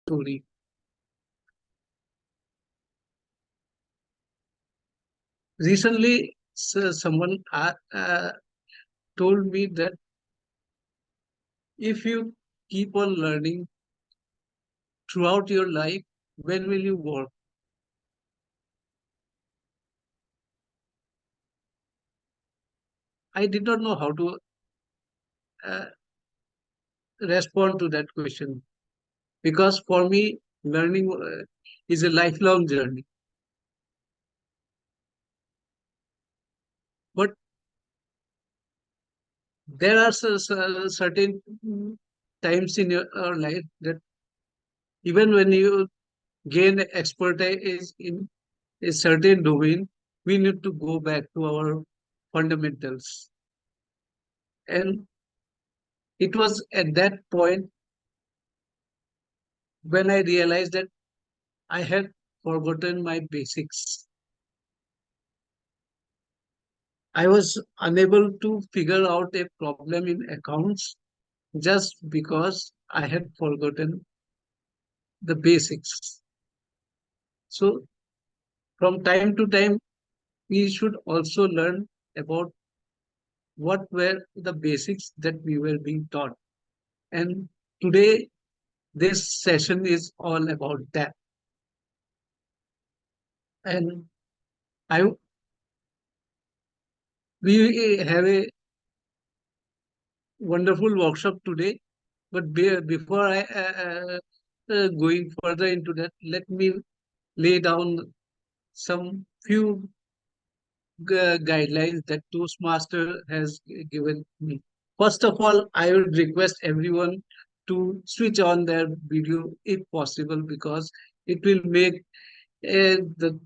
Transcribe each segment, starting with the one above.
story. Recently, someone told me that if you keep on learning throughout your life, when will you work? I did not know how to uh, respond to that question because for me, learning is a lifelong journey. But there are certain times in your life that even when you gain expertise in a certain domain, we need to go back to our fundamentals. And it was at that point when I realized that I had forgotten my basics. I was unable to figure out a problem in accounts just because I had forgotten the basics. So, from time to time, we should also learn about what were the basics that we were being taught. And today, this session is all about that. And I we have a wonderful workshop today. But before I going further into that, let me lay down some few guidelines that Toastmaster has given me. First of all, I would request everyone to switch on their video if possible because it will make the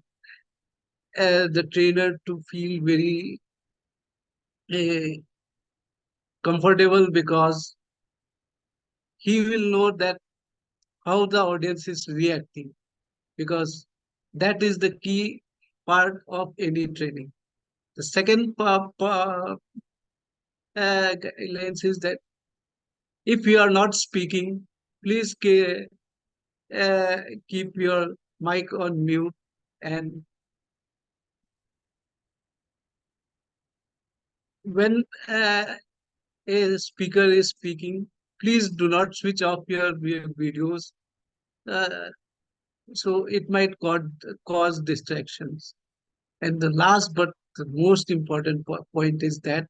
the trainer to feel very uh, comfortable because he will know that how the audience is reacting because that is the key part of any training. The second guidelines is that if you are not speaking, please uh, keep your mic on mute. And when a speaker is speaking, please do not switch off your videos. Uh, so it might cause distractions. And the last but the most important point is that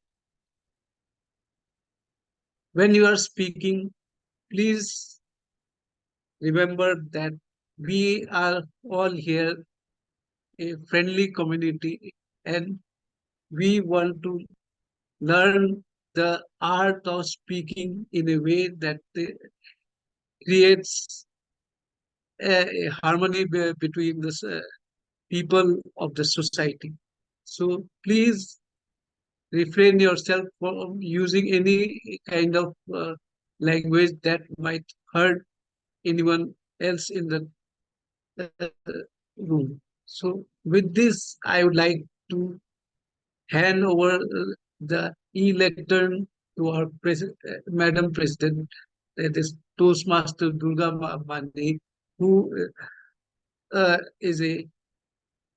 when you are speaking, please remember that we are all here a friendly community and we want to learn the art of speaking in a way that creates a harmony between the people of the society. So please refrain yourself from using any kind of language that might hurt anyone else in the uh, room. So with this, I would like to hand over the e-lectern to our Madam President, that is Toastmaster Durga Mandi, who is a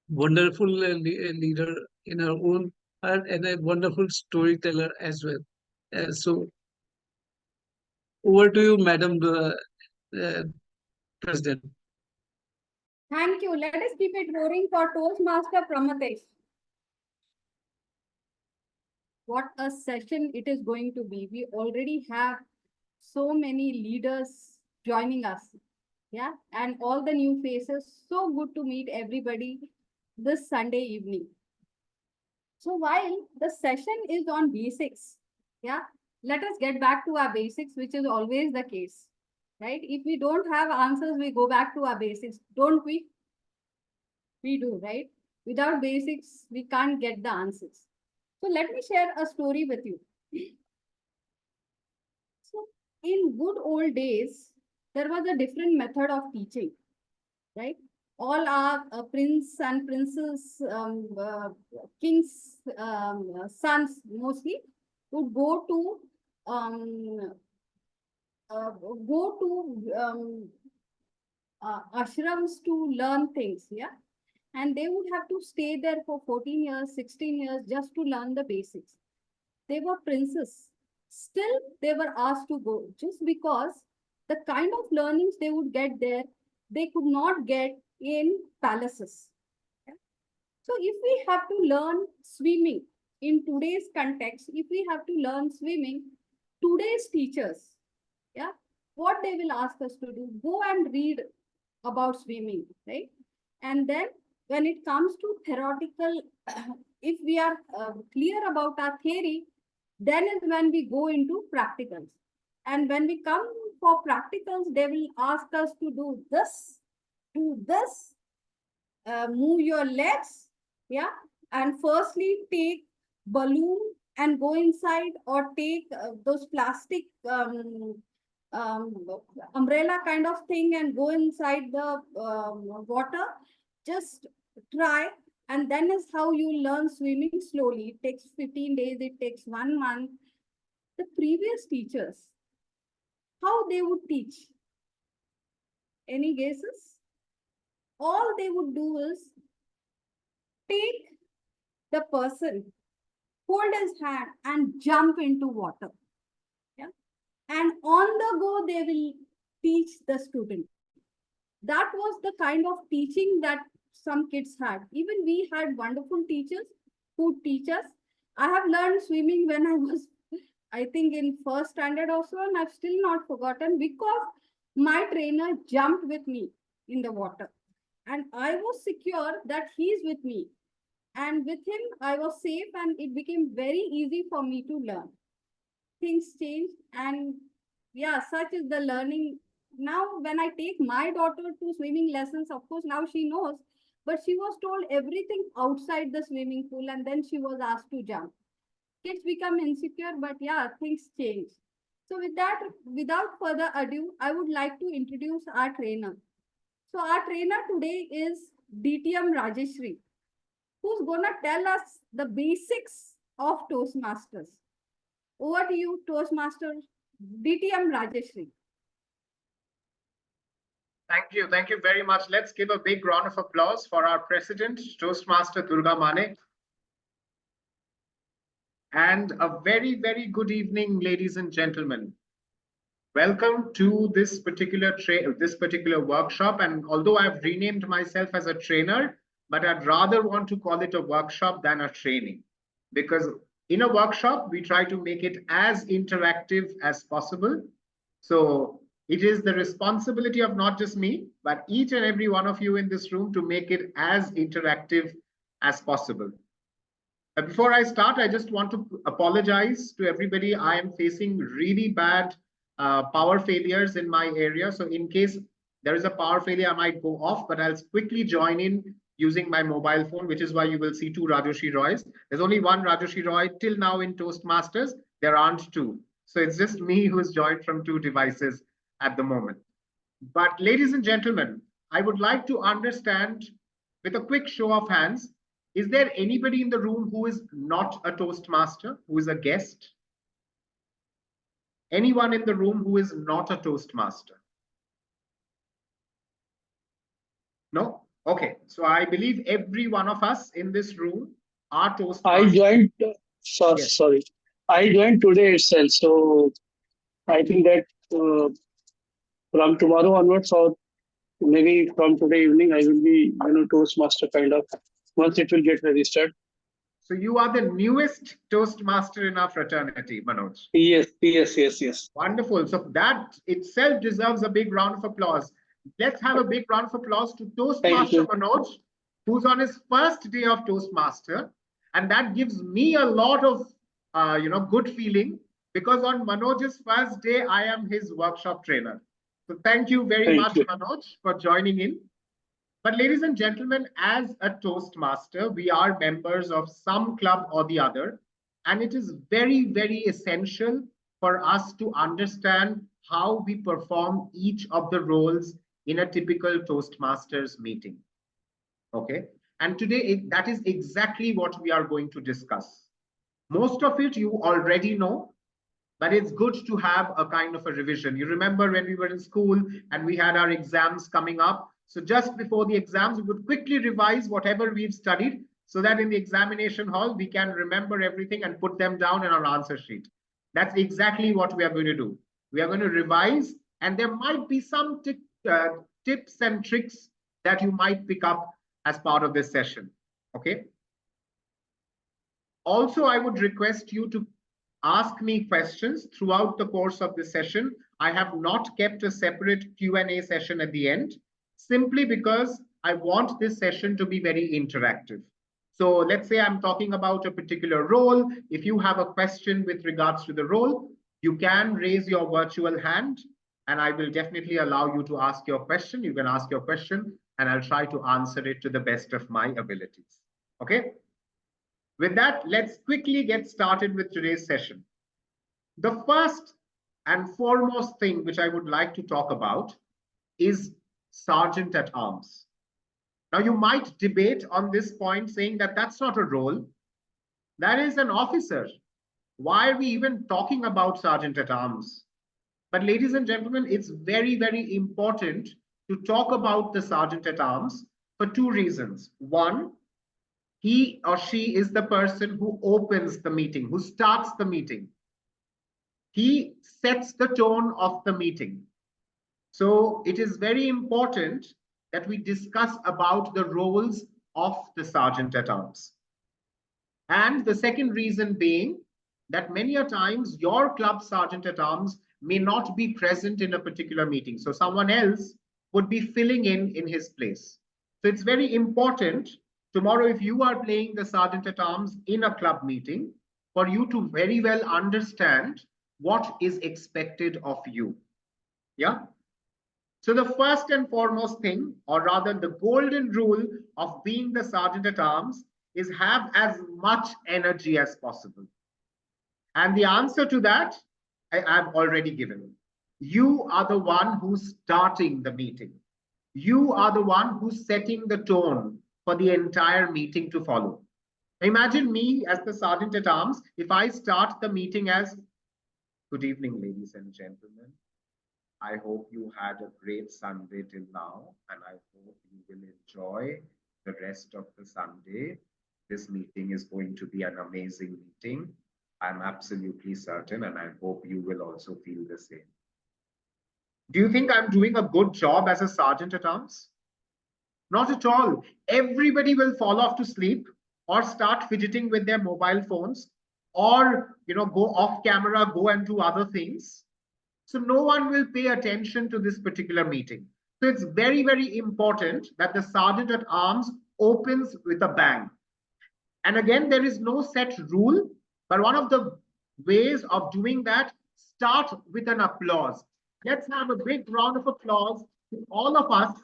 wonderful leader in her own art and a wonderful storyteller as well. So over to you, Madam uh, President. Thank you. Let us keep it roaring for Toastmaster Pramatesh. What a session it is going to be. We already have so many leaders joining us. Yeah, and all the new faces. So good to meet everybody this Sunday evening. So while the session is on basics, yeah, let us get back to our basics, which is always the case, right? If we don't have answers, we go back to our basics, don't we? We do, right? Without basics, we can't get the answers. So let me share a story with you. So in good old days, there was a different method of teaching, right? All our prince and princess, kings, sons mostly would um, go to ashrams to learn things. Yeah. And they would have to stay there for 14 years, 16 years just to learn the basics. They were princes. Still, they were asked to go just because the kind of learnings they would get there, they could not get in palaces. Yeah. So, if we have to learn swimming in today's context, if we have to learn swimming, today's teachers, yeah, what they will ask us to do, go and read about swimming, right? And then when it comes to theoretical, if we are clear about our theory, then is when we go into practicals. And when we come for practicals, they will ask us to do this, move your legs, yeah, and firstly take balloon and go inside, or take those plastic um, umbrella kind of thing and go inside the water. Just try, and then is how you learn swimming slowly. It takes 15 days, it takes 1 month. The previous teachers, how they would teach? Any guesses? All they would do is take the person, hold his hand and jump into water. Yeah. And on the go, they will teach the student. That was the kind of teaching that some kids had. Even we had wonderful teachers who teach us. I have learned swimming when I was, I think, in first standard also, and I've still not forgotten because my trainer jumped with me in the water. And I was secure that he's with me. And with him, I was safe, and it became very easy for me to learn. Things changed, and yeah, such is the learning. Now, when I take my daughter to swimming lessons, of course, now she knows, but she was told everything outside the swimming pool, and then she was asked to jump. Kids become insecure, but yeah, things change. So, with that, without further ado, I would like to introduce our trainer. So, our trainer today is DTM Rajeshri, who's gonna tell us the basics of Toastmasters. Over to you, Toastmaster DTM Rajeshri. Thank you. Thank you very much. Let's give a big round of applause for our president, Toastmaster Durga Mane. And a very, very good evening, ladies and gentlemen. Welcome to this particular workshop. And although I've renamed myself as a trainer, but I'd rather want to call it a workshop than a training, because in a workshop, we try to make it as interactive as possible. So it is the responsibility of not just me, but each and every one of you in this room to make it as interactive as possible. Before I start, I just want to apologize to everybody. I am facing really bad power failures in my area. So in case there is a power failure, I might go off, but I'll quickly join in using my mobile phone, which is why you will see two Rajarshi Roys. There's only one Rajarshi Roy till now in Toastmasters. There aren't two. So it's just me who is joined from two devices at the moment. But ladies and gentlemen, I would like to understand with a quick show of hands, is there anybody in the room who is not a Toastmaster, who is a guest? Anyone in the room who is not a Toastmaster? No? Okay. So I believe every one of us in this room are Toastmasters. I joined, Yes. sorry, I joined today itself. So I think that from tomorrow onwards, or maybe from today evening, I will be, Toastmaster kind of, once it will get registered. So you are the newest Toastmaster in our fraternity, Manoj. Yes. Wonderful. So that itself deserves a big round of applause. Let's have a big round of applause to Toastmaster Manoj, who's on his first day of Toastmaster. And that gives me a lot of, good feeling, because on Manoj's first day, I am his workshop trainer. So thank you very much, Manoj, for joining in. But ladies and gentlemen, as a Toastmaster, we are members of some club or the other. And it is very, very essential for us to understand how we perform each of the roles in a typical Toastmasters meeting. Okay. And today, that is exactly what we are going to discuss. Most of it you already know, but it's good to have a kind of a revision. You remember when we were in school and we had our exams coming up. So just before the exams, we would quickly revise whatever we've studied so that in the examination hall, we can remember everything and put them down in our answer sheet. That's exactly what we are going to do. We are going to revise, and there might be some tips and tricks that you might pick up as part of this session. Okay. Also, I would request you to ask me questions throughout the course of this session. I have not kept a separate Q&A session at the end, simply because I want this session to be very interactive. So let's say I'm talking about a particular role. If you have a question with regards to the role, you can raise your virtual hand and I will definitely allow you to ask your question. You can ask your question and I'll try to answer it to the best of my abilities. Okay. With that, let's quickly get started with today's session. The first and foremost thing which I would like to talk about is Sergeant at Arms. Now, you might debate on this point saying that that's not a role, that is an officer. Why are we even talking about Sergeant at Arms? But ladies and gentlemen, it's very, very important to talk about the Sergeant at Arms for two reasons. One, he or she is the person who opens the meeting, who starts the meeting. He sets the tone of the meeting. So it is very important that we discuss about the roles of the Sergeant at Arms. And the second reason being that many a times your club Sergeant at Arms may not be present in a particular meeting. So someone else would be filling in his place. So it's very important tomorrow, if you are playing the Sergeant at Arms in a club meeting, for you to very well understand what is expected of you. Yeah. So the first and foremost thing, or rather the golden rule of being the Sergeant at Arms, is have as much energy as possible. And the answer to that, I've already given. You are the one who's starting the meeting. You are the one who's setting the tone for the entire meeting to follow. Imagine me as the Sergeant at Arms, if I start the meeting as, good evening, ladies and gentlemen. I hope you had a great Sunday till now, and I hope you will enjoy the rest of the Sunday. This meeting is going to be an amazing meeting. I'm absolutely certain, and I hope you will also feel the same. Do you think I'm doing a good job as a Sergeant at Arms? Not at all. Everybody will fall off to sleep or start fidgeting with their mobile phones or go off camera, go and do other things. So no one will pay attention to this particular meeting. So it's very, very important that the Sergeant at Arms opens with a bang. And again, there is no set rule, but one of the ways of doing that, start with an applause. Let's have a big round of applause to all of us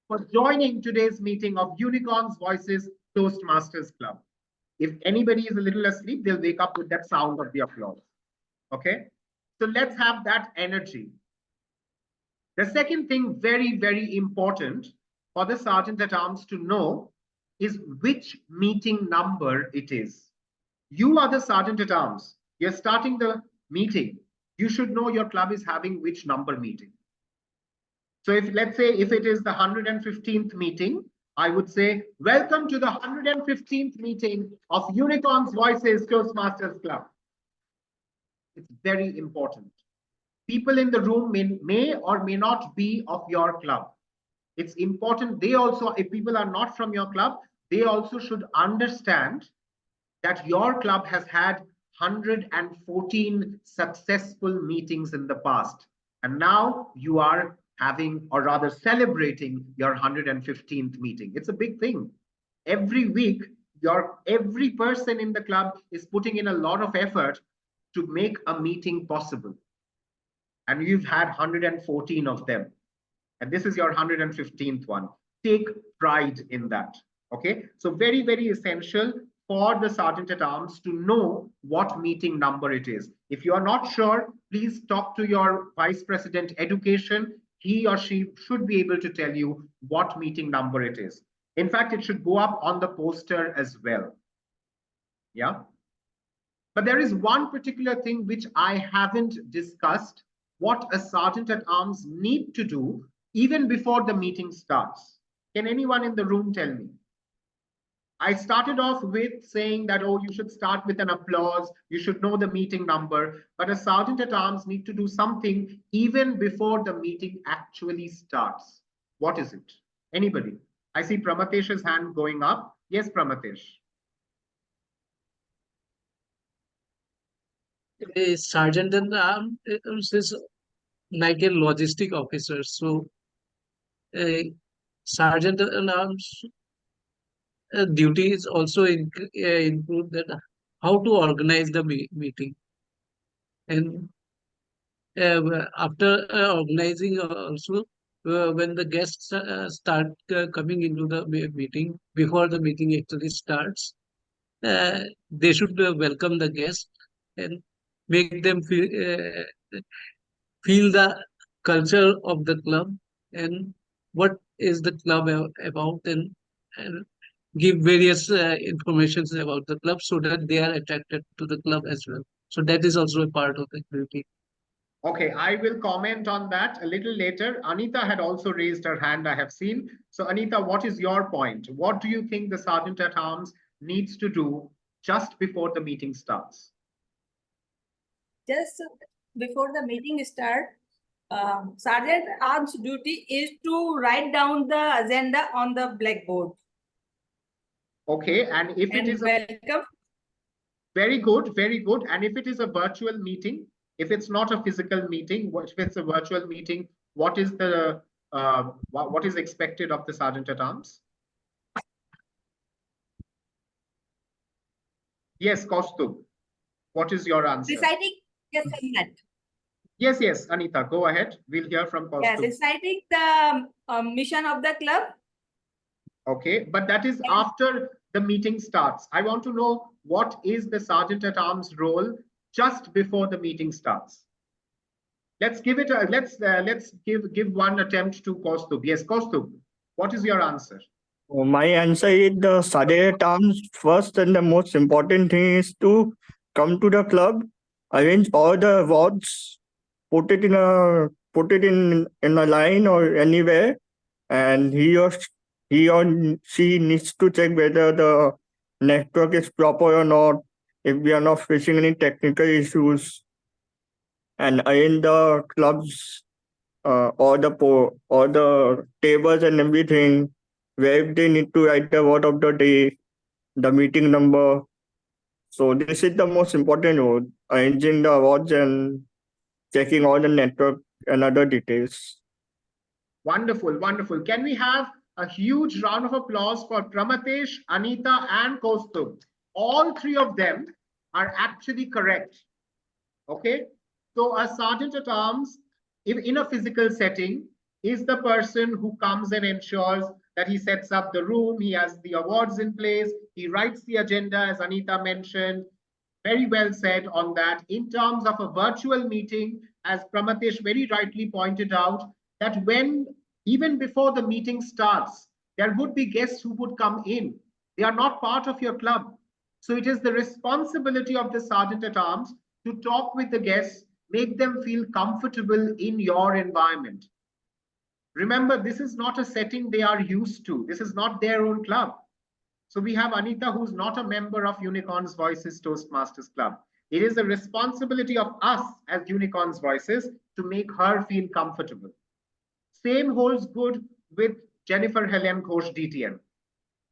for joining today's meeting of Unicorns Voices Toastmasters Club. If anybody is a little asleep, they'll wake up with that sound of the applause. Okay? So let's have that energy. The second thing, very, very important for the Sergeant at Arms to know is which meeting number it is. You are the Sergeant at Arms. You're starting the meeting. You should know your club is having which number meeting. So let's say if it is the 115th meeting, I would say, welcome to the 115th meeting of Unicorns Voices Toastmasters Club. It's very important. People in the room may or may not be of your club. It's important they also, if people are not from your club, they also should understand that your club has had 114 successful meetings in the past. And now you are having, or rather celebrating, your 115th meeting. It's a big thing. Every week, every person in the club is putting in a lot of effort to make a meeting possible. And you've had 114 of them. And this is your 115th one. Take pride in that. Okay. So very, very essential for the Sergeant at Arms to know what meeting number it is. If you are not sure, please talk to your Vice President Education. He or she should be able to tell you what meeting number it is. In fact, it should go up on the poster as well. Yeah. But there is one particular thing which I haven't discussed, what a sergeant at arms need to do even before the meeting starts. Can anyone in the room tell me? I started off with saying that, oh, you should start with an applause, you should know the meeting number, but a sergeant at arms need to do something even before the meeting actually starts. What is it? Anybody? I see Pramatesh's hand going up. Yes, Pramatesh. A sergeant at arms is like a logistic officer. So a sergeant at arms duties also include that how to organize the meeting, and after organizing also, when the guests start coming into the meeting, before the meeting actually starts, uh, they should welcome the guests and make them feel the culture of the club and what is the club about, and give various informations about the club so that they are attracted to the club as well. So that is also a part of the activity. Okay, I will comment on that a little later. Anita had also raised her hand, I have seen. So Anita, what is your point? What do you think the sergeant at arms needs to do just before the meeting starts? Just before the meeting start, sergeant arms duty is to write down the agenda on the blackboard. Okay, and if it is welcome. Very good, very good. And if it is a virtual meeting, if it's not a physical meeting, if it's a virtual meeting, what is the what is expected of the sergeant at arms? Yes, Kaustubh, what is your answer? Reciting, yes, Yes, yes, Anita, go ahead. We'll hear from Kaustubh. yeah, reciting the mission of the club. Okay, but that is after the meeting starts. I want to know what is the sergeant at arms role just before the meeting starts. Let's give it a let's give one attempt to Kaustubh. Yes, Kaustubh, what is your answer? My answer is the sergeant at arms first, and the most important thing is to come to the club, arrange all the awards, put it in a line or anywhere, and he or she needs to check whether the network is proper or not, if we are not facing any technical issues, and arrange the clubs all the tables and everything, where they need to write the word of the day, the meeting number. So this is the most important role, arranging the awards and checking all the network and other details. Wonderful, wonderful. Can we have a huge round of applause for Pramatesh, Anita, and Kaustubh? All three of them are actually correct. Okay, so a sergeant at arms in a physical setting is the person who comes and ensures that he sets up the room, he has the awards in place, he writes the agenda, as Anita mentioned. Very well said on that. In terms of a virtual meeting, as Pramatesh very rightly pointed out, that when even before the meeting starts, there would be guests who would come in. They are not part of your club. So it is the responsibility of the sergeant at arms to talk with the guests, make them feel comfortable in your environment. Remember, this is not a setting they are used to. This is not their own club. So we have Anita, who's not a member of Unicorns Voices Toastmasters Club. It is the responsibility of us as Unicorns Voices to make her feel comfortable. Same holds good with Jennifer Helen Ghosh DTM.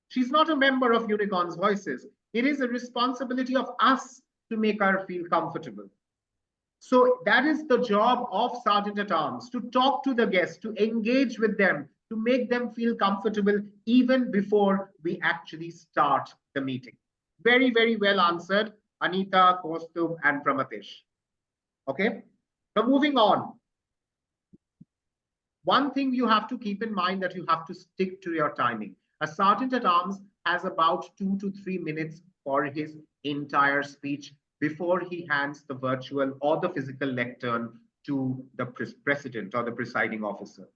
She's not a member of Unicorns Voices. It is a responsibility of us to make her feel comfortable. So that is the job of Sergeant at Arms, to talk to the guests, to engage with them, to make them feel comfortable even before we actually start the meeting. Very, very well answered, Anita, Kaustubh, and Pramatesh. Okay, so moving on. One thing you have to keep in mind that you have to stick to your timing. A sergeant at arms has about 2 to 3 minutes for his entire speech before he hands the virtual or the physical lectern to the president or the presiding officer.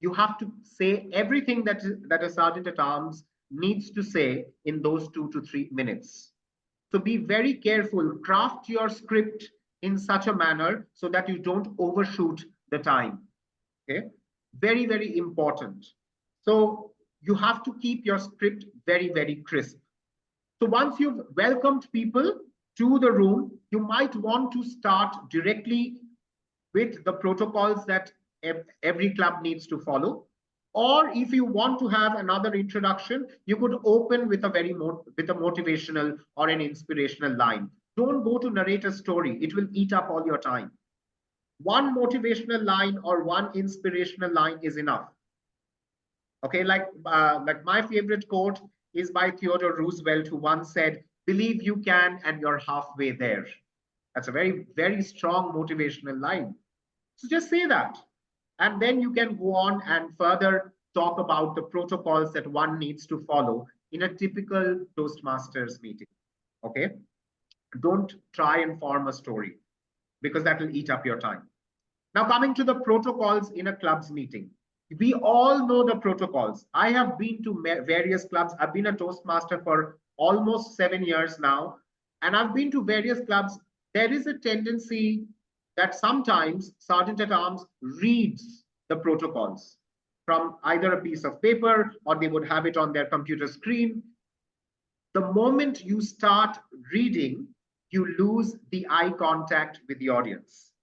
You have to say everything that a sergeant at arms needs to say in those 2 to 3 minutes. So be very careful, craft your script in such a manner so that you don't overshoot the time. Okay, very, very important. So you have to keep your script very, very crisp. So once you've welcomed people to the room, you might want to start directly with the protocols that every club needs to follow. Or if you want to have another introduction, you could open with a motivational or an inspirational line. Don't go to narrate a story. It will eat up all your time. One motivational line or one inspirational line is enough. Okay, like my favorite quote is by Theodore Roosevelt, who once said, "Believe you can and you're halfway there." That's a very, very strong motivational line. So just say that. And then you can go on and further talk about the protocols that one needs to follow in a typical Toastmasters meeting. Okay? Don't try and form a story because that will eat up your time. Now, coming to the protocols in a club's meeting. We all know the protocols. I have been to various clubs. I've been a Toastmaster for almost 7 years now. And I've been to various clubs. There is a tendency that sometimes Sergeant at Arms reads the protocols from either a piece of paper or they would have it on their computer screen. The moment you start reading, you lose the eye contact with the audience.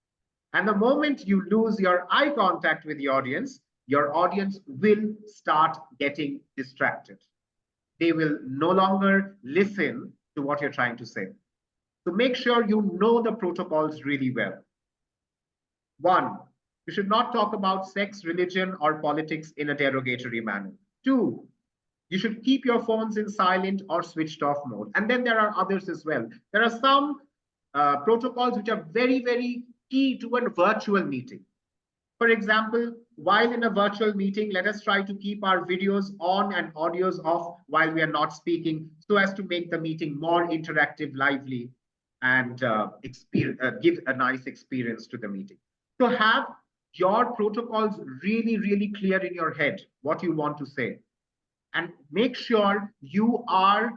And the moment you lose your eye contact with the audience will start getting distracted. They will no longer listen to what you're trying to say. So make sure you know the protocols really well. 1, you should not talk about sex, religion, or politics in a derogatory manner. 2, you should keep your phones in silent or switched off mode. And then there are others as well. There are some protocols which are very, very key to a virtual meeting. For example, while in a virtual meeting, let us try to keep our videos on and audios off while we are not speaking so as to make the meeting more interactive, lively, and give a nice experience to the meeting. So have your protocols really, really clear in your head, what you want to say. And make sure you are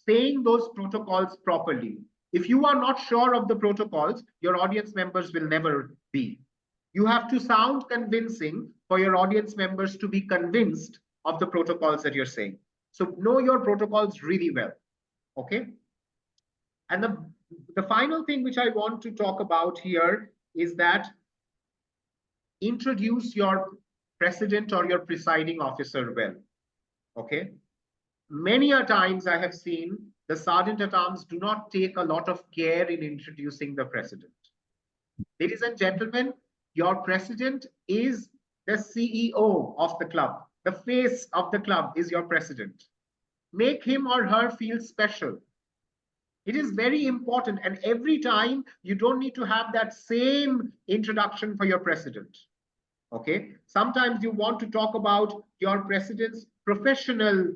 saying those protocols properly. If you are not sure of the protocols, your audience members will never be. You have to sound convincing for your audience members to be convinced of the protocols that you're saying. So know your protocols really well, okay? And the final thing which I want to talk about here is that introduce your president or your presiding officer well, okay? Many a times I have seen the Sergeant at Arms do not take a lot of care in introducing the president. Ladies and gentlemen, your president is the CEO of the club. The face of the club is your president. Make him or her feel special. It is very important. And every time you don't need to have that same introduction for your president. Okay. Sometimes you want to talk about your president's professional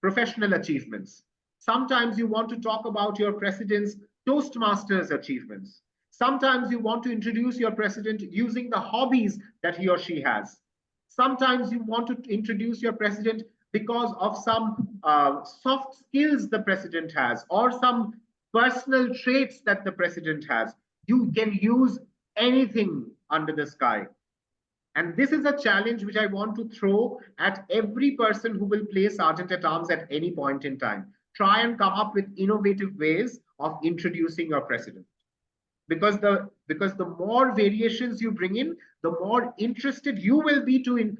achievements. Sometimes you want to talk about your president's Toastmasters achievements. Sometimes you want to introduce your president using the hobbies that he or she has. Sometimes you want to introduce your president because of some soft skills the president has or some personal traits that the president has. You can use anything under the sky. And this is a challenge which I want to throw at every person who will play Sergeant at Arms at any point in time. Try and come up with innovative ways of introducing your president. Because the more variations you bring in, the more interested you will be to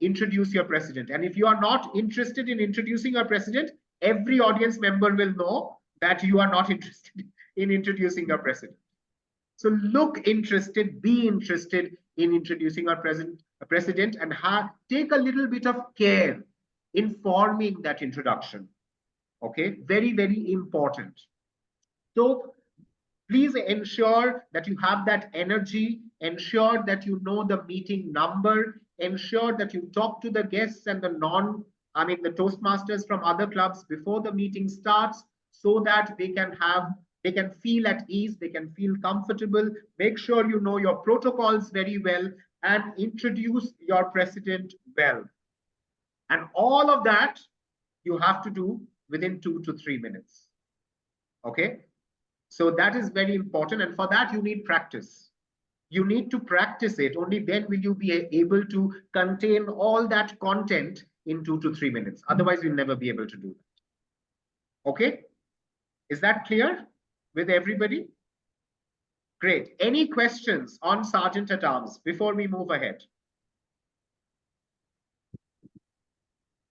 introduce your president. And if you are not interested in introducing your president, every audience member will know that you are not interested in introducing your president. So look interested, be interested in introducing our president and take a little bit of care in forming that introduction. Okay, very, very important. So please ensure that you have that energy, ensure that you know the meeting number, ensure that you talk to the guests and the Toastmasters from other clubs before the meeting starts so that they can feel at ease, they can feel comfortable. Make sure you know your protocols very well and introduce your president well. And all of that you have to do within 2 to 3 minutes. Okay, so that is very important, and for that you need practice. You need to practice it. Only then will you be able to contain all that content in 2 to 3 minutes. Otherwise, you'll never be able to do that. Okay, is that clear with everybody? Great. Any questions on Sergeant at Arms before we move ahead?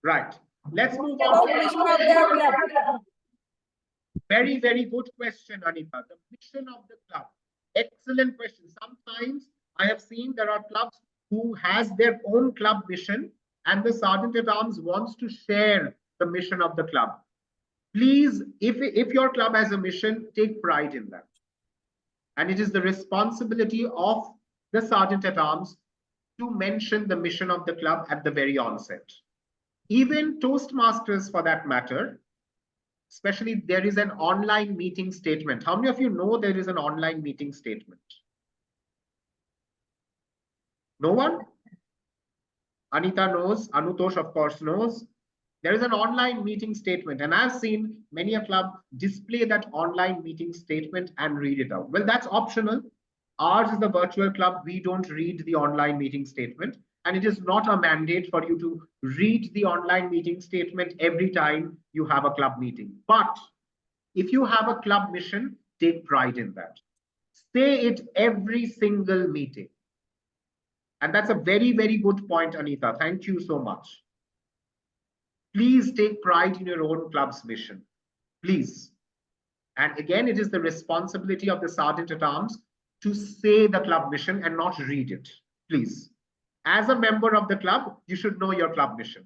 Right. Let's move on. About mission of the club. Very, very good question, Anita. The mission of the club. Excellent question. Sometimes I have seen there are clubs who has their own club mission and the Sergeant at Arms wants to share the mission of the club. Please, if your club has a mission, take pride in that. And it is the responsibility of the Sergeant at Arms to mention the mission of the club at the very onset. Even Toastmasters, for that matter, especially there is an online meeting statement. How many of you know there is an online meeting statement? No one? Anita knows, Anutosh of course knows. There is an online meeting statement, and I've seen many a club display that online meeting statement and read it out. Well, that's optional. Ours is the virtual club. We don't read the online meeting statement, and it is not a mandate for you to read the online meeting statement every time you have a club meeting. But if you have a club mission, take pride in that. Say it every single meeting. And that's a very, very good point, Anita. Thank you so much. Please take pride in your own club's mission. Please. And again, it is the responsibility of the Sergeant at Arms to say the club mission and not read it. Please. As a member of the club, you should know your club mission.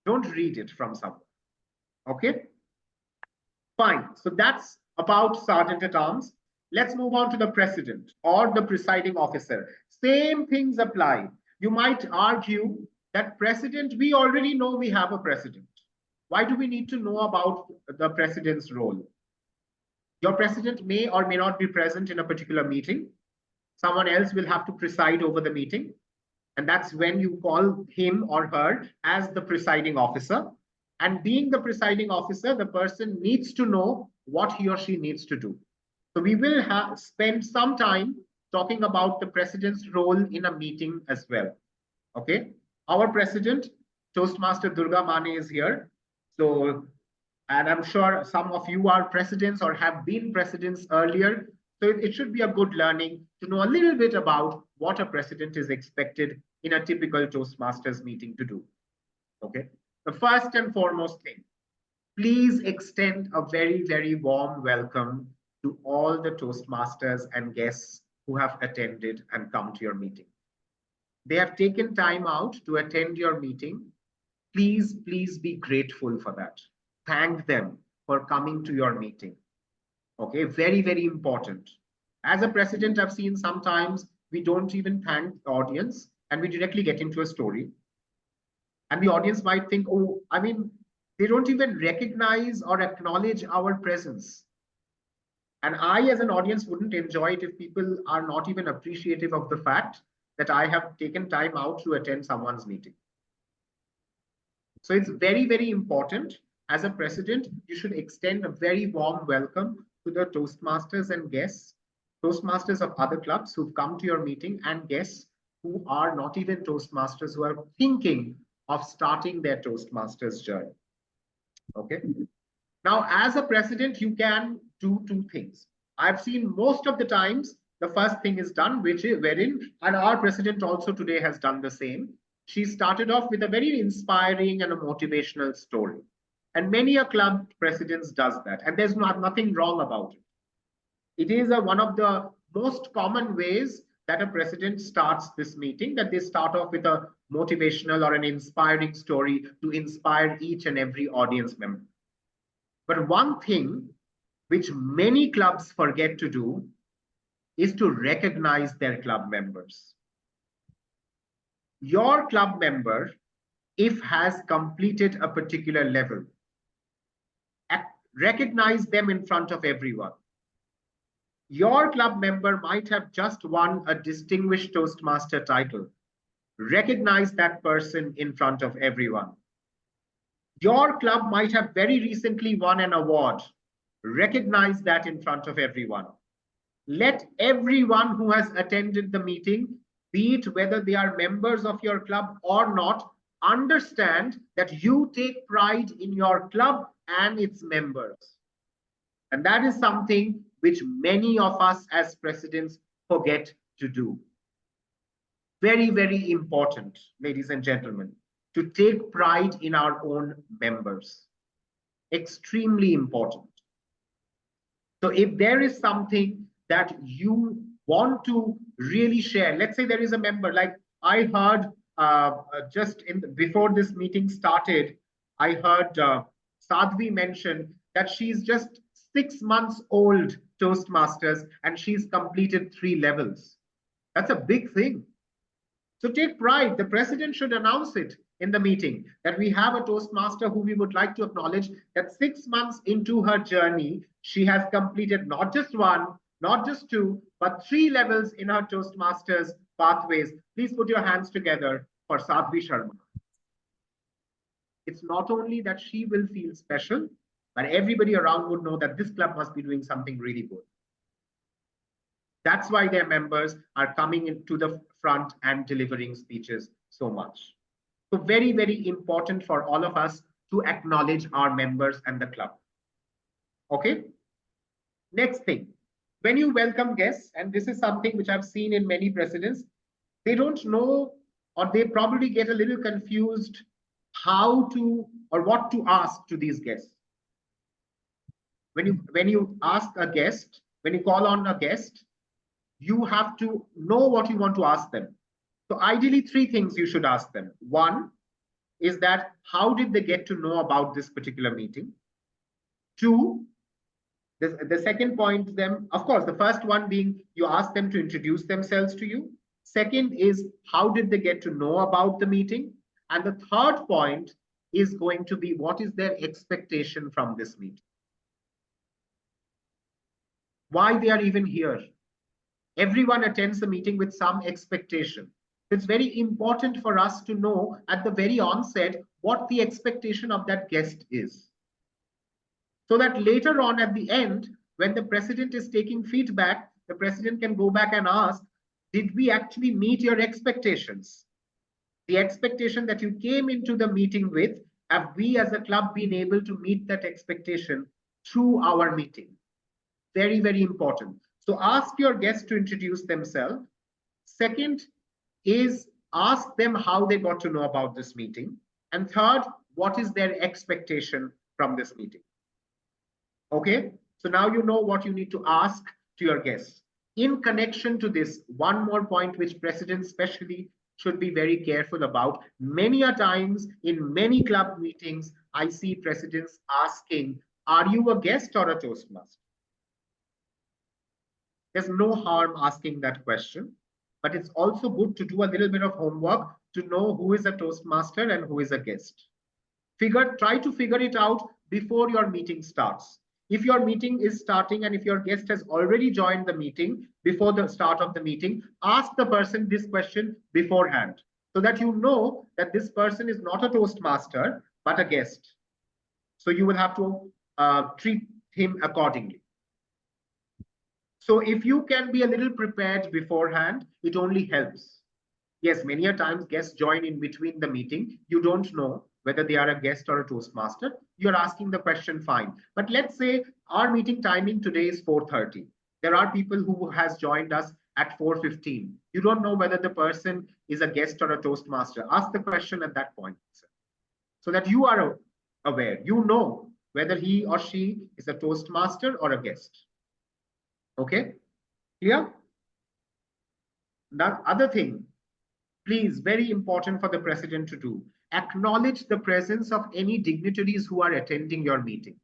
Don't read it from somewhere. Okay? Fine. So that's about Sergeant at Arms. Let's move on to the President or the presiding officer. Same things apply. You might argue that President, we already know we have a President. Why do we need to know about the President's role? Your President may or may not be present in a particular meeting. Someone else will have to preside over the meeting. And that's when you call him or her as the presiding officer. And being the presiding officer, the person needs to know what he or she needs to do. So we will spend some time talking about the President's role in a meeting as well. Okay. Our President, Toastmaster Durga Mane, is here. So, and I'm sure some of you are presidents or have been presidents earlier. So it should be a good learning to know a little bit about what a president is expected in a typical Toastmasters meeting to do. Okay. The first and foremost thing, please extend a very, very warm welcome to all the Toastmasters and guests who have attended and come to your meeting. They have taken time out to attend your meeting. Please, please be grateful for that. Thank them for coming to your meeting. Okay, very, very important. As a president, I've seen sometimes we don't even thank the audience and we directly get into a story. And the audience might think, oh, I mean, they don't even recognize or acknowledge our presence. And I, as an audience, wouldn't enjoy it if people are not even appreciative of the fact that I have taken time out to attend someone's meeting. So it's very, very important. As a president, you should extend a very warm welcome to the Toastmasters and guests, Toastmasters of other clubs who've come to your meeting and guests who are not even Toastmasters, who are thinking of starting their Toastmasters journey. Okay. Now, as a president, you can do two things. I've seen most of the times, the first thing is done, which is wherein, and our president also today has done the same. She started off with a very inspiring and a motivational story. And many a club presidents does that. And there's nothing wrong about it. It is one of the most common ways that a president starts this meeting, that they start off with a motivational or an inspiring story to inspire each and every audience member. But one thing which many clubs forget to do is to recognize their club members. Your club member, if has completed a particular level, recognize them in front of everyone. Your club member might have just won a distinguished Toastmaster title. Recognize that person in front of everyone. Your club might have very recently won an award. Recognize that in front of everyone. Let everyone who has attended the meeting, be it whether they are members of your club or not, understand that you take pride in your club and its members. And that is something which many of us as presidents forget to do. Very, very important, ladies and gentlemen, to take pride in our own members. Extremely important. So if there is something that you want to really share, let's say there is a member, like I heard before this meeting started, I heard Sadhvi mention that she's just 6 months old Toastmasters and she's completed 3 levels. That's a big thing. So take pride. The president should announce it in the meeting that we have a Toastmaster who we would like to acknowledge that 6 months into her journey, she has completed not just 1, not just 2, but 3 levels in her Toastmasters pathways. Please put your hands together for Sadhvi Sharma. It's not only that she will feel special, but everybody around would know that this club must be doing something really good. That's why their members are coming into the front and delivering speeches so much. So very, very important for all of us to acknowledge our members and the club. Okay. Next thing, when you welcome guests, and this is something which I've seen in many presidents, they don't know, or they probably get a little confused how to or what to ask to these guests. When you ask a guest, when you call on a guest, you have to know what you want to ask them. So ideally, 3 things you should ask them. 1 is that how did they get to know about this particular meeting? 2, the second point them, of course, the first one being you ask them to introduce themselves to you. Second is how did they get to know about the meeting? And the third point is going to be what is their expectation from this meeting? Why they are even here? Everyone attends the meeting with some expectation. It's very important for us to know at the very onset what the expectation of that guest is. So that later on at the end, when the president is taking feedback, the president can go back and ask, did we actually meet your expectations? The expectation that you came into the meeting with, have we as a club been able to meet that expectation through our meeting? Very, very important. So ask your guests to introduce themselves. Second is ask them how they got to know about this meeting. And third, what is their expectation from this meeting? Okay, so now you know what you need to ask to your guests. In connection to this, one more point which presidents especially should be very careful about. Many a times in many club meetings, I see presidents asking, are you a guest or a Toastmaster? There's no harm asking that question, but it's also good to do a little bit of homework to know who is a Toastmaster and who is a guest. Try to figure it out before your meeting starts. If your meeting is starting and if your guest has already joined the meeting before the start of the meeting, ask the person this question beforehand so that you know that this person is not a Toastmaster, but a guest. So you will have to treat him accordingly. So if you can be a little prepared beforehand, it only helps. Yes, many a times guests join in between the meeting. You don't know whether they are a guest or a Toastmaster. You're asking the question, fine. But let's say our meeting timing today is 4:30. There are people who has joined us at 4:15. You don't know whether the person is a guest or a Toastmaster. Ask the question at that point so that you are aware. You know whether he or she is a Toastmaster or a guest. Okay, clear? The other thing, please, very important for the president to do, acknowledge the presence of any dignitaries who are attending your meeting.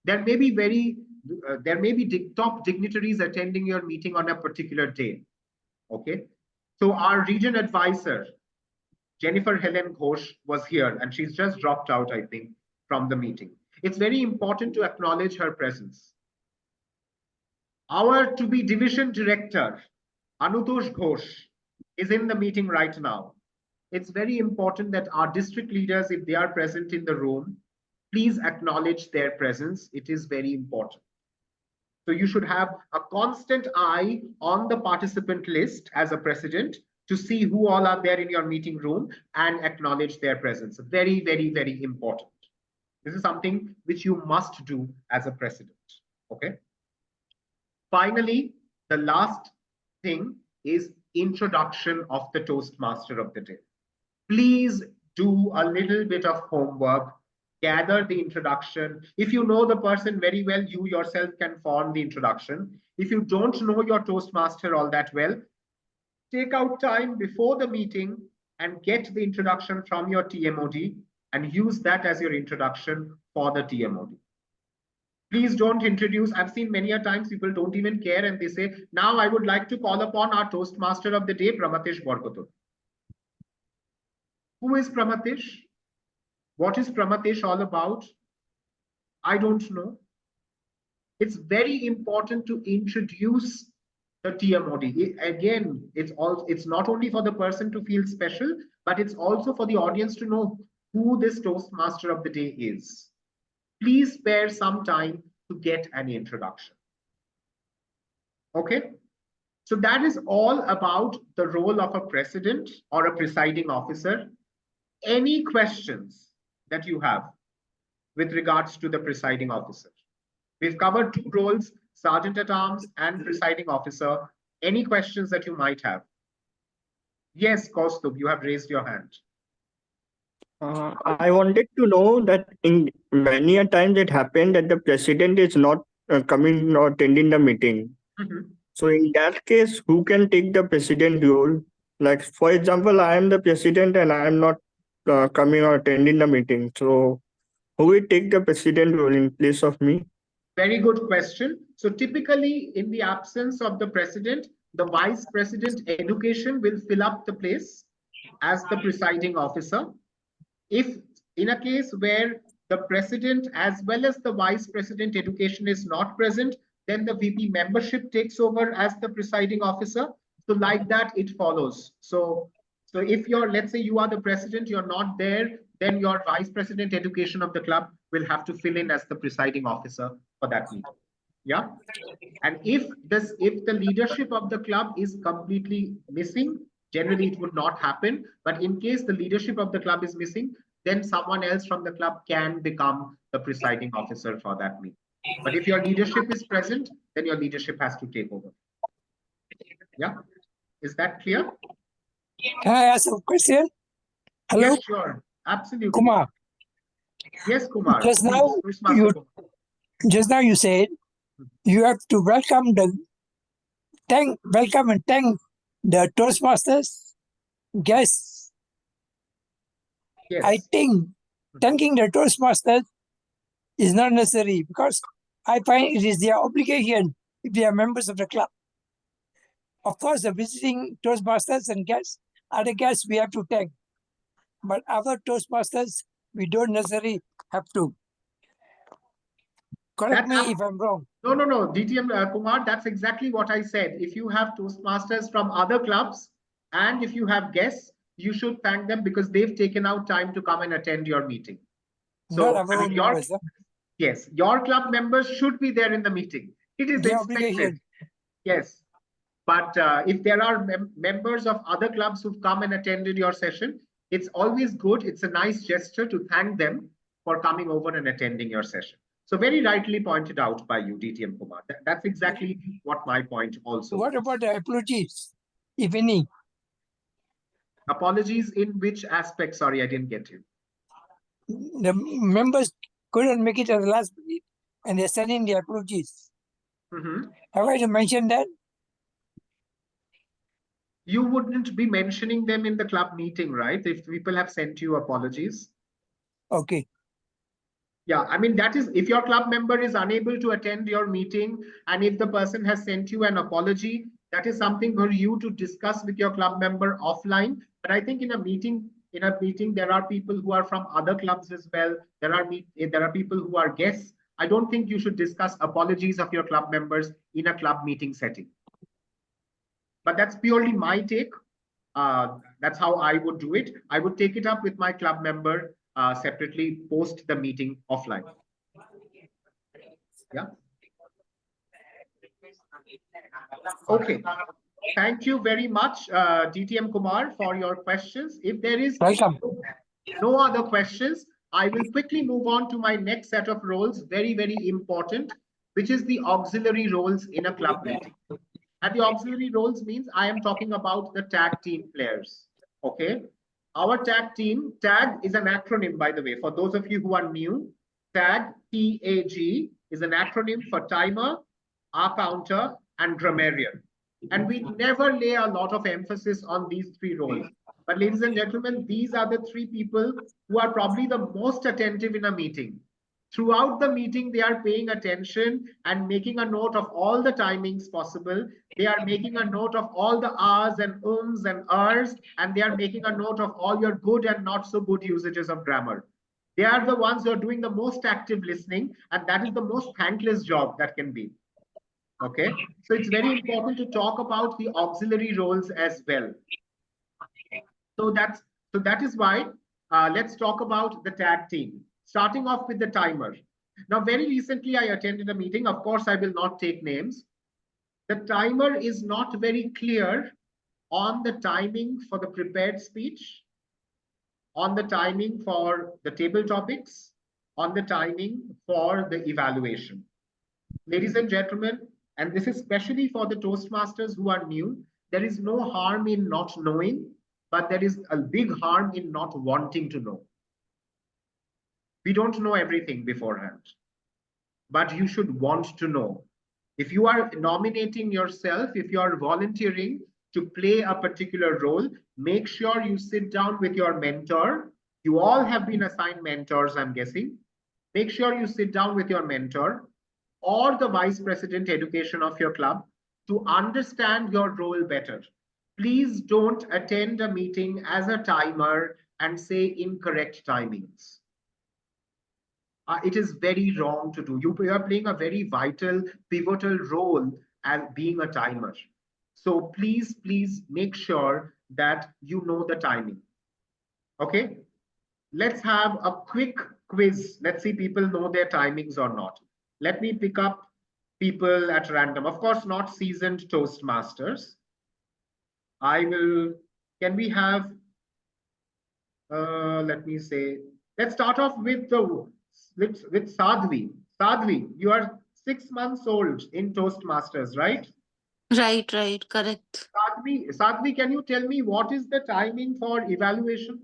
There may be top dignitaries attending your meeting on a particular day. Okay, so our region advisor, Jennifer Helen Ghosh, was here and she's just dropped out, I think, from the meeting. It's very important to acknowledge her presence. Our to-be division director, Anutosh Ghosh, is in the meeting right now. It's very important that our district leaders, if they are present in the room, please acknowledge their presence. It is very important. So you should have a constant eye on the participant list as a president to see who all are there in your meeting room and acknowledge their presence. Very, very, very important. This is something which you must do as a president. Okay. Finally, the last thing is introduction of the Toastmaster of the day. Please do a little bit of homework, gather the introduction. If you know the person very well, you yourself can form the introduction. If you don't know your Toastmaster all that well, take out time before the meeting and get the introduction from your TMOD and use that as your introduction for the TMOD. Please don't introduce. I've seen many a times people don't even care and they say, now I would like to call upon our Toastmaster of the day, Pramatesh Borkotur. Who is Pramatesh? What is Pramatesh all about? I don't know. It's very important to introduce the TMOD. Again, it's not only for the person to feel special, but it's also for the audience to know who this Toastmaster of the day is. Please spare some time to get an introduction. Okay, so that is all about the role of a president or a presiding officer. Any questions that you have with regards to the presiding officer? We've covered two roles, Sergeant at Arms and presiding officer. Any questions that you might have? Yes, Kaustubh, you have raised your hand. I wanted to know that in many a times it happened that the president is not coming or attending the meeting. So in that case, who can take the president role? Like, for example, I am the president and I am not coming or attending the meeting. So who will take the president role in place of me? Very good question. So typically, in the absence of the president, the vice president education will fill up the place as the presiding officer. If in a case where the president as well as the vice president education is not present, then the VP membership takes over as the presiding officer. So like that, it follows. So if you're, let's say you are the president, you're not there, then your vice president education of the club will have to fill in as the presiding officer for that meeting. Yeah. And if the leadership of the club is completely missing, generally it would not happen. But in case the leadership of the club is missing, then someone else from the club can become the presiding officer for that meeting. But if your leadership is present, then your leadership has to take over. Yeah. Is that clear? Can I ask a question? Hello, Yes, sure. Absolutely. Kumar. Yes, Kumar. Just now, Please, Master Kumar. Just now you said you have to welcome and thank the Toastmasters guests. Yes. I think thanking the Toastmasters is not necessary because I find it is their obligation if they are members of the club. Of course, the visiting Toastmasters and guests are the guests we have to thank. But other Toastmasters, we don't necessarily have to. Correct me if I'm wrong. No, DTM Kumar, that's exactly what I said. If you have Toastmasters from other clubs and if you have guests, you should thank them because they've taken out time to come and attend your meeting. So, Not our members, huh? Yes, your club members should be there in the meeting. It is Their expected. obligation. Yes. But if there are members of other clubs who've come and attended your session, it's always good. It's a nice gesture to thank them for coming over and attending your session. So very rightly pointed out by you, DTM Kumar. That's exactly what my point also What was. about the apologies, if any? Apologies in which aspect? Sorry, I didn't get you. The members couldn't make it at the last minute and they're sending the apologies. Have I to mention that? You wouldn't be mentioning them in the club meeting, right? If people have sent you apologies. Okay. Yeah, I mean, that is if your club member is unable to attend your meeting and if the person has sent you an apology, that is something for you to discuss with your club member offline. But I think in a meeting, there are people who are from other clubs as well. There are people who are guests. I don't think you should discuss apologies of your club members in a club meeting setting. But that's purely my take. That's how I would do it. I would take it up with my club member separately post the meeting offline. Yeah. Okay. Thank you very much, DTM Kumar, for your questions. If there is Welcome. no other questions, I will quickly move on to my next set of roles, very, very important, which is the auxiliary roles in a club meeting. And the auxiliary roles means I am talking about the tag team players. Okay. Our tag team, tag is an acronym, by the way, for those of you who are new. Tag, TAG, is an acronym for timer, counter, and grammarian. And we never lay a lot of emphasis on these three roles. But ladies and gentlemen, these are the three people who are probably the most attentive in a meeting. Throughout the meeting, they are paying attention and making a note of all the timings possible. They are making a note of all the R's and ums and ers, and they are making a note of all your good and not so good usages of grammar. They are the ones who are doing the most active listening, and that is the most thankless job that can be. Okay, so it's very important to talk about the auxiliary roles as well. So that is why let's talk about the tag team. Starting off with the timer. Now, very recently I attended a meeting. Of course, I will not take names. The timer is not very clear on the timing for the prepared speech, on the timing for the table topics, on the timing for the evaluation. Ladies and gentlemen, and this is especially for the Toastmasters who are new, there is no harm in not knowing, but there is a big harm in not wanting to know. We don't know everything beforehand, but you should want to know. If you are nominating yourself, if you are volunteering to play a particular role, make sure you sit down with your mentor. You all have been assigned mentors, I'm guessing. Make sure you sit down with your mentor or the vice president education of your club to understand your role better. Please don't attend a meeting as a timer and say incorrect timings. It is very wrong to do. You are playing a very vital, pivotal role as being a timer. So please, please make sure that you know the timing. Okay, let's have a quick quiz. Let's see people know their timings or not. Let me pick up people at random. Of course, not seasoned Toastmasters. I will, can we have, let me say, let's start off with Sadhvi. Sadhvi, you are 6 months old in Toastmasters, right? Right, correct. Sadhvi, can you tell me what is the timing for evaluation?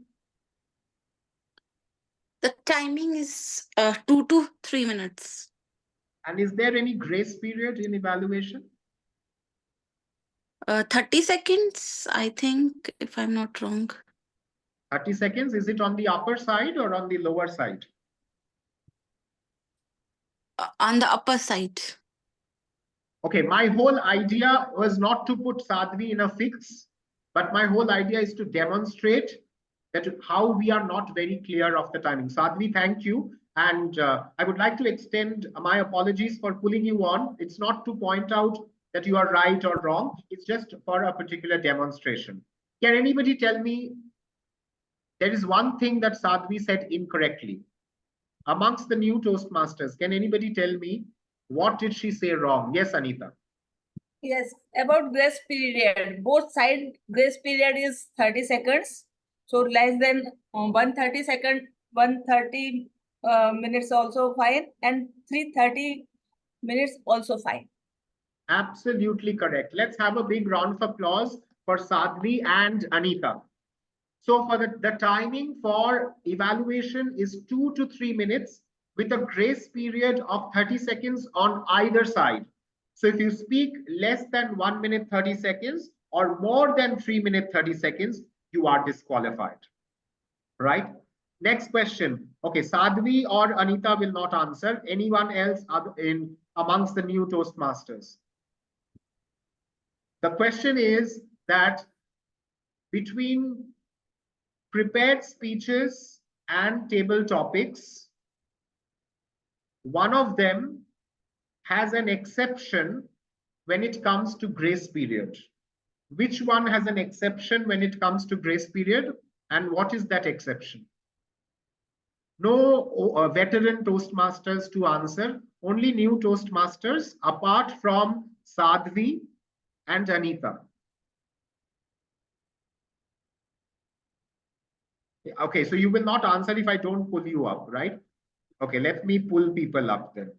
The timing is 2 to 3 minutes. And is there any grace period in evaluation? 30 seconds, I think, if I'm not wrong. 30 seconds, is it on the upper side or on the lower side? On the upper side. Okay, my whole idea was not to put Sadhvi in a fix, but my whole idea is to demonstrate that how we are not very clear of the timing. Sadhvi, thank you. And I would like to extend my apologies for pulling you on. It's not to point out that you are right or wrong. It's just for a particular demonstration. Can anybody tell me, there is one thing that Sadhvi said incorrectly. Amongst the new Toastmasters, can anybody tell me what did she say wrong? Yes, Anita. Yes, about grace period. Both side grace period is 30 seconds. So less than 130 second, 130 minutes also fine, and 330 minutes also fine. Absolutely correct. Let's have a big round of applause for Sadhvi and Anita. So for the timing for evaluation is 2 to 3 minutes with a grace period of 30 seconds on either side. So if you speak less than 1 minute 30 seconds or more than 3 minute 30 seconds, you are disqualified. Right? Next question. Okay, Sadhvi or Anita will not answer. Anyone else amongst the new Toastmasters? The question is that between prepared speeches and table topics, one of them has an exception when it comes to grace period. Which one has an exception when it comes to grace period, and what is that exception? No veteran Toastmasters to answer, only new Toastmasters apart from Sadhvi and Anita. Okay, so you will not answer if I don't pull you up, right? Okay, let me pull people up then.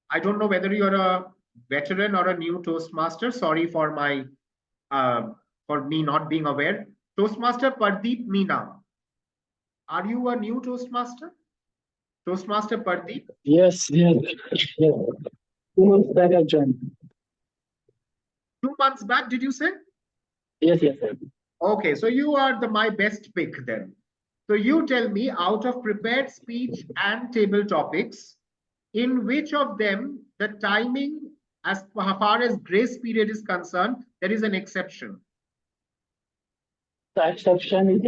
I don't know whether you're a veteran or a new Toastmaster. Sorry for my for me not being aware. Toastmaster Pardeep Meena. Are you a new Toastmaster? Toastmaster Pardeep? Yes, yes, yes. 2 months back I joined. 2 months back, did you say? Yes, yes, sir. Okay, so you are my best pick then. So you tell me, out of prepared speech and table topics, in which of them the timing, as far as grace period is concerned, there is an exception. The exception is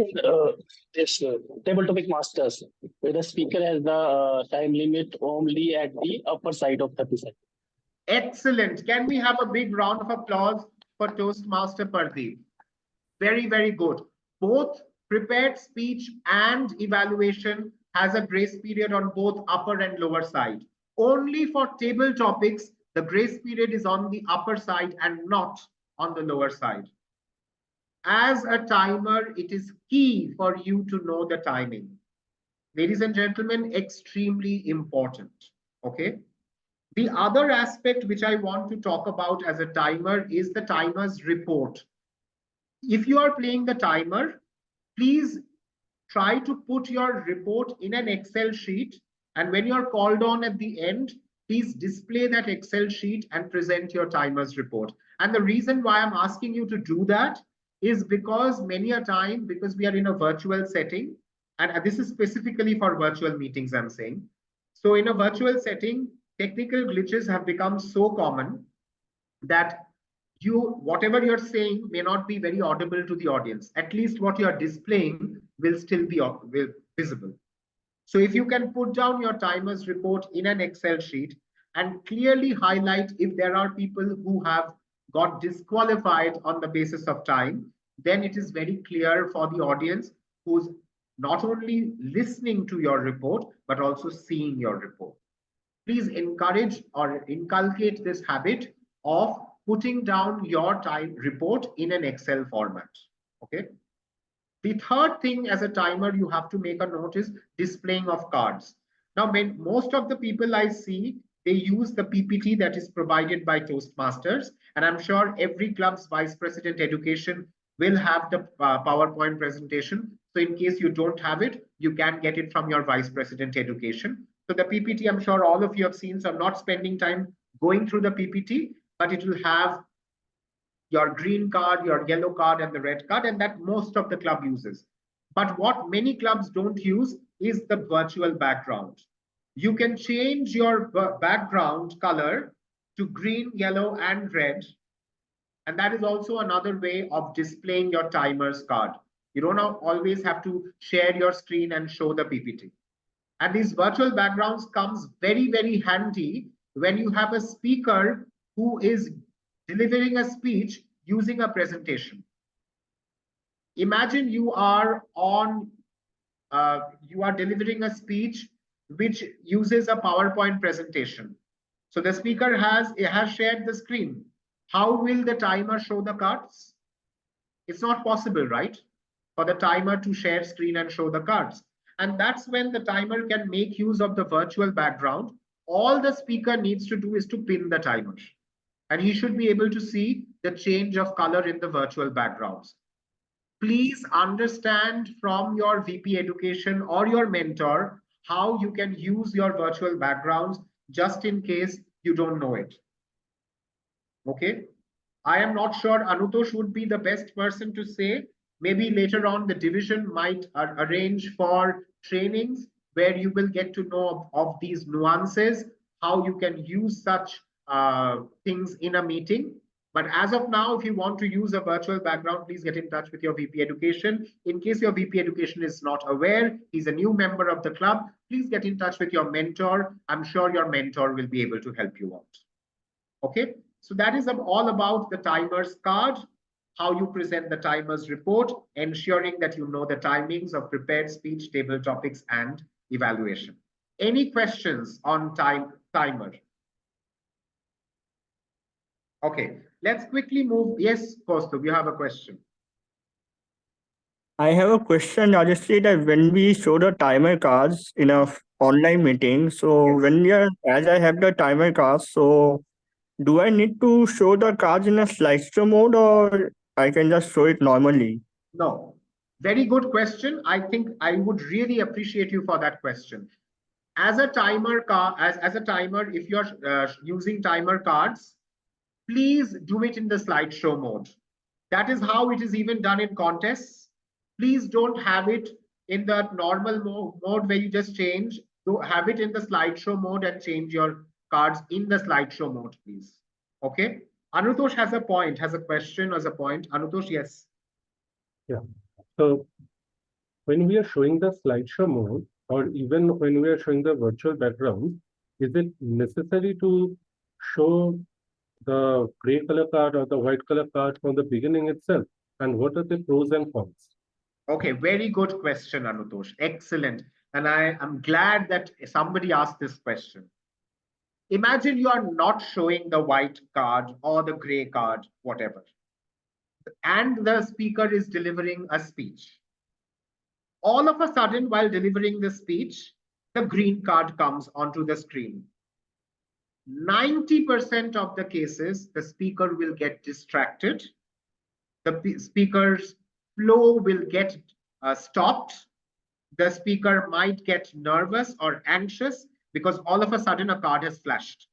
this table topic masters, where the speaker has the time limit only at the upper side of 30 seconds. Excellent. Can we have a big round of applause for Toastmaster Pardeep? Very, very good. Both prepared speech and evaluation has a grace period on both upper and lower side. Only for table topics, the grace period is on the upper side and not on the lower side. As a timer, it is key for you to know the timing. Ladies and gentlemen, extremely important. Okay. The other aspect which I want to talk about as a timer is the timer's report. If you are playing the timer, please try to put your report in an Excel sheet. And when you're called on at the end, please display that Excel sheet and present your timer's report. And the reason why I'm asking you to do that is because many a time, because we are in a virtual setting, and this is specifically for virtual meetings, I'm saying. So in a virtual setting, technical glitches have become so common that whatever you're saying may not be very audible to the audience. At least what you're displaying will still be visible. So if you can put down your timer's report in an Excel sheet and clearly highlight if there are people who have got disqualified on the basis of time, then it is very clear for the audience who's not only listening to your report, but also seeing your report. Please encourage or inculcate this habit of putting down your time report in an Excel format. Okay. The third thing as a timer you have to make a note is displaying of cards. Now, most of the people I see, they use the PPT that is provided by Toastmasters, and I'm sure every club's vice president education will have the PowerPoint presentation. So in case you don't have it, you can get it from your vice president education. So the PPT, I'm sure all of you have seen, so I'm not spending time going through the PPT, but it will have your green card, your yellow card, and the red card, and that most of the club uses. But what many clubs don't use is the virtual background. You can change your background color to green, yellow, and red. And that is also another way of displaying your timer's card. You don't always have to share your screen and show the PPT. And these virtual backgrounds comes very, very handy when you have a speaker who is delivering a speech using a presentation. Imagine you are delivering a speech which uses a PowerPoint presentation. So the speaker has shared the screen. How will the timer show the cards? It's not possible, right? For the timer to share screen and show the cards. And that's when the timer can make use of the virtual background. All the speaker needs to do is to pin the timer. And he should be able to see the change of color in the virtual backgrounds. Please understand from your VP education or your mentor how you can use your virtual backgrounds just in case you don't know it. Okay. I am not sure Anutosh would be the best person to say. Maybe later on the division might arrange for trainings where you will get to know of these nuances, how you can use such things in a meeting. But as of now, if you want to use a virtual background, please get in touch with your VP Education. In case your VP Education is not aware, he's a new member of the club, please get in touch with your mentor. I'm sure your mentor will be able to help you out. Okay, so that is all about the timer's card. how you present the timer's report, ensuring that you know the timings of prepared speech, table topics, and evaluation. Any questions on timer? Okay, let's quickly move. Yes, Kaustubh, you have a question. I have a question, Rajashri, that when we show the timer cards in a online meeting, so Yes. when we are, as I have the timer cards, so do I need to show the cards in a slideshow mode or I can just show it normally? No. Very good question. I think I would really appreciate you for that question. As a timer as a timer, if you're using timer cards, please do it in the slideshow mode. That is how it is even done in contests. Please don't have it in the normal mode where you just change. Have it in the slideshow mode and change your cards in the slideshow mode, please. Okay. Anutosh has a point, has a question, as a point. Anutosh, yes. Yeah. So when we are showing the slideshow mode, or even when we are showing the virtual background, is it necessary to show the gray color card or the white color card from the beginning itself? And what are the pros and cons? Okay, very good question, Anutosh. Excellent. And I am glad that somebody asked this question. Imagine you are not showing the white card or the gray card, whatever, and the speaker is delivering a speech. All of a sudden, while delivering the speech, the green card comes onto the screen. 90% of the cases, the speaker will get distracted. The speaker's flow will get stopped. The speaker might get nervous or anxious because all of a sudden a card has flashed.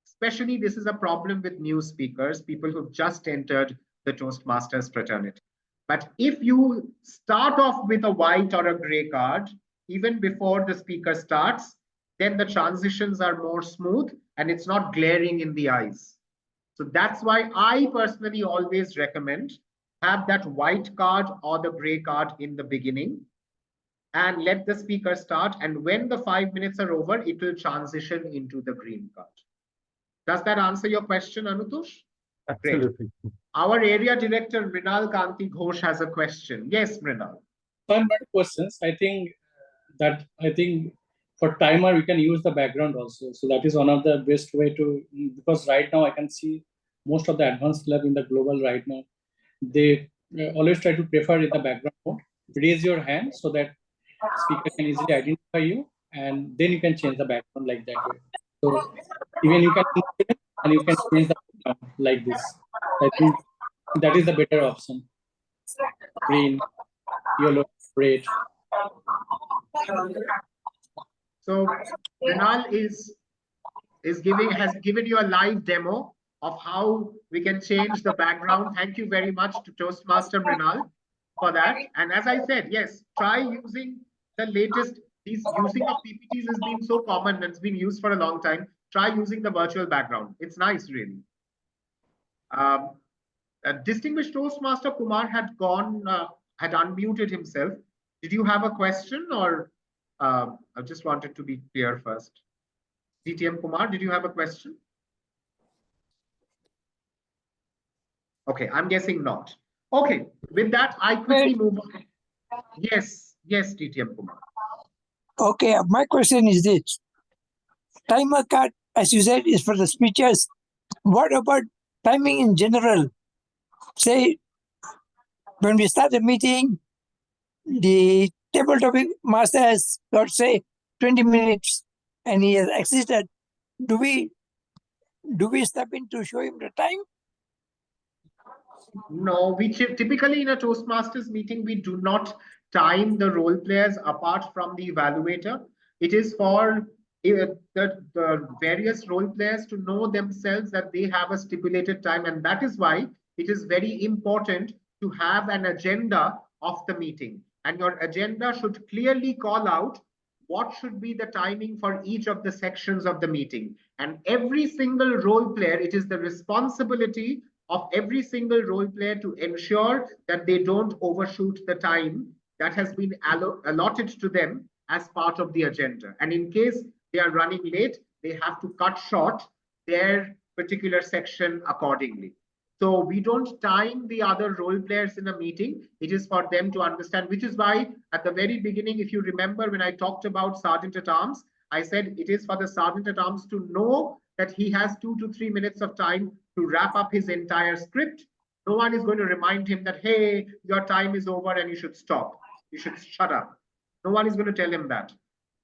Especially this is a problem with new speakers, people who've just entered the Toastmasters fraternity. But if you start off with a white or a gray card, even before the speaker starts, then the transitions are more smooth and it's not glaring in the eyes. So that's why I personally always recommend have that white card or the gray card in the beginning and let the speaker start. And when the 5 minutes are over, it will transition into the green card. Does that answer your question, Anutosh? Absolutely. Great. Our area director, Mrinal Kanti Ghosh, has a question. Yes, Mrinal. One more questions. I think for timer we can use the background also. So that is one of the best way to, because right now I can see most of the advanced club in the global right now, they always try to prefer in the background mode. Raise your hand so that speaker can easily identify you, and then you can change the background like that way. So even you can and you can change the background like this. I think that is the better option. Green, yellow, red. So Mrinal has given you a live demo of how we can change the background. Thank you very much to Toastmaster Mrinal for that. And as I said, yes, try using the latest. Using of PPTs has been so common and it's been used for a long time. Try using the virtual background. It's nice, really. Distinguished Toastmaster Kumar had unmuted himself. Did you have a question, or I just wanted to be clear first? DTM Kumar, did you have a question? Okay, I'm guessing not. Okay, with that, I quickly move on. Yes, DTM Kumar. Okay, my question is this. Timer card, as you said, is for the speeches. What about timing in general? Say, when we start the meeting, the table topic master has got, say, 20 minutes and he has existed. Do we step in to show him the time? No, we typically in a Toastmasters meeting, we do not time the role players apart from the evaluator. It is for the various role players to know themselves that they have a stipulated time. And that is why it is very important to have an agenda of the meeting. And your agenda should clearly call out what should be the timing for each of the sections of the meeting. And every single role player, it is the responsibility of every single role player to ensure that they don't overshoot the time that has been allotted to them as part of the agenda. And in case they are running late, they have to cut short their particular section accordingly. So we don't time the other role players in a meeting. It is for them to understand, which is why at the very beginning, if you remember when I talked about Sergeant at Arms, I said it is for the Sergeant at Arms to know that he has 2 to 3 minutes of time to wrap up his entire script. No one is going to remind him that, hey, your time is over and you should stop. You should shut up. No one is going to tell him that.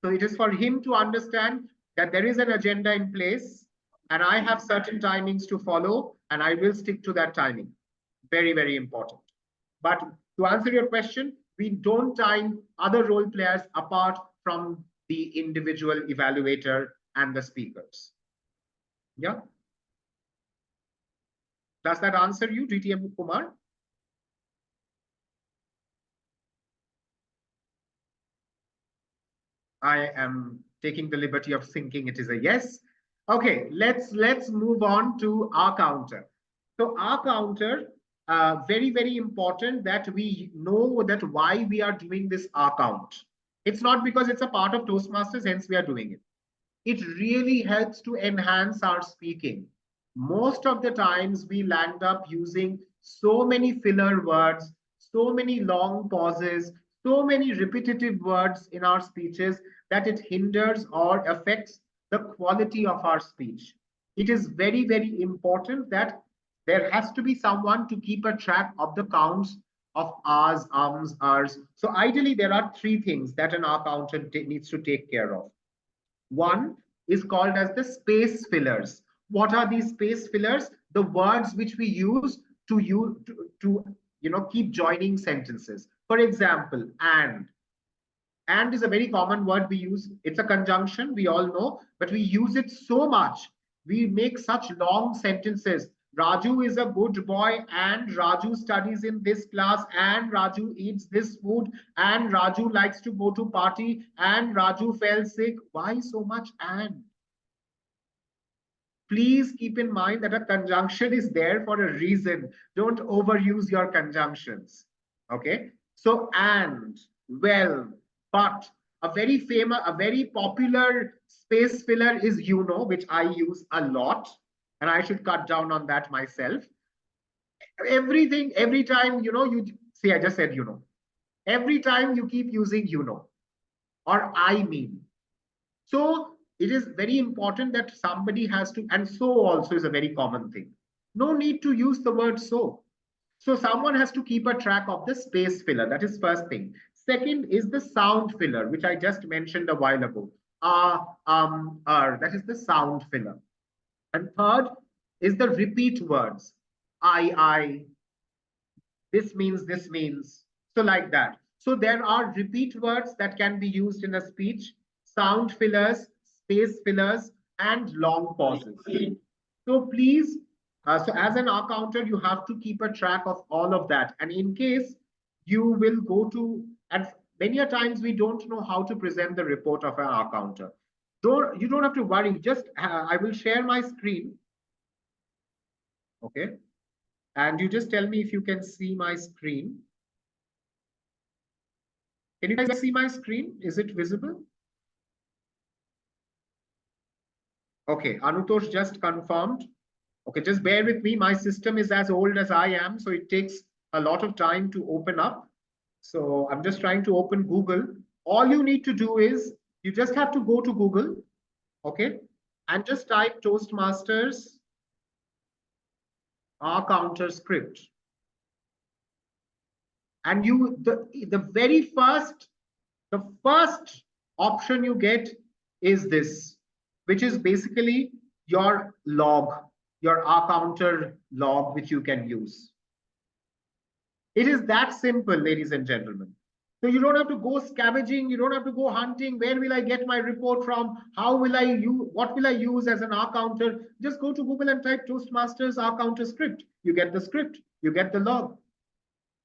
So it is for him to understand that there is an agenda in place and I have certain timings to follow and I will stick to that timing. Very, very important. But to answer your question, we don't time other role players apart from the individual evaluator and the speakers. Yeah. Does that answer you, DTM Kumar? I am taking the liberty of thinking it is a yes. Okay, let's move on to our counter. So our counter, very, very important that we know that why we are doing this R count. It's not because it's a part of Toastmasters, hence we are doing it. It really helps to enhance our speaking. Most of the times we land up using so many filler words, so many long pauses, so many repetitive words in our speeches that it hinders or affects the quality of our speech. It is very, very important that there has to be someone to keep a track of the counts of R's, ums, ers. So ideally, there are 3 things that an R counter needs to take care of. One is called as the space fillers. What are these space fillers? The words which we use to keep joining sentences. For example, and is a very common word we use. It's a conjunction, we all know, but we use it so much. We make such long sentences. Raju is a good boy and Raju studies in this class and Raju eats this food and Raju likes to go to party and Raju fell sick. Why so much and? Please keep in mind that a conjunction is there for a reason. Don't overuse your conjunctions. Okay? So and, well, but, a very popular space filler is you know, which I use a lot, and I should cut down on that myself. Everything, every time, you see, I just said you know. Every time you keep using you know, or I mean. So it is very important that somebody has to, and so also is a very common thing. No need to use the word so. So someone has to keep a track of the space filler. That is first thing. Second is the sound filler, which I just mentioned a while ago. That is the sound filler. And third is the repeat words. I, this means. So like that. So there are repeat words that can be used in a speech, sound fillers, space fillers, and long pauses. So please, so as an R counter, you have to keep a track of all of that. And in case you will go to, and many a times we don't know how to present the report of an R counter. You don't have to worry. Just I will share my screen. Okay. And you just tell me if you can see my screen. Can you guys see my screen? Is it visible? Okay, Anutosh just confirmed. Okay, just bear with me. My system is as old as I am, so it takes a lot of time to open up. So I'm just trying to open Google. All you need to do is you just have to go to Google, okay, and just type Toastmasters R counter script. And the first option you get is this, which is basically your log, your R counter log, which you can use. It is that simple, ladies and gentlemen. So you don't have to go scavenging, you don't have to go hunting. Where will I get my report from? How will I use, what will I use as an R counter? Just go to Google and type Toastmasters R counter script. You get the script, you get the log.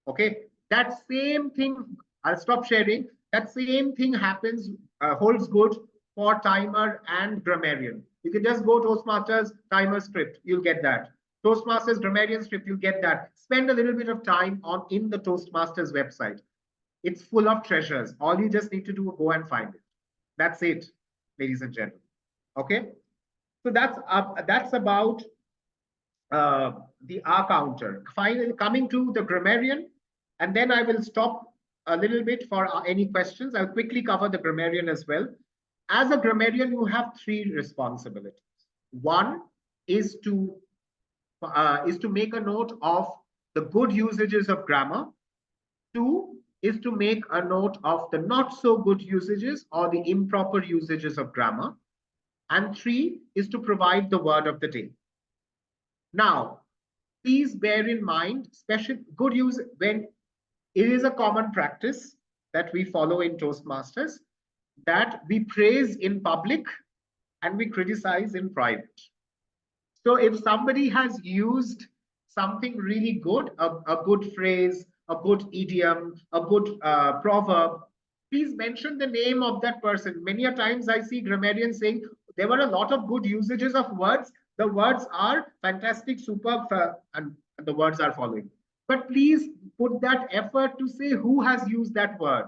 Okay, that same thing, I'll stop sharing. That same thing happens, holds good for timer and grammarian. You can just go Toastmasters timer script, you'll get that. Toastmasters grammarian script, you'll get that. Spend a little bit of time in the Toastmasters website. It's full of treasures. All you just need to do is go and find it. That's it, ladies and gentlemen. Okay, so that's about the R counter. Finally, coming to the grammarian, and then I will stop a little bit for any questions. I'll quickly cover the grammarian as well. As a grammarian, you have three responsibilities. One is to make a note of the good usages of grammar. Two is to make a note of the not so good usages or the improper usages of grammar. And three is to provide the word of the day. Now, please bear in mind, special good use when it is a common practice that we follow in Toastmasters, that we praise in public and we criticize in private. So if somebody has used something really good, a good phrase, a good idiom, a good proverb, please mention the name of that person. Many a times I see grammarians saying there were a lot of good usages of words. The words are fantastic, superb, and the words are following. But please put that effort to say who has used that word,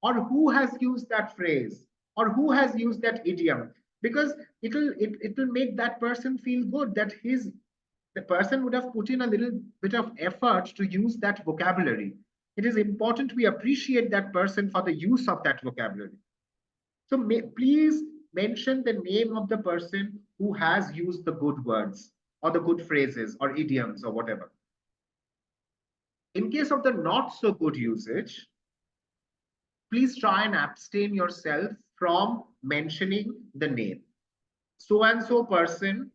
or who has used that phrase, or who has used that idiom, because it will make that person feel good that the person would have put in a little bit of effort to use that vocabulary. It is important we appreciate that person for the use of that vocabulary. So please mention the name of the person who has used the good words or the good phrases or idioms or whatever. In case of the not so good usage, please try and abstain yourself from mentioning the name. So and so person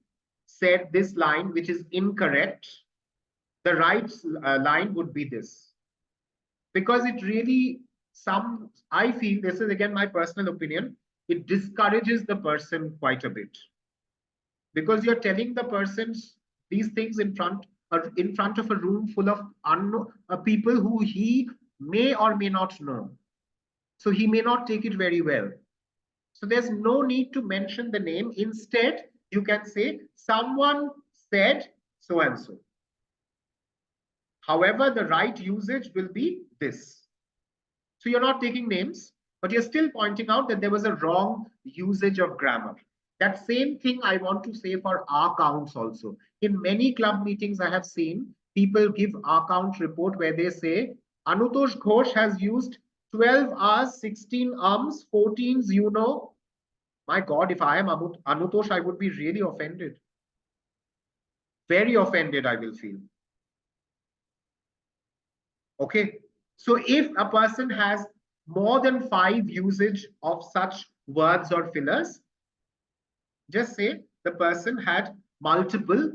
said this line, which is incorrect. The right line would be this. Because it really, I feel, this is again my personal opinion, it discourages the person quite a bit. Because you're telling the person these things in front of a room full of people who he may or may not know. So he may not take it very well. So there's no need to mention the name. Instead, you can say someone said so and so. However, the right usage will be this. So you're not taking names, but you're still pointing out that there was a wrong usage of grammar. That same thing I want to say for R counts also. In many club meetings I have seen people give R count report where they say Anutosh Ghosh has used 12 R's, 16 ums, 14's, you know. My God, if I am Anutosh, I would be really offended. Very offended, I will feel. Okay. So if a person has more than 5 usage of such words or fillers, just say the person had multiple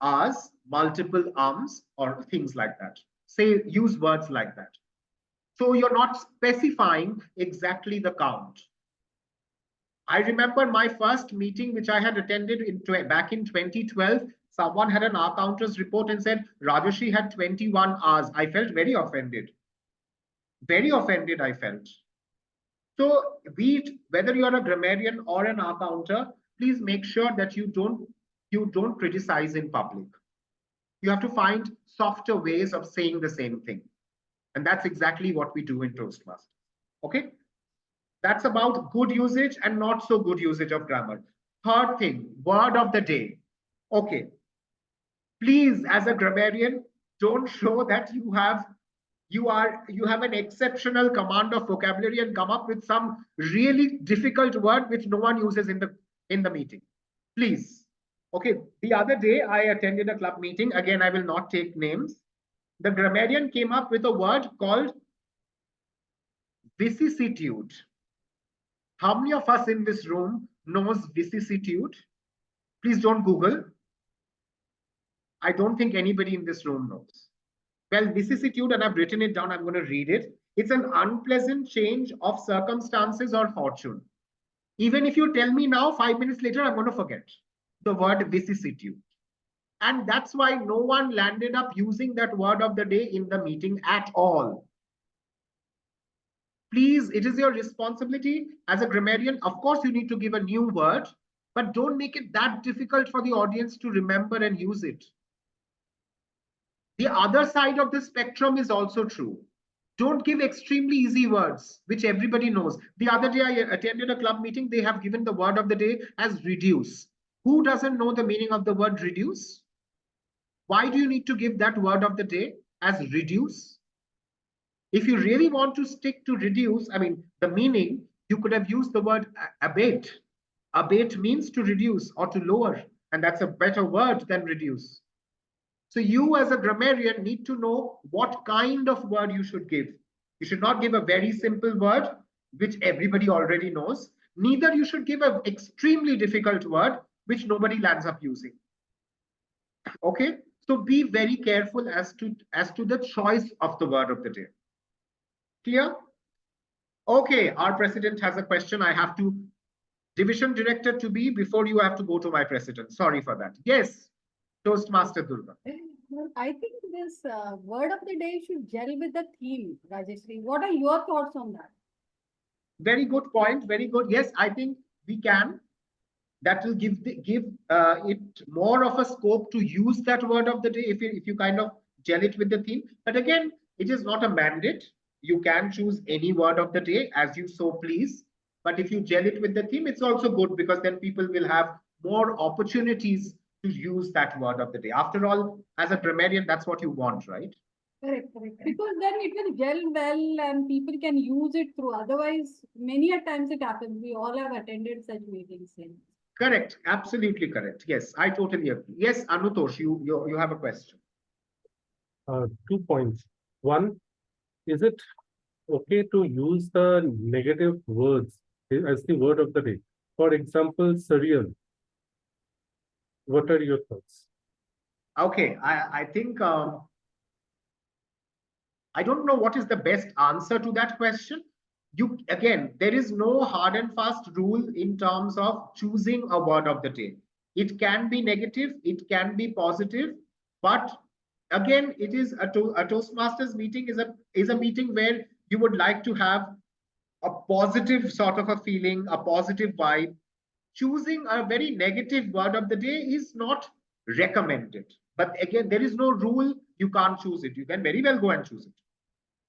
R's, multiple ums, or things like that. Say, use words like that. So you're not specifying exactly the count. I remember my first meeting, which I had attended back in 2012. Someone had an R counters report and said Rajarshi had 21 R's. I felt very offended. Very offended, I felt. So whether you're a grammarian or an R counter, please make sure that you don't criticize in public. You have to find softer ways of saying the same thing. And that's exactly what we do in Toastmasters. Okay? That's about good usage and not so good usage of grammar. Third thing, word of the day. Okay. Please, as a grammarian, don't show that you have an exceptional command of vocabulary and come up with some really difficult word which no one uses in the meeting. Please. Okay. The other day I attended a club meeting. Again, I will not take names. The grammarian came up with a word called vicissitude. How many of us in this room knows vicissitude? Please don't Google. I don't think anybody in this room knows. Well, vicissitude, and I've written it down, I'm going to read it. It's an unpleasant change of circumstances or fortune. Even if you tell me now, 5 minutes later, I'm going to forget the word vicissitude. And that's why no one landed up using that word of the day in the meeting at all. Please, it is your responsibility as a grammarian. Of course, you need to give a new word, but don't make it that difficult for the audience to remember and use it. The other side of the spectrum is also true. Don't give extremely easy words, which everybody knows. The other day, I attended a club meeting. They have given the word of the day as reduce. Who doesn't know the meaning of the word reduce? Why do you need to give that word of the day as reduce? If you really want to stick to reduce, I mean, the meaning, you could have used the word abate. Abate means to reduce or to lower, and that's a better word than reduce. So you as a grammarian need to know what kind of word you should give. You should not give a very simple word, which everybody already knows. Neither you should give an extremely difficult word, which nobody lands up using. Okay, so be very careful as to the choice of the word of the day. Clear? Okay, our president has a question. I have to division director to be before you have to go to my president. Sorry for that. Yes, Toastmaster Durga. Well, I think this word of the day should gel with the theme, Rajeshri. What are your thoughts on that? Very good point. Very good. Yes, I think we can. That will give it more of a scope to use that word of the day if you kind of gel it with the theme. But again, it is not a mandate. You can choose any word of the day as you so please. But if you gel it with the theme, it's also good because then people will have more opportunities to use that word of the day. After all, as a grammarian, that's what you want, right? Correct. Because then it will gel well and people can use it through. Otherwise, many a times it happens. We all have attended such meetings. Correct. Absolutely correct. Yes, I totally agree. Yes, Anutosh, you have a question. 2 points. One, is it okay to use the negative words as the word of the day? For example, surreal. What are your thoughts? Okay, I think I don't know what is the best answer to that question. Again, there is no hard and fast rule in terms of choosing a word of the day. It can be negative, it can be positive, but again, it is a Toastmasters meeting is a meeting where you would like to have a positive sort of a feeling, a positive vibe. Choosing a very negative word of the day is not recommended. But again, there is no rule. You can't choose it. You can very well go and choose it.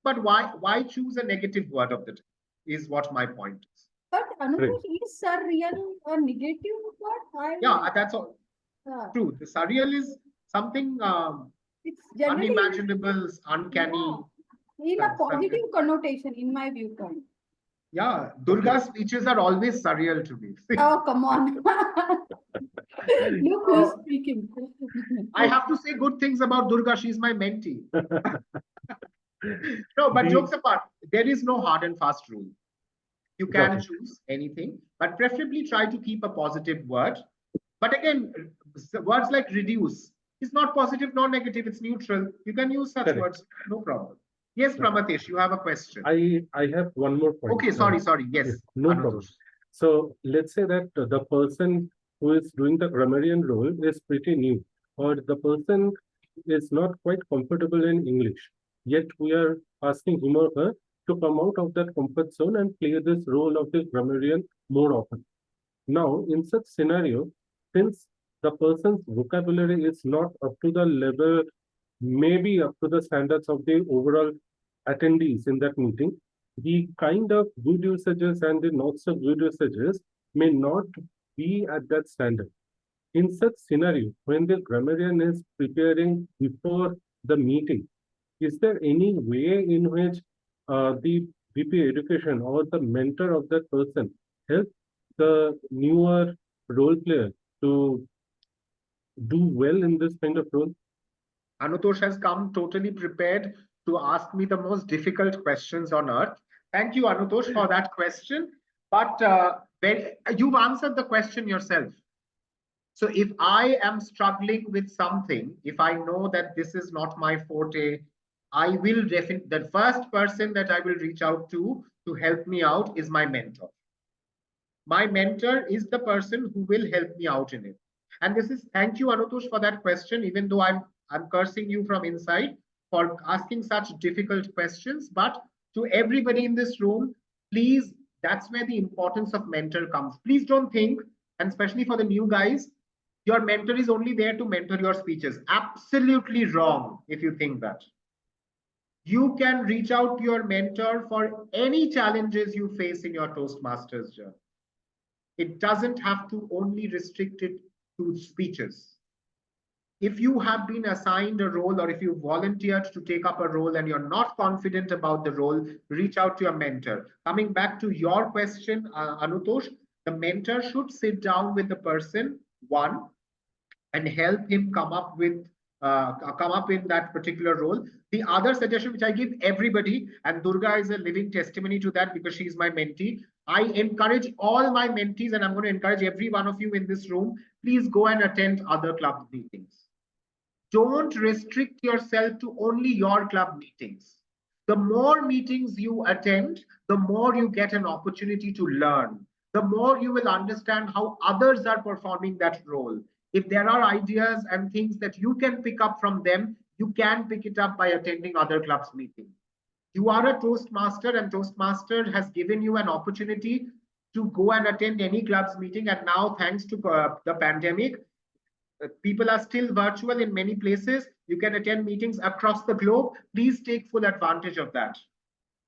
But why choose a negative word of the day is what my point is. But Anutosh, is surreal a negative word? Yeah, that's all. True. The surreal is something it's generally unimaginable, uncanny. In a positive connotation, in my viewpoint. Yeah, Durga's speeches are always surreal to me. Oh, come on. Look who's speaking. I have to say good things about Durga. She's my mentee. No, but jokes apart, there is no hard and fast rule. You can choose anything, but preferably try to keep a positive word. But again, words like reduce is not positive nor negative, it's neutral. You can use such words, no problem. Yes, Pramatesh, you have a question. I have one more point. Okay, sorry. Yes. No problem. So let's say that the person who is doing the grammarian role is pretty new, or the person is not quite comfortable in English. Yet we are asking him or her to come out of that comfort zone and play this role of the grammarian more often. Now, in such scenario, since the person's vocabulary is not up to the level, maybe up to the standards of the overall attendees in that meeting, the kind of good usages and the not so good usages may not be at that standard. In such scenario, when the grammarian is preparing before the meeting, is there any way in which the VP education or the mentor of that person help the newer role player to do well in this kind of role? Anutosh has come totally prepared to ask me the most difficult questions on earth. Thank you, Anutosh, for that question. But you've answered the question yourself. So if I am struggling with something, if I know that this is not my forte, I will definitely, the first person that I will reach out to help me out is my mentor. My mentor is the person who will help me out in it. And this is, thank you, Anutosh, for that question, even though I'm cursing you from inside for asking such difficult questions. But to everybody in this room, please, that's where the importance of mentor comes. Please don't think, and especially for the new guys, your mentor is only there to mentor your speeches. Absolutely wrong if you think that. You can reach out to your mentor for any challenges you face in your Toastmasters journey. It doesn't have to only restrict it to speeches. If you have been assigned a role or if you volunteered to take up a role and you're not confident about the role, reach out to your mentor. Coming back to your question, Anutosh, the mentor should sit down with the person, one, and help him come up with come up in that particular role. The other suggestion which I give everybody, and Durga is a living testimony to that because she's my mentee, I encourage all my mentees, and I'm going to encourage every one of you in this room, please go and attend other club meetings. Don't restrict yourself to only your club meetings. The more meetings you attend, the more you get an opportunity to learn. The more you will understand how others are performing that role. If there are ideas and things that you can pick up from them, you can pick it up by attending other clubs meetings. You are a Toastmaster, and Toastmaster has given you an opportunity to go and attend any club's meeting. And now, thanks to the pandemic, people are still virtual in many places. You can attend meetings across the globe. Please take full advantage of that.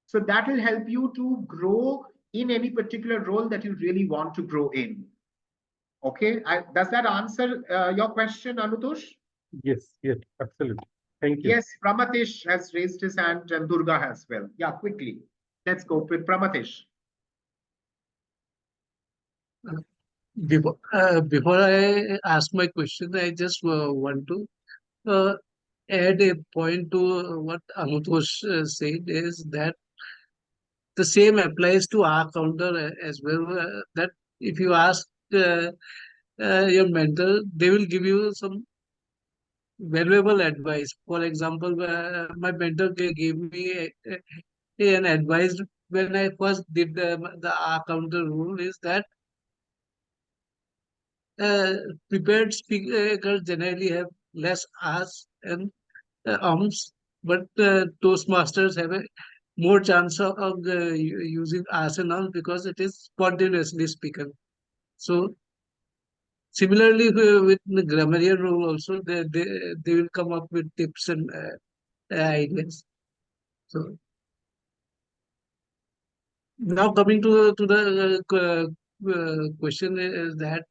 So that will help you to grow in any particular role that you really want to grow in. Okay, does that answer your question, Anutosh? Yes, yes, absolutely. Thank you. Yes, Pramatesh has raised his hand and Durga as well. Yeah, quickly. Let's go with Pramatesh. Before I ask my question, I just want to add a point to what Anutosh said, is that the same applies to our counter as well. That if you ask your mentor, they will give you some valuable advice. For example, my mentor gave me an advice when I first did the R counter rule, is that uh, prepared speakers generally have less R's and ums, but Toastmasters have a more chance of using R's and ums because it is spontaneously spoken. So similarly with the grammarian rule also, they will come up with tips and ideas. So now coming to the question is that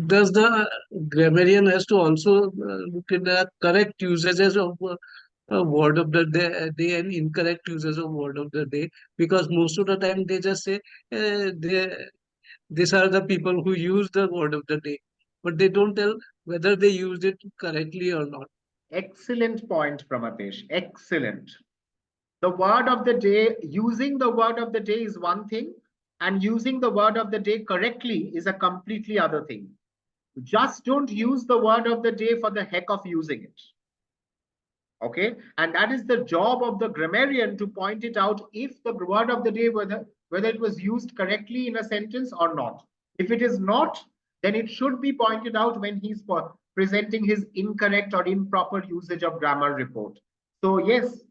does the grammarian has to also look at the correct usages of word of the day and incorrect uses of word of the day, because most of the time they just say these are the people who use the word of the day, but they don't tell whether they used it correctly or not. Excellent point, Pramatesh. Excellent. The word of the day, using the word of the day is one thing, and using the word of the day correctly is a completely other thing. Just don't use the word of the day for the heck of using it. Okay, and that is the job of the grammarian to point it out if the word of the day, whether it was used correctly in a sentence or not. If it is not, then it should be pointed out when he's presenting his incorrect or improper usage of grammar report. So yes,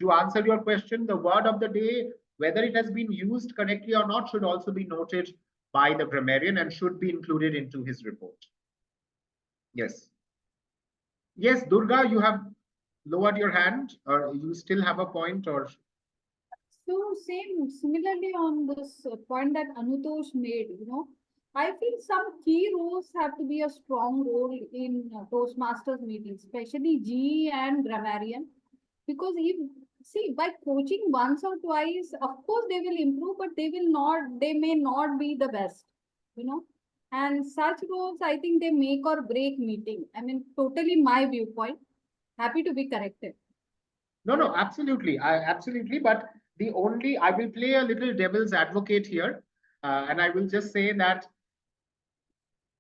to answer your question, the word of the day, whether it has been used correctly or not, should also be noted by the grammarian and should be included into his report. Yes. Yes, Durga, you have lowered your hand, or you still have a point, or? So similarly on this point that Anutosh made, I feel some key roles have to be a strong role in Toastmasters meetings, especially GE and grammarian, because if see by coaching once or twice, of course they will improve, but they may not be the best, and such roles, I think they make or break meeting. I mean, totally my viewpoint. Happy to be corrected. No, absolutely. Absolutely. But I will play a little devil's advocate here. And I will just say that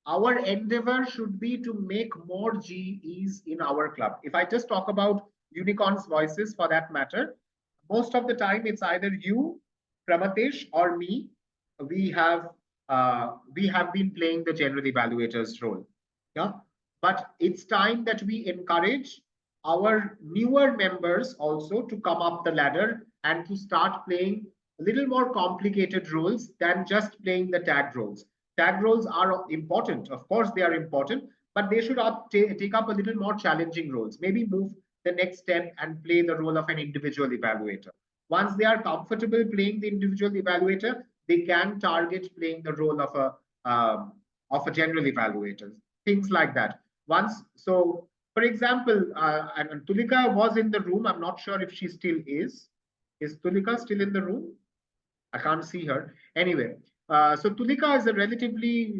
our endeavor should be to make more GEs in our club. If I just talk about unicorns voices for that matter, most of the time it's either you, Pramatesh, or me. We have been playing the general evaluator's role. Yeah. But it's time that we encourage our newer members also to come up the ladder and to start playing a little more complicated roles than just playing the tag roles. Tag roles are important. Of course, they are important, but they should take up a little more challenging roles. Maybe move the next step and play the role of an individual evaluator. Once they are comfortable playing the individual evaluator, they can target playing the role of a general evaluator. Things like that. once. So, for example, and Tulika was in the room. I'm not sure if she still is. Is Tulika still in the room? I can't see her. Anyway, so Tulika is a relatively,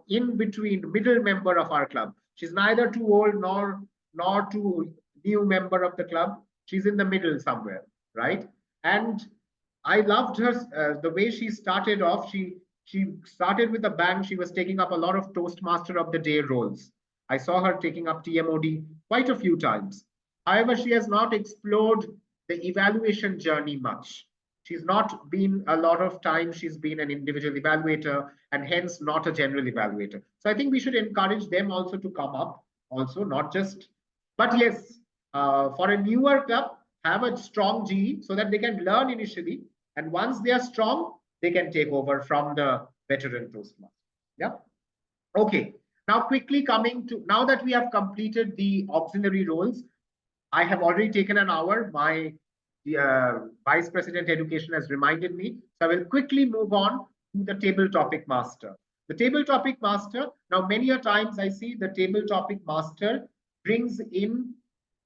in between middle member of our club. She's neither too old nor too new member of the club. She's in the middle somewhere, right? And I loved her the way she started off. She started with a bang. She was taking up a lot of Toastmaster of the Day roles. I saw her taking up TMOD quite a few times. However, she has not explored the evaluation journey much. She's not been a lot of time, she's been an individual evaluator and hence not a general evaluator. So I think we should encourage them also to come up, also, not just, but yes, for a newer club, have a strong GE so that they can learn initially. And once they are strong, they can take over from the veteran Toastmaster. Yeah. Okay. Now, quickly coming to, now that we have completed the auxiliary roles, I have already taken an hour. My Vice President Education has reminded me. So I will quickly move on to the table topic master. The table topic master, now many a times I see the table topic master brings in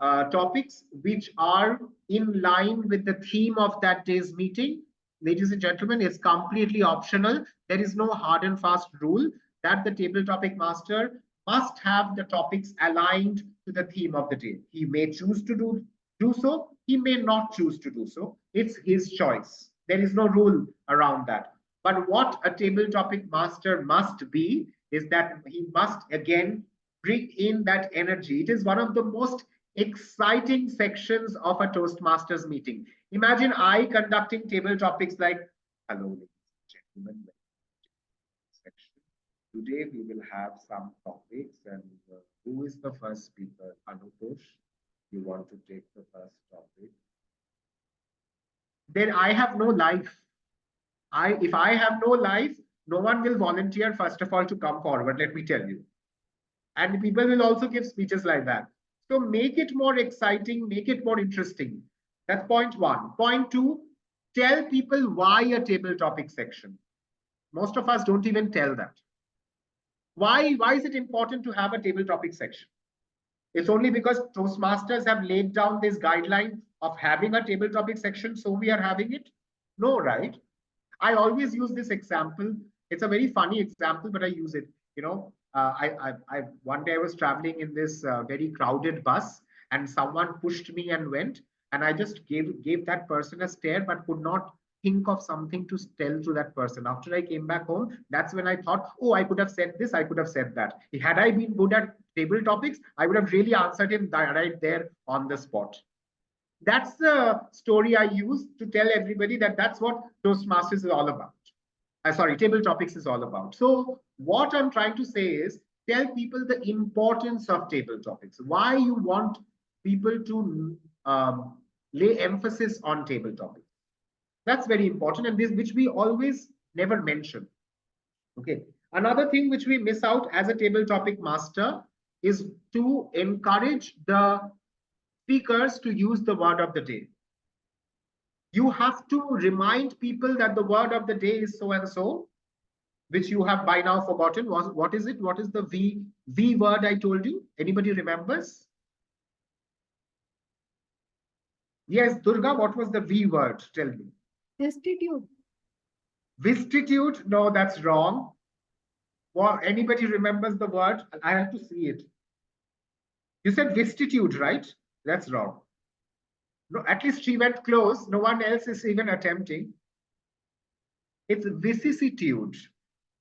topics which are in line with the theme of that day's meeting. Ladies and gentlemen, it's completely optional. There is no hard and fast rule that the table topic master must have the topics aligned to the theme of the day. He may choose to do so, he may not choose to do so. It's his choice. There is no rule around that. But what a table topic master must be is that he must again bring in that energy. It is one of the most exciting sections of a Toastmasters meeting. Imagine I conducting table topics like, hello, ladies and gentlemen. Today we will have some topics, and who is the first speaker? Anutosh, you want to take the first topic? Then I have no life. If I have no life, no one will volunteer, first of all, to come forward, let me tell you. And people will also give speeches like that. So make it more exciting, make it more interesting. That's point one. Point two, tell people why a table topic section. Most of us don't even tell that. Why is it important to have a table topic section? It's only because Toastmasters have laid down this guideline of having a table topic section, so we are having it? No, right? I always use this example. It's a very funny example, but I use it. One day I was traveling in this very crowded bus, and someone pushed me and went, and I just gave that person a stare, but could not think of something to tell to that person. After I came back home, that's when I thought, oh, I could have said this, I could have said that. Had I been good at table topics, I would have really answered him right there on the spot. That's the story I use to tell everybody that that's what Toastmasters is all about. Table topics is all about. So what I'm trying to say is tell people the importance of table topics, why you want people to lay emphasis on table topics. That's very important, and this which we always never mention. Okay. Another thing which we miss out as a table topic master is to encourage the speakers to use the word of the day. You have to remind people that the word of the day is so and so, which you have by now forgotten. What is it? What is the V word I told you? Anybody remembers? Yes, Durga, what was the V word? Tell me. Destitute. Vistitude? No, that's wrong. Well, anybody remembers the word? I have to see it. You said vistitude, right? That's wrong. No, at least she went close. No one else is even attempting. It's vicissitude.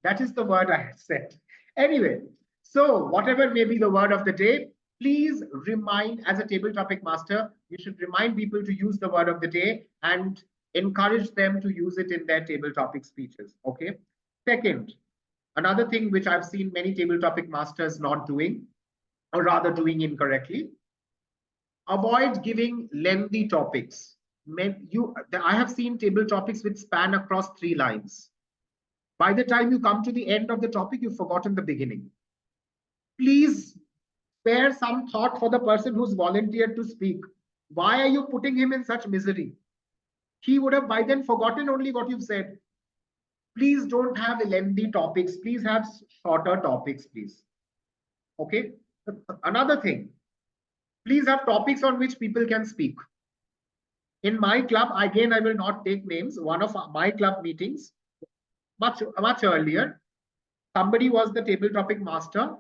That is the word I had said. Anyway, so whatever may be the word of the day, please remind, as a table topic master, you should remind people to use the word of the day and encourage them to use it in their table topic speeches. Okay. Second, another thing which I've seen many table topic masters not doing, or rather doing incorrectly, avoid giving lengthy topics. I have seen table topics which span across 3 lines. By the time you come to the end of the topic, you've forgotten the beginning. Please spare some thought for the person who's volunteered to speak. Why are you putting him in such misery? He would have by then forgotten only what you've said. Please don't have lengthy topics. Please have shorter topics, please. Okay. Another thing, please have topics on which people can speak. In my club, again, I will not take names. One of my club meetings, much earlier, somebody was the table topic master,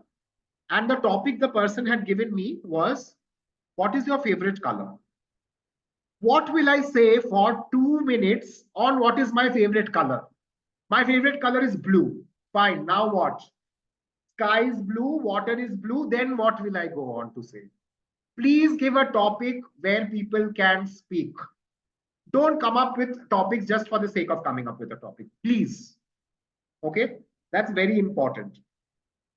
and the topic the person had given me was, what is your favorite color? What will I say for 2 minutes on what is my favorite color? My favorite color is blue. Fine. Now what? Sky is blue, water is blue. Then what will I go on to say? Please give a topic where people can speak. Don't come up with topics just for the sake of coming up with a topic. Please. Okay? That's very important.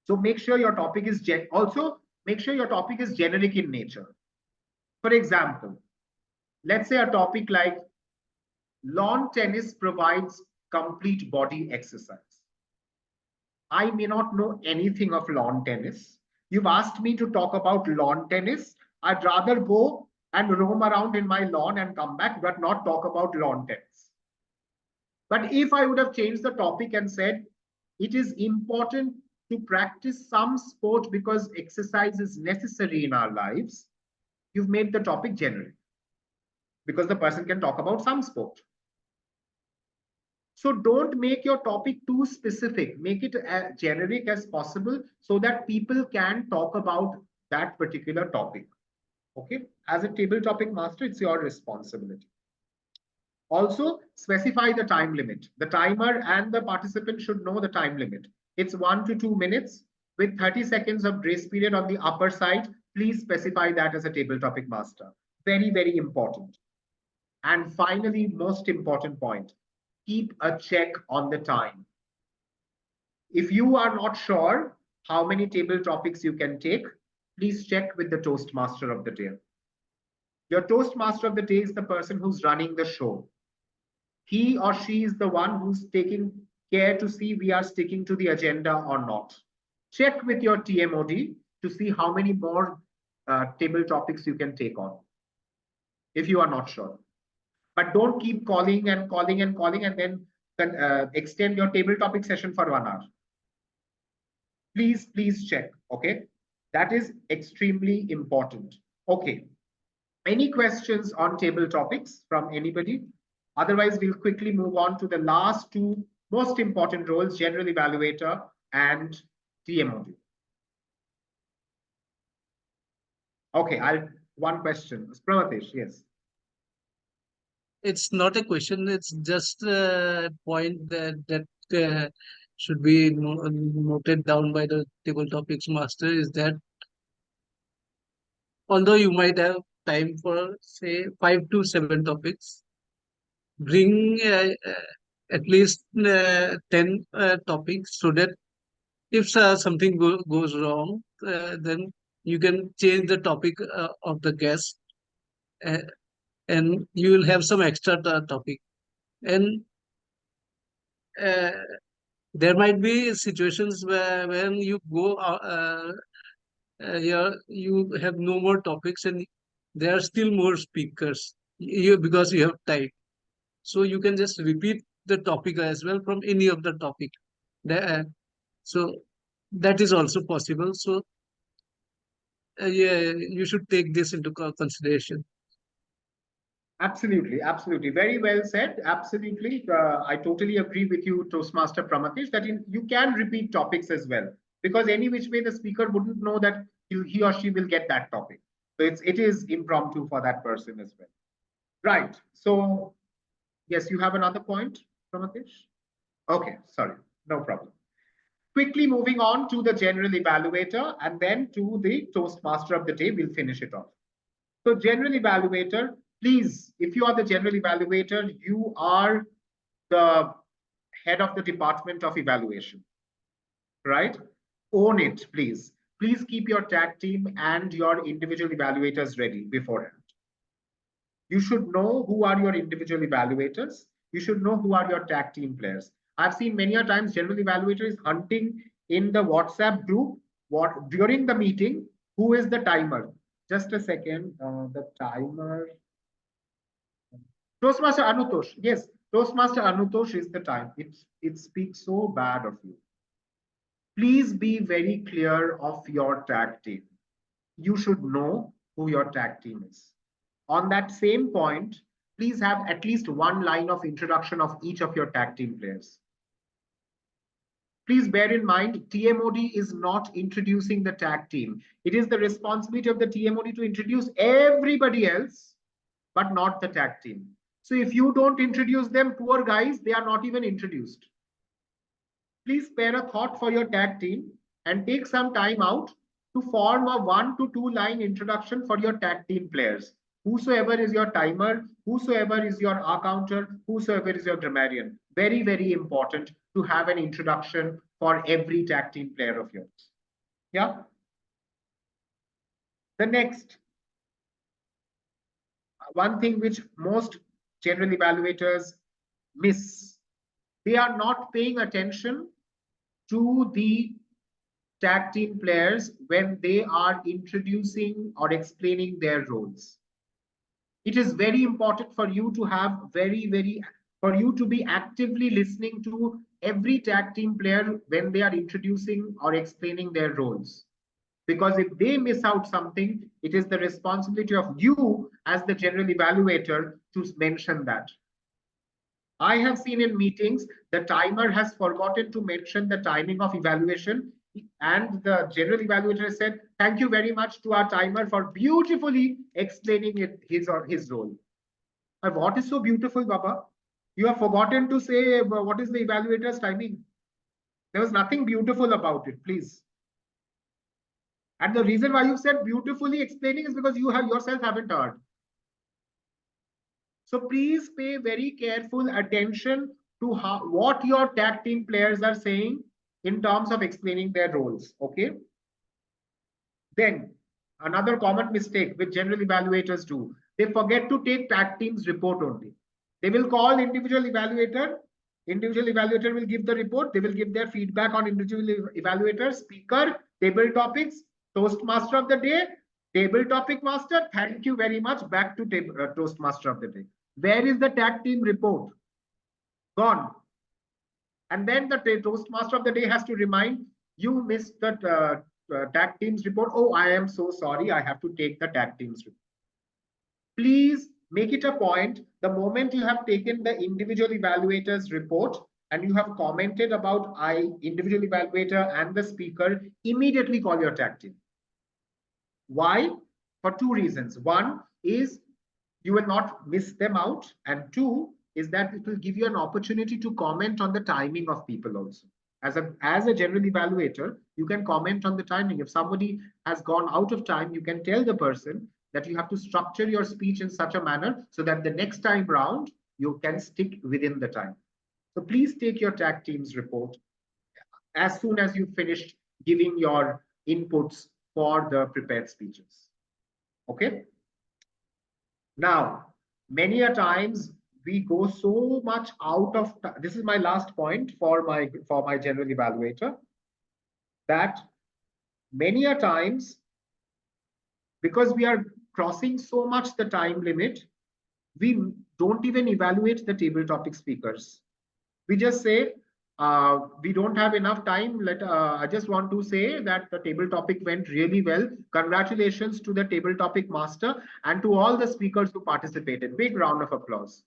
So make sure your topic is also make sure your topic is generic in nature. For example, let's say a topic like lawn tennis provides complete body exercise. I may not know anything of lawn tennis. You've asked me to talk about lawn tennis. I'd rather go and roam around in my lawn and come back, but not talk about lawn tennis. But if I would have changed the topic and said, it is important to practice some sport because exercise is necessary in our lives, you've made the topic generic because the person can talk about some sport. So don't make your topic too specific. Make it as generic as possible so that people can talk about that particular topic. Okay. As a table topic master, it's your responsibility. Also, specify the time limit. The timer and the participant should know the time limit. It's 1 to 2 minutes with 30 seconds of grace period on the upper side. Please specify that as a table topic master. Very, very important. And finally, most important point, keep a check on the time. If you are not sure how many table topics you can take, please check with the Toastmaster of the day. Your Toastmaster of the day is the person who's running the show. He or she is the one who's taking care to see we are sticking to the agenda or not. Check with your TMOD to see how many more table topics you can take on if you are not sure. But don't keep calling and calling and calling and then extend your table topic session for 1 hour. Please check. Okay. That is extremely important. Okay. Any questions on table topics from anybody? Otherwise, we'll quickly move on to the last two most important roles, general evaluator and TMOD. Okay, one question. Pramathesh, yes. It's not a question, it's just a point that should be noted down by the table topics master, is that although you might have time for say 5 to 7 topics, bring at least 10 topics so that if something goes wrong, then you can change the topic of the guest, uh, and you will have some extra topic. And uh, there might be situations where when you go you have no more topics and there are still more speakers because you have time, so you can just repeat the topic as well from any of the topic. So that is also possible. So yeah, you should take this into consideration. Absolutely, absolutely. Very well said. Absolutely. I totally agree with you, Toastmaster Pramathesh, that you can repeat topics as well, because any which way the speaker wouldn't know that he or she will get that topic. So it is impromptu for that person as well. Right. So yes, you have another point, Pramathesh? Okay, sorry. No problem. Quickly moving on to the general evaluator and then to the Toastmaster of the day, we'll finish it off. So general evaluator, please, if you are the general evaluator, you are the head of the department of evaluation, right? Own it, please. Please keep your tag team and your individual evaluators ready beforehand. You should know who are your individual evaluators. You should know who are your tag team players. I've seen many a times general evaluator is hunting in the WhatsApp group during the meeting, who is the timer. Just a second, the timer. Toastmaster Anutosh, yes, Toastmaster Anutosh is the time. It speaks so bad of you. please be very clear of your tag team. You should know who your tag team is. On that same point, please have at least one line of introduction of each of your tag team players. Please bear in mind, TMOD is not introducing the tag team. It is the responsibility of the TMOD to introduce everybody else, but not the tag team. So if you don't introduce them, poor guys, they are not even introduced. Please spare a thought for your tag team and take some time out to form a 1 to 2 line introduction for your tag team players. Whosoever is your timer, whosoever is your accounter, whosoever is your grammarian. Very, very important to have an introduction for every tag team player of yours. Yeah. The next, one thing which most general evaluators miss, they are not paying attention to the tag team players when they are introducing or explaining their roles. It is very important for you to have for you to be actively listening to every tag team player when they are introducing or explaining their roles. Because if they miss out something, it is the responsibility of you as the general evaluator to mention that. I have seen in meetings, the timer has forgotten to mention the timing of evaluation, and the general evaluator said, thank you very much to our timer for beautifully explaining his role. And what is so beautiful, Baba? You have forgotten to say what is the evaluator's timing. There was nothing beautiful about it, please. And the reason why you said beautifully explaining is because you yourself haven't heard. So please pay very careful attention to what your tag team players are saying in terms of explaining their roles. Okay. Then another common mistake which general evaluators do, they forget to take tag team's report only. They will call individual evaluator. Individual evaluator will give the report. They will give their feedback on individual evaluator, speaker, table topics, Toastmaster of the day, table topic master. Thank you very much. Back to Toastmaster of the day. Where is the tag team report? Gone. And then the Toastmaster of the day has to remind you missed the tag team's report. Oh, I am so sorry. I have to take the tag team's report. Please make it a point. The moment you have taken the individual evaluator's report and you have commented about individual evaluator and the speaker, immediately call your tag team. Why? For two reasons. One is you will not miss them out. And two is that it will give you an opportunity to comment on the timing of people also. As a general evaluator, you can comment on the timing. If somebody has gone out of time, you can tell the person that you have to structure your speech in such a manner so that the next time round, you can stick within the time. So please take your tag team's report as soon as you've finished giving your inputs for the prepared speeches. Okay. Now, many a times we go so much out of, this is my last point for my general evaluator, that many a times, because we are crossing so much the time limit, we don't even evaluate the table topic speakers. We just say, we don't have enough time. I just want to say that the table topic went really well. Congratulations to the table topic master and to all the speakers who participated. Big round of applause.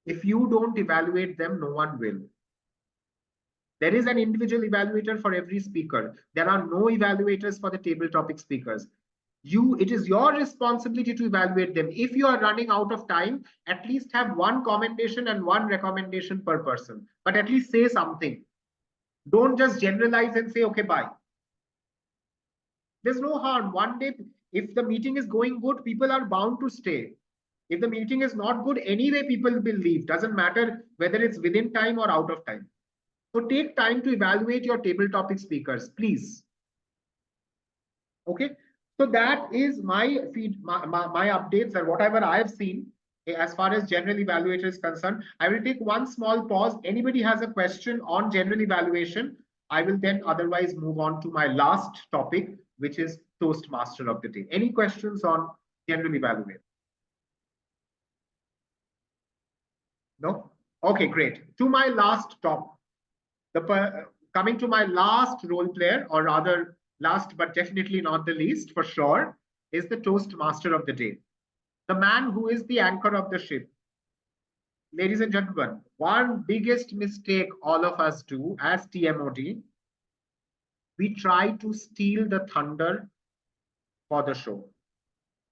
If you don't evaluate them, no one will. There is an individual evaluator for every speaker. There are no evaluators for the table topic speakers. It is your responsibility to evaluate them. If you are running out of time, at least have one commendation and one recommendation per person, but at least say something. Don't just generalize and say, okay, bye. There's no harm. One day, if the meeting is going good, people are bound to stay. If the meeting is not good, anyway, people will leave. Doesn't matter whether it's within time or out of time. So take time to evaluate your table topic speakers, please. Okay. So that is my updates and whatever I have seen as far as general evaluator is concerned. I will take one small pause. Anybody has a question on general evaluation, I will then otherwise move on to my last topic, which is Toastmaster of the day. Any questions on general evaluation? No? Okay, great. To my last topic. coming to my last role player, or rather last but definitely not the least for sure, is the Toastmaster of the day. The man who is the anchor of the ship. Ladies and gentlemen, one biggest mistake all of us do as TMOD, we try to steal the thunder for the show.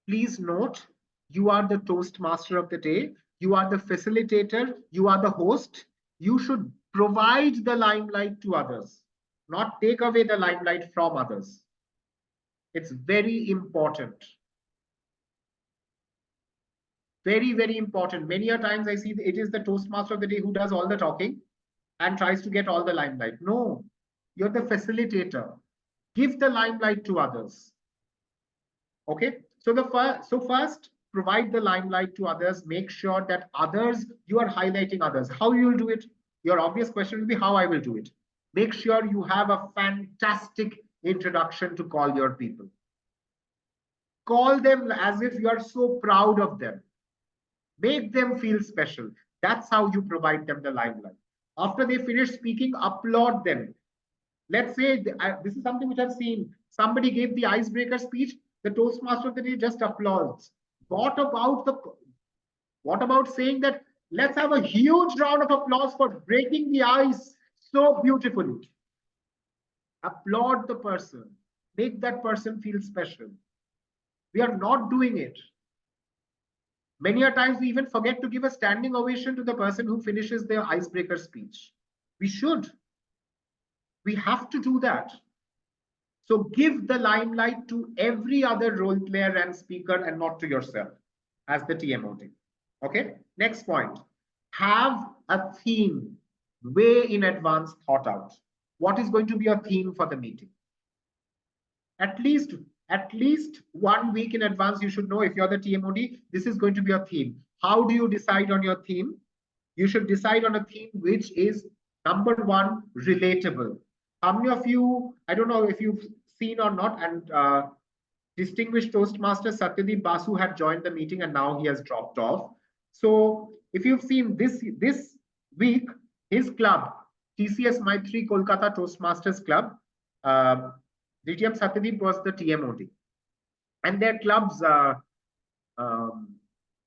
Please note, you are the Toastmaster of the day, you are the facilitator, you are the host. You should provide the limelight to others, not take away the limelight from others. It's very important. Very, very important. Many a times I see it is the Toastmaster of the day who does all the talking and tries to get all the limelight. No, you're the facilitator. Give the limelight to others. Okay, so first provide the limelight to others. Make sure that others, you are highlighting others. How you will do it? Your obvious question will be how I will do it. Make sure you have a fantastic introduction to call your people. Call them as if you are so proud of them. Make them feel special. That's how you provide them the limelight. After they finish speaking, applaud them. Let's say, this is something which I've seen. Somebody gave the icebreaker speech, the Toastmaster of the day just applauds. What about saying that, let's have a huge round of applause for breaking the ice so beautifully. Applaud the person. Make that person feel special. We are not doing it. Many a times we even forget to give a standing ovation to the person who finishes their icebreaker speech. We should. We have to do that. So give the limelight to every other role player and speaker and not to yourself as the TMOD. Okay, next point. Have a theme way in advance thought out. What is going to be a theme for the meeting? At least 1 week in advance, you should know, if you're the TMOD, this is going to be a theme. How do you decide on your theme? You should decide on a theme which is, number one, relatable. How many of you, I don't know if you've seen or not, and distinguished Toastmaster Satyadeep Basu had joined the meeting and now he has dropped off. So if you've seen this week, his club, TCS Maitri Kolkata Toastmasters Club, DTM Satyadeep was the TMOD. And their club's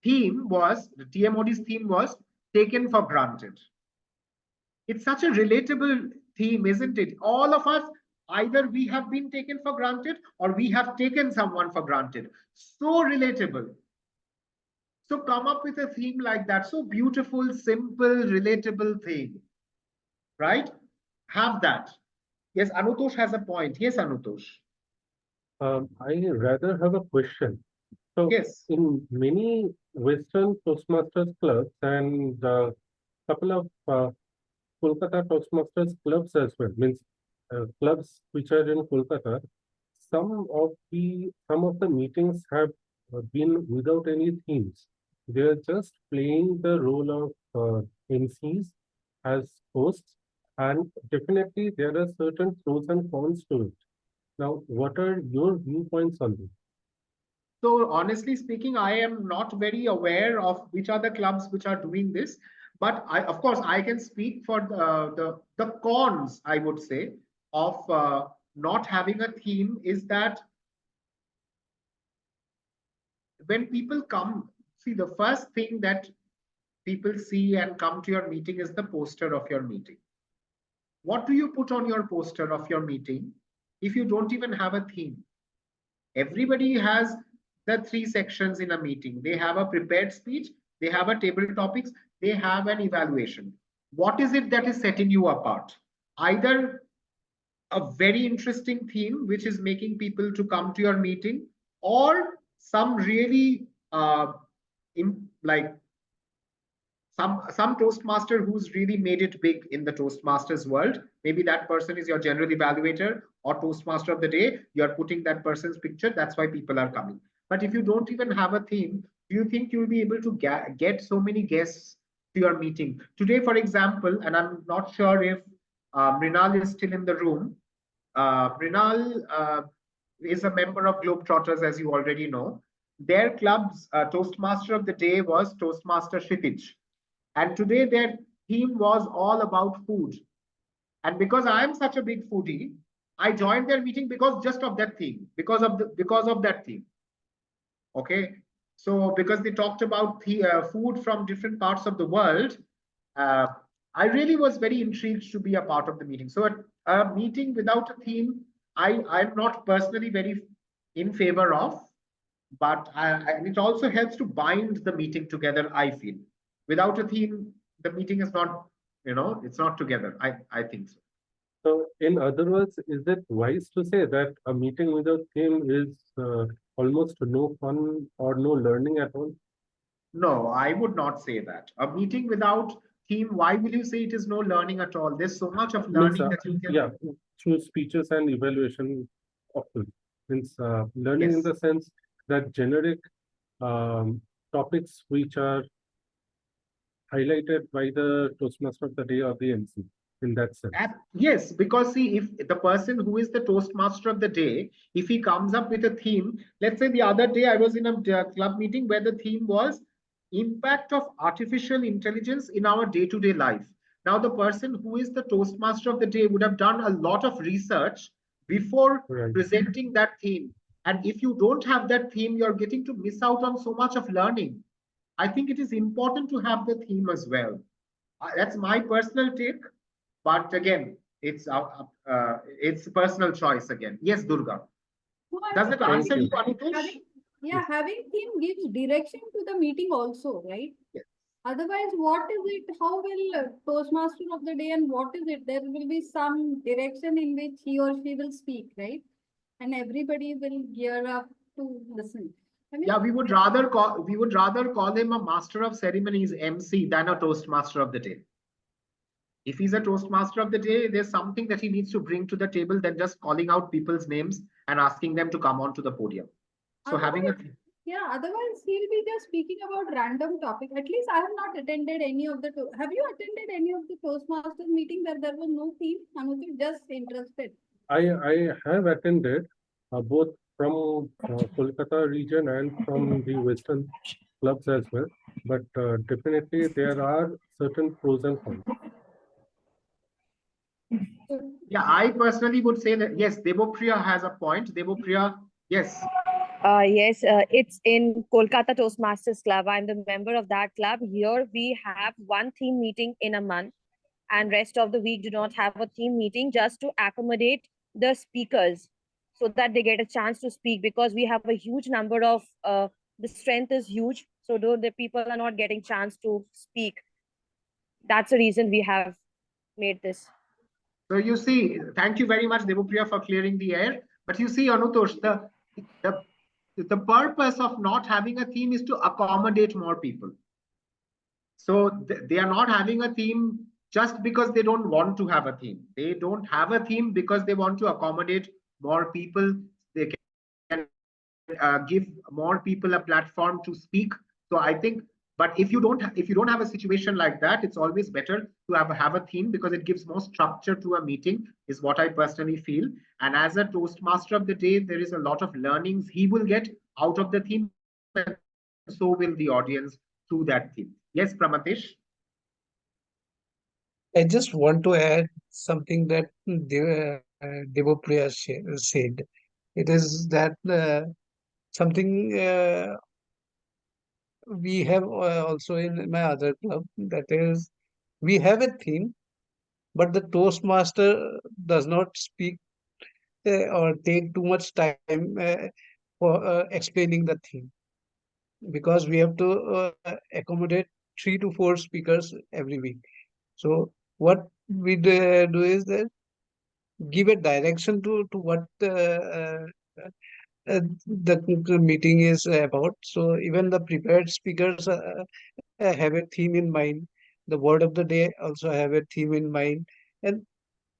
theme was, the TMOD's theme was taken for granted. It's such a relatable theme, isn't it? All of us, either we have been taken for granted or we have taken someone for granted. So relatable. So come up with a theme like that. So beautiful, simple, relatable theme. Right? Have that. Yes, Anutosh has a point. Yes, Anutosh. I rather have a question. So yes, in many Western Toastmasters clubs and a couple of Kolkata Toastmasters clubs as well, means clubs which are in Kolkata, some of the meetings have been without any themes. They're just playing the role of MCs as hosts, and definitely there are certain pros and cons to it. Now, what are your viewpoints on this? So honestly speaking, I am not very aware of which are the clubs which are doing this. But of course, I can speak for the cons, I would say, of not having a theme is that when people come, see, the first thing that people see and come to your meeting is the poster of your meeting. What do you put on your poster of your meeting if you don't even have a theme? Everybody has the 3 sections in a meeting. They have a prepared speech, they have a table topics, they have an evaluation. What is it that is setting you apart? Either a very interesting theme which is making people to come to your meeting, or some really some Toastmaster who's really made it big in the Toastmasters world. Maybe that person is your general evaluator or Toastmaster of the day. You're putting that person's picture. That's why people are coming. But if you don't even have a theme, do you think you'll be able to get so many guests to your meeting? Today, for example, and I'm not sure if Mrinal is still in the room. Mrinal is a member of Globetrotters, as you already know. Their club's Toastmaster of the day was Toastmaster Kshitij. And today their theme was all about food. And because I am such a big foodie, I joined their meeting because just of that theme, because of that theme. Okay, so because they talked about the food from different parts of the world, uh, I really was very intrigued to be a part of the meeting. So a meeting without a theme, I'm not personally very in favor of, but and it also helps to bind the meeting together. I feel without a theme, the meeting is not, it's not together. I think so. So, in other words, is it wise to say that a meeting without theme is almost no fun or no learning at all? No, I would not say that. A meeting without theme, why will you say it is no learning at all? There's so much of Means, learning that you can. yeah, through speeches and evaluation of it. Means learning in Yes. the sense that generic um, topics which are highlighted by the Toastmaster of the day or the MC in that sense. Yes, because see, if the person who is the Toastmaster of the day, if he comes up with a theme, let's say the other day I was in a club meeting where the theme was impact of artificial intelligence in our day-to-day life. Now, the person who is the Toastmaster of the day would have done a lot of research before Right. presenting that theme. And if you don't have that theme, you're getting to miss out on so much of learning. I think it is important to have the theme as well. That's my personal take. But again, it's personal choice again. Yes, Durga. No, I Does was it answer saying you, Anutosh? having theme gives direction to the meeting also, right? Yes. Otherwise, what is it? How will Toastmaster of the day and what is it? There will be some direction in which he or she will speak, right? And everybody will gear up to listen. I mean, Yeah, we would rather call him a master of ceremonies MC than a Toastmaster of the day. If he's a Toastmaster of the day, there's something that he needs to bring to the table than just calling out people's names and asking them to come onto the podium. So having a yeah, otherwise he'll be just speaking about random topic. At least I have not attended any of the. Have you attended any of the Toastmasters meeting where there was no theme? I'm just interested. I have attended both from Kolkata region and from the Western clubs as well, but definitely there are certain pros and cons. Yeah, I personally would say that yes, Devopriya has a point. Devopriya, yes. Yes, it's in Kolkata Toastmasters Club. I'm the member of that club. Here we have one theme meeting in a month, and rest of the week do not have a theme meeting just to accommodate the speakers so that they get a chance to speak, because we have a huge number of the strength is huge, so though the people are not getting chance to speak. That's the reason we have made this. So you see, thank you very much, Devopriya, for clearing the air. But you see, Anutosh, the purpose of not having a theme is to accommodate more people. So they are not having a theme just because they don't want to have a theme. They don't have a theme because they want to accommodate more people. They can give more people a platform to speak. So I think, but if you don't have a situation like that, it's always better to have a theme, because it gives more structure to a meeting, is what I personally feel. And as a Toastmaster of the day, there is a lot of learnings he will get out of the theme, and so will the audience through that theme. Yes, Pramatesh. I just want to add something that Devopriya said. It is that something we have also in my other club, that is, we have a theme, but the Toastmaster does not speak or take too much time for explaining the theme, because we have to accommodate 3 to 4 speakers every week. So what we do is that give a direction to what the meeting is about. So even the prepared speakers have a theme in mind. The word of the day also have a theme in mind, and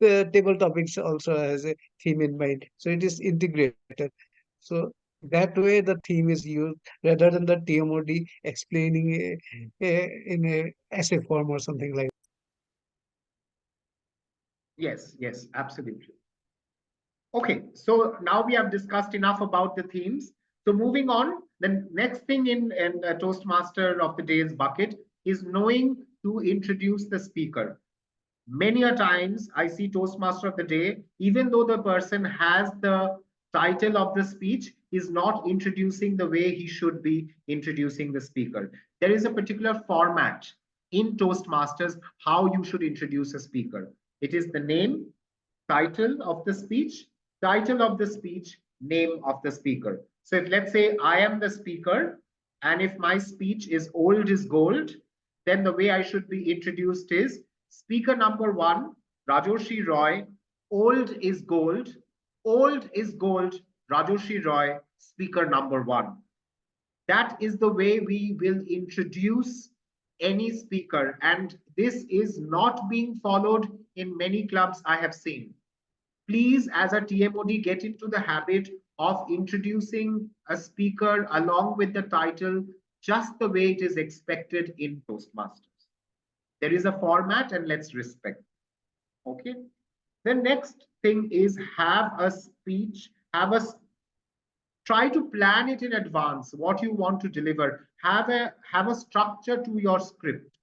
the table topics also has a theme in mind. So it is integrated. So that way the theme is used rather than the TMOD explaining in a essay form or something like. Yes, yes, absolutely. Okay, so now we have discussed enough about the themes. So moving on, the next thing in Toastmaster of the Day's bucket is knowing to introduce the speaker. Many a times I see Toastmaster of the day, even though the person has the title of the speech, is not introducing the way he should be introducing the speaker. There is a particular format in Toastmasters how you should introduce a speaker. It is the name, title of the speech, name of the speaker. So if, let's say, I am the speaker, and if my speech is old is gold, then the way I should be introduced is speaker number 1, Rajarshi Roy, old is gold, Rajarshi Roy, speaker number 1. That is the way we will introduce any speaker, and this is not being followed in many clubs I have seen. Please, as a TMOD, get into the habit of introducing a speaker along with the title just the way it is expected in Toastmasters. There is a format, and let's respect. Okay. The next thing is have a speech, try to plan it in advance, what you want to deliver. Have a structure to your script.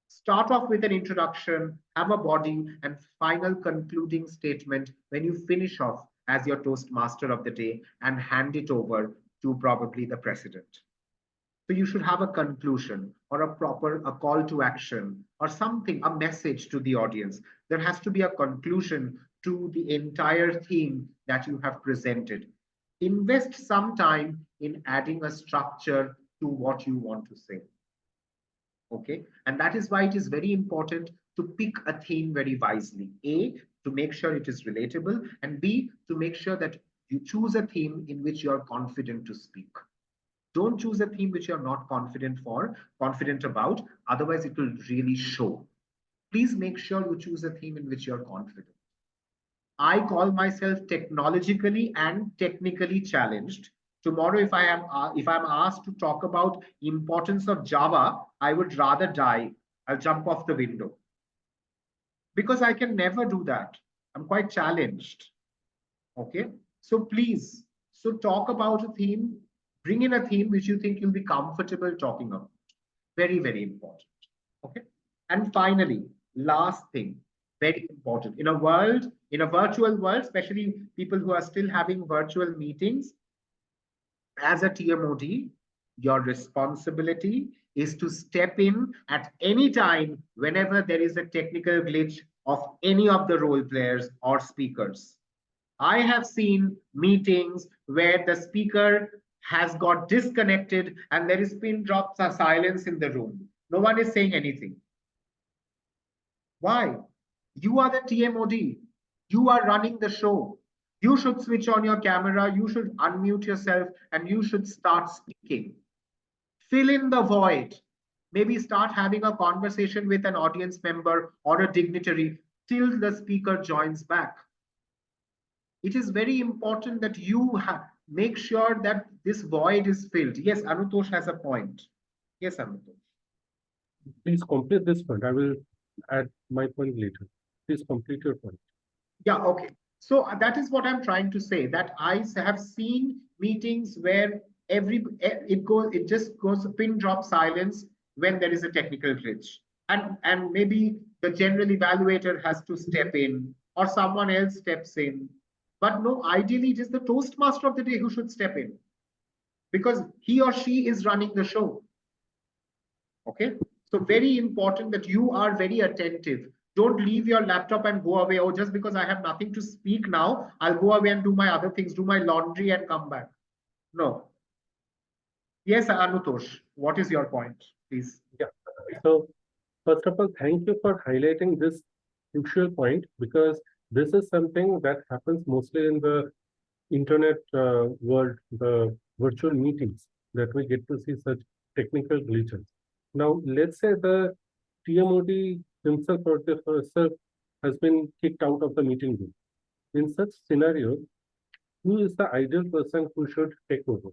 Start off with an introduction, have a body, and final concluding statement when you finish off as your Toastmaster of the day and hand it over to probably the president. So you should have a conclusion or a call to action or something, a message to the audience. There has to be a conclusion to the entire theme that you have presented. Invest some time in adding a structure to what you want to say. Okay, and that is why it is very important to pick a theme very wisely. A, to make sure it is relatable, and B, to make sure that you choose a theme in which you are confident to speak. Don't choose a theme which you're not confident about, otherwise it will really show. Please make sure you choose a theme in which you're confident. I call myself technologically and technically challenged. Tomorrow, if I'm asked to talk about importance of Java, I would rather die. I'll jump off the window. Because I can never do that. I'm quite challenged. Okay. So please, talk about a theme. Bring in a theme which you think you'll be comfortable talking about. Very, very important. Okay. And finally, last thing, very important. In a virtual world, especially people who are still having virtual meetings, as a TMOD, your responsibility is to step in at any time whenever there is a technical glitch of any of the role players or speakers. I have seen meetings where the speaker has got disconnected and there is pin drops of silence in the room. No one is saying anything. Why? You are the TMOD. You are running the show. You should switch on your camera, you should unmute yourself, and you should start speaking. Fill in the void. Maybe start having a conversation with an audience member or a dignitary till the speaker joins back. It is very important that you make sure that this void is filled. Yes, Anutosh has a point. Yes, Anutosh. Please complete this point. I will add my point later. Please complete your point. Yeah, okay. So that is what I'm trying to say, that I have seen meetings where it just goes pin drop silence when there is a technical glitch. And maybe the general evaluator has to step in or someone else steps in. But no, ideally it is the Toastmaster of the day who should step in because he or she is running the show. Okay, so very important that you are very attentive. Don't leave your laptop and go away. Oh, just because I have nothing to speak now, I'll go away and do my other things, do my laundry and come back. No. Yes, Anutosh, what is your point, please? Yeah. So first of all, thank you for highlighting this crucial point because this is something that happens mostly in the internet world, the virtual meetings, that we get to see such technical glitches. Now, let's say the TMOD himself or herself has been kicked out of the meeting room. In such scenario, who is the ideal person who should take over?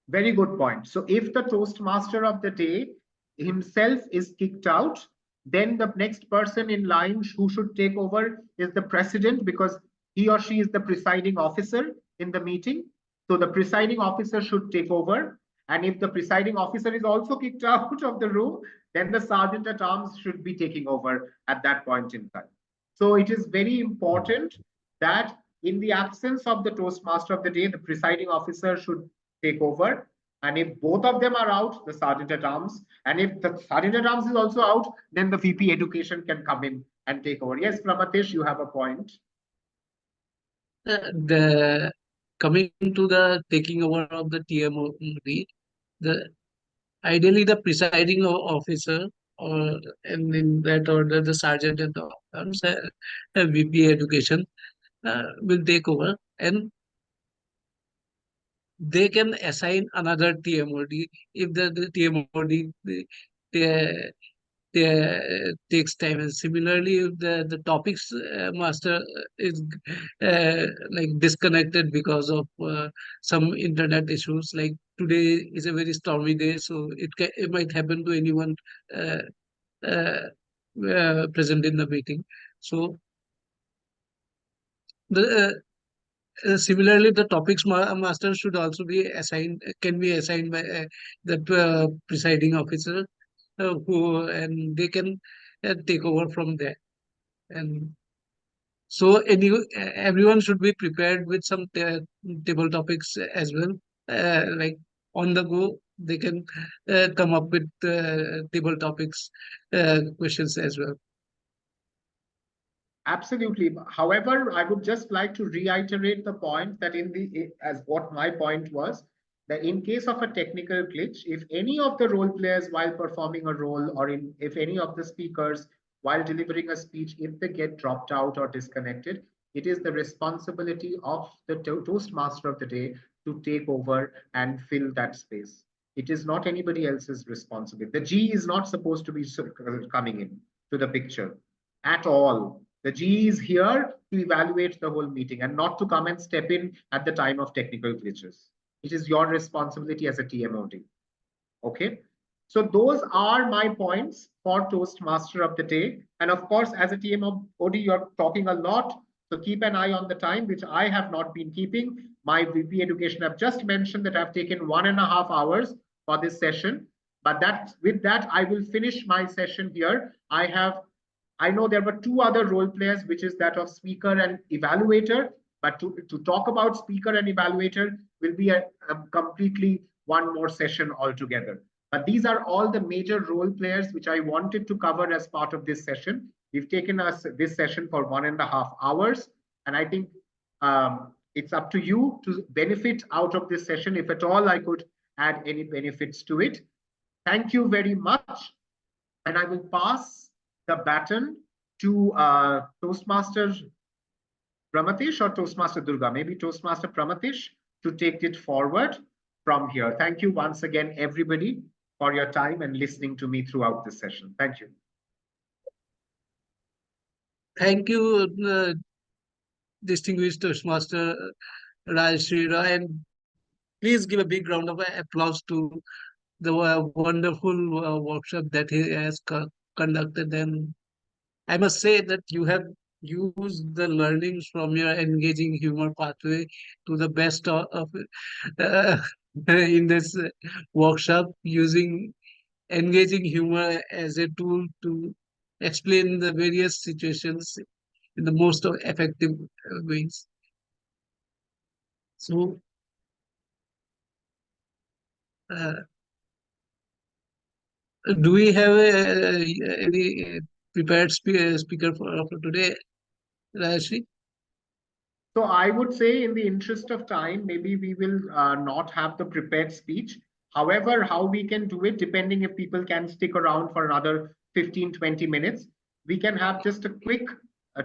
Very good point. So if the Toastmaster of the day himself is kicked out, then the next person in line who should take over is the president because he or she is the presiding officer in the meeting. So the presiding officer should take over. And if the presiding officer is also kicked out of the room, then the sergeant at arms should be taking over at that point in time. So it is very important that in the absence of the Toastmaster of the day, the presiding officer should take over. And if both of them are out, the sergeant at arms, and if the sergeant at arms is also out, then the VP education can come in and take over. Yes, Pramatesh, you have a point. The coming to the taking over of the TMOD, the ideally the presiding officer, or and in that order the sergeant at arms, VP education will take over, and they can assign another TMOD if the TMOD takes time. And similarly, if the topics master is like disconnected because of some internet issues, like today is a very stormy day, so it might happen to anyone uh, uh, present in the meeting. So the similarly, the topics master should also be assigned, can be assigned by the presiding officer, who and they can take over from there. And so everyone should be prepared with some table topics as well. Like on the go, they can come up with table topics questions as well. Absolutely. However, I would just like to reiterate the point that as what my point was, that in case of a technical glitch, if any of the role players while performing a role, or if any of the speakers while delivering a speech, if they get dropped out or disconnected, it is the responsibility of the Toastmaster of the day to take over and fill that space. It is not anybody else's responsibility. The G is not supposed to be coming in to the picture at all. The G is here to evaluate the whole meeting and not to come and step in at the time of technical glitches. It is your responsibility as a TMOD. Okay. So those are my points for Toastmaster of the day. And of course, as a TMOD, you're talking a lot. So keep an eye on the time, which I have not been keeping. My VP Education, I've just mentioned that I've taken 1.5 hours for this session. But with that, I will finish my session here. I know there were 2 other role players, which is that of speaker and evaluator. But to talk about speaker and evaluator will be a completely one more session altogether. But these are all the major role players which I wanted to cover as part of this session. We've taken this session for 1.5 hours. And I think it's up to you to benefit out of this session. If at all I could add any benefits to it. Thank you very much. And I will pass the baton to Toastmaster Pramatesh or Toastmaster Durga, maybe Toastmaster Pramatesh, to take it forward from here. Thank you once again, everybody, for your time and listening to me throughout this session. Thank you. Thank you, distinguished Toastmaster Rajarshi Roy, and please give a big round of applause to the wonderful workshop that he has conducted. And I must say that you have used the learnings from your engaging humor pathway to the best of in this workshop, using engaging humor as a tool to explain the various situations in the most effective ways. So, uh, do we have any prepared speaker for today, Rajashri? So I would say, in the interest of time, maybe we will not have the prepared speech. However, how we can do it, depending if people can stick around for another 15-20 minutes, we can have just a quick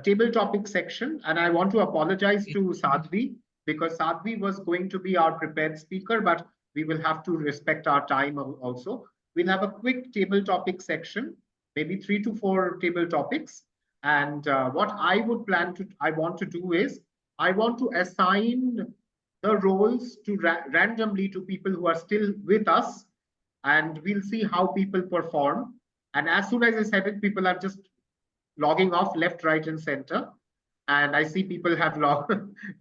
table topic section. And I want to apologize to Sadhvi, because Sadhvi was going to be our prepared speaker, but we will have to respect our time also. We'll have a quick table topic section, maybe 3 to 4 table topics. And what I want to do is, I want to assign the roles to randomly to people who are still with us, and we'll see how people perform. And as soon as I said it, people are just logging off left, right, and center. And I see people have logged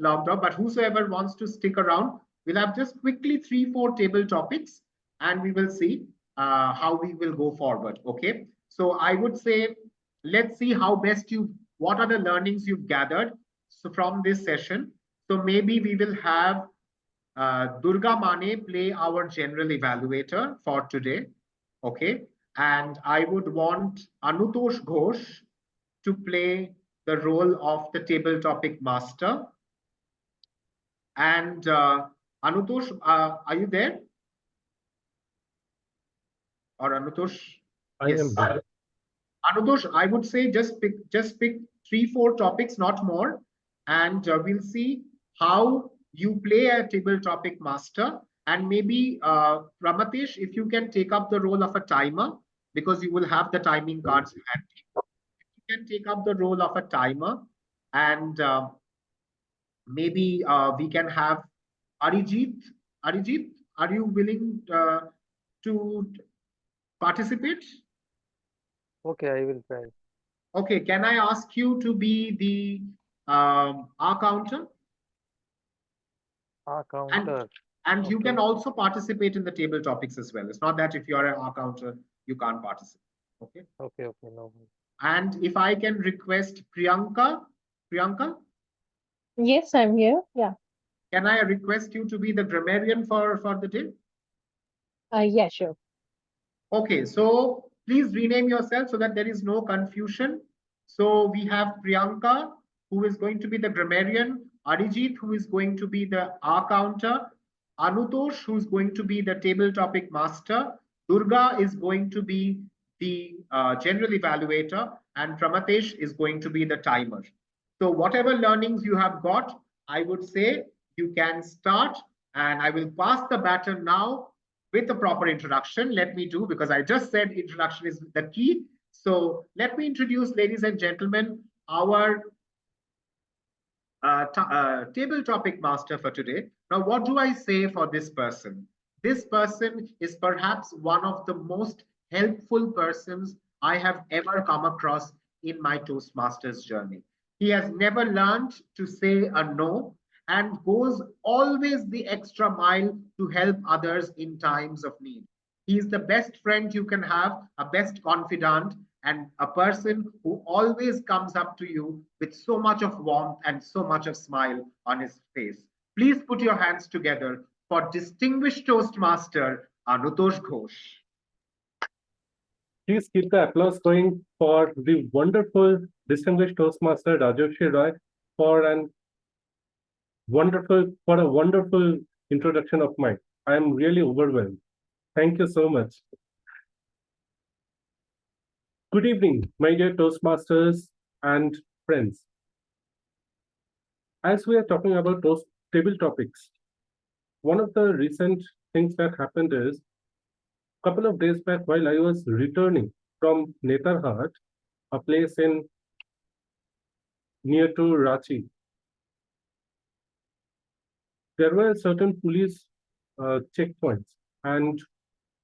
off, but whosoever wants to stick around, we'll have just quickly 3-4 table topics. and we will see how we will go forward. Okay. So I would say, let's see how best what are the learnings you've gathered from this session. So maybe we will have Durga Mane play our general evaluator for today. Okay. And I would want Anutosh Ghosh to play the role of the table topic master. And Anutosh, are you there? Or Anutosh? I am there. Anutosh, I would say just pick 3-4 topics, not more, and we'll see how you play a table topic master. And maybe Ramatesh, if you can take up the role of a timer, because you will have the timing cards handy. You can take up the role of a timer, and maybe we can have Arijit. Arijit, are you willing to participate? Okay, I will try. Okay, can I ask you to be the R counter? R counter. And you Okay. can also participate in the table topics as well. It's not that if you are an R counter, you can't participate. Okay. Okay, no. And if I can request Priyanka, Yes, I'm here. Yeah. can I request you to be the grammarian for the day? Yeah, sure. Okay, so please rename yourself so that there is no confusion. So we have Priyanka, who is going to be the grammarian, Arijit, who is going to be the R counter, Anutosh, who is going to be the table topic master, Durga is going to be the general evaluator, and Pramatesh is going to be the timer. So whatever learnings you have got, I would say you can start, and I will pass the baton now with a proper introduction. Let me do, because I just said introduction is the key. So let me introduce, ladies and gentlemen, our table topic master for today. Now, what do I say for this person? This person is perhaps one of the most helpful persons I have ever come across in my Toastmasters journey. He has never learned to say a no and goes always the extra mile to help others in times of need. He is the best friend you can have, a best confidant, and a person who always comes up to you with so much of warmth and so much of smile on his face. Please put your hands together for distinguished Toastmaster Anutosh Ghosh. Please keep the applause going for the wonderful distinguished Toastmaster Rajarshi Roy for a wonderful introduction of mine. I am really overwhelmed. Thank you so much. Good evening, my dear Toastmasters and friends. As we are talking about table topics, one of the recent things that happened is a couple of days back while I was returning from Netarhat, a place near to Ranchi, there were certain police checkpoints, and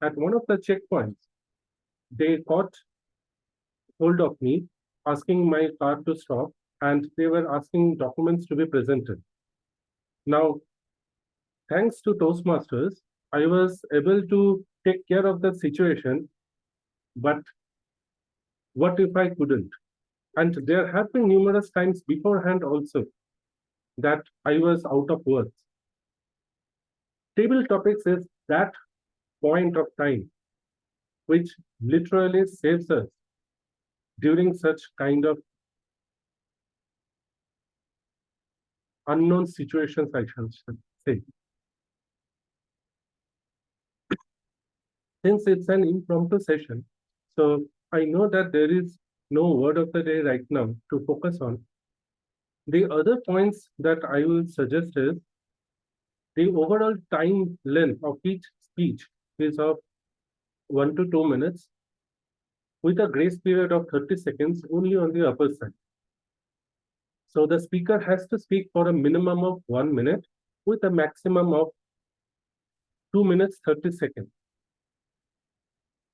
at one of the checkpoints, they caught hold of me, asking my car to stop, and they were asking documents to be presented. Now, thanks to Toastmasters, I was able to take care of the situation, but what if I couldn't? And there have been numerous times beforehand also that I was out of words. Table topics is that point of time which literally saves us during such kind of unknown situations, I shall say. Since it's an impromptu session, so I know that there is no word of the day right now to focus on. The other points that I will suggest is the overall time length of each speech is of 1 to 2 minutes with a grace period of 30 seconds only on the upper side. So the speaker has to speak for a minimum of 1 minute with a maximum of 2 minutes 30 seconds.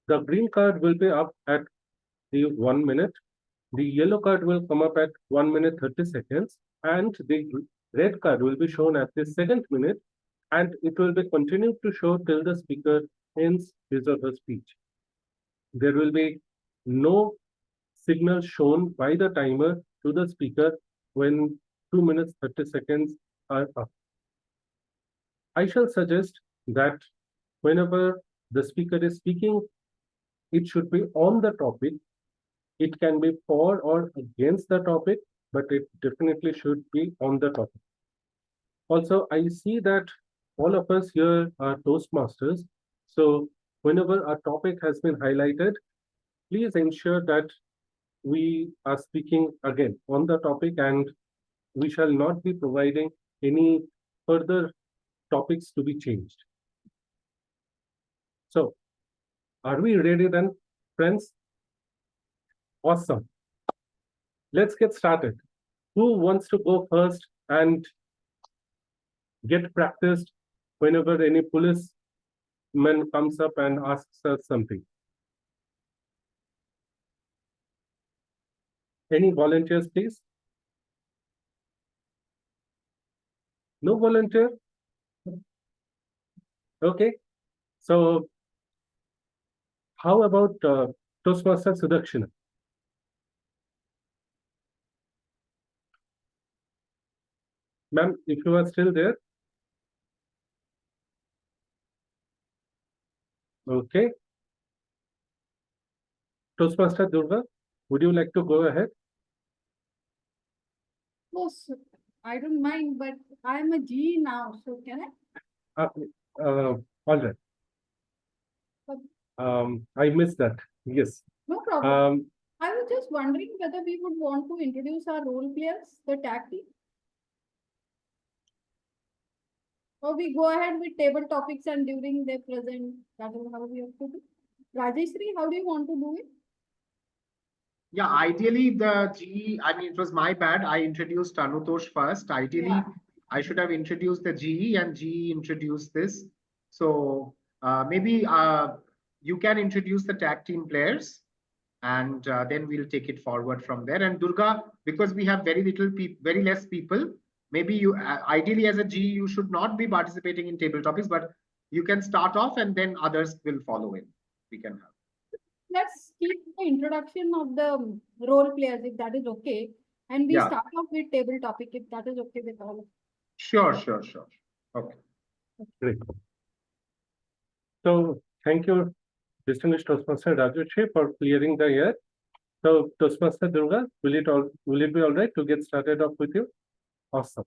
The green card will be up at the 1 minute. The yellow card will come up at 1 minute 30 seconds, and the red card will be shown at the second minute, and it will be continued to show till the speaker ends his or her speech. There will be no signal shown by the timer to the speaker when 2 minutes 30 seconds are up. I shall suggest that whenever the speaker is speaking, it should be on the topic. It can be for or against the topic, but it definitely should be on the topic. Also, I see that all of us here are Toastmasters. So whenever a topic has been highlighted, please ensure that we are speaking again on the topic, and we shall not be providing any further topics to be changed. So, are we ready then, friends? Awesome. Let's get started. Who wants to go first and get practiced whenever any policeman comes up and asks us something? Any volunteers, please? No volunteer? Okay. So, how about Toastmaster Sudakshina? Ma'am, if you are still there. Okay. Toastmaster Durga, would you like to go ahead? Yes, I don't mind, but I'm a G now, so can I? All right. I missed that. Yes. No problem. I was just wondering whether we would want to introduce our role players, the tag team. Or we go ahead with table topics and during they present, that is how we have to do. Rajeshri, how do you want to do it? Yeah, ideally the GE, I mean, it was my bad. I introduced Anutosh first. Ideally, Yeah. I should have introduced the GE and GE introduced this. So maybe you can introduce the tag team players and then we'll take it forward from there. And Durga, because we have very less people, maybe you ideally as a GE, you should not be participating in table topics, but you can start off and then others will follow in. We can have. Let's keep the introduction of the role players if that is okay. And we Yeah. start off with table topic if that is okay with all. Sure. Okay. Great. So thank you, distinguished Toastmaster Rajarshi, for clearing the air. So Toastmaster Durga, will it be all right to get started off with you? Awesome.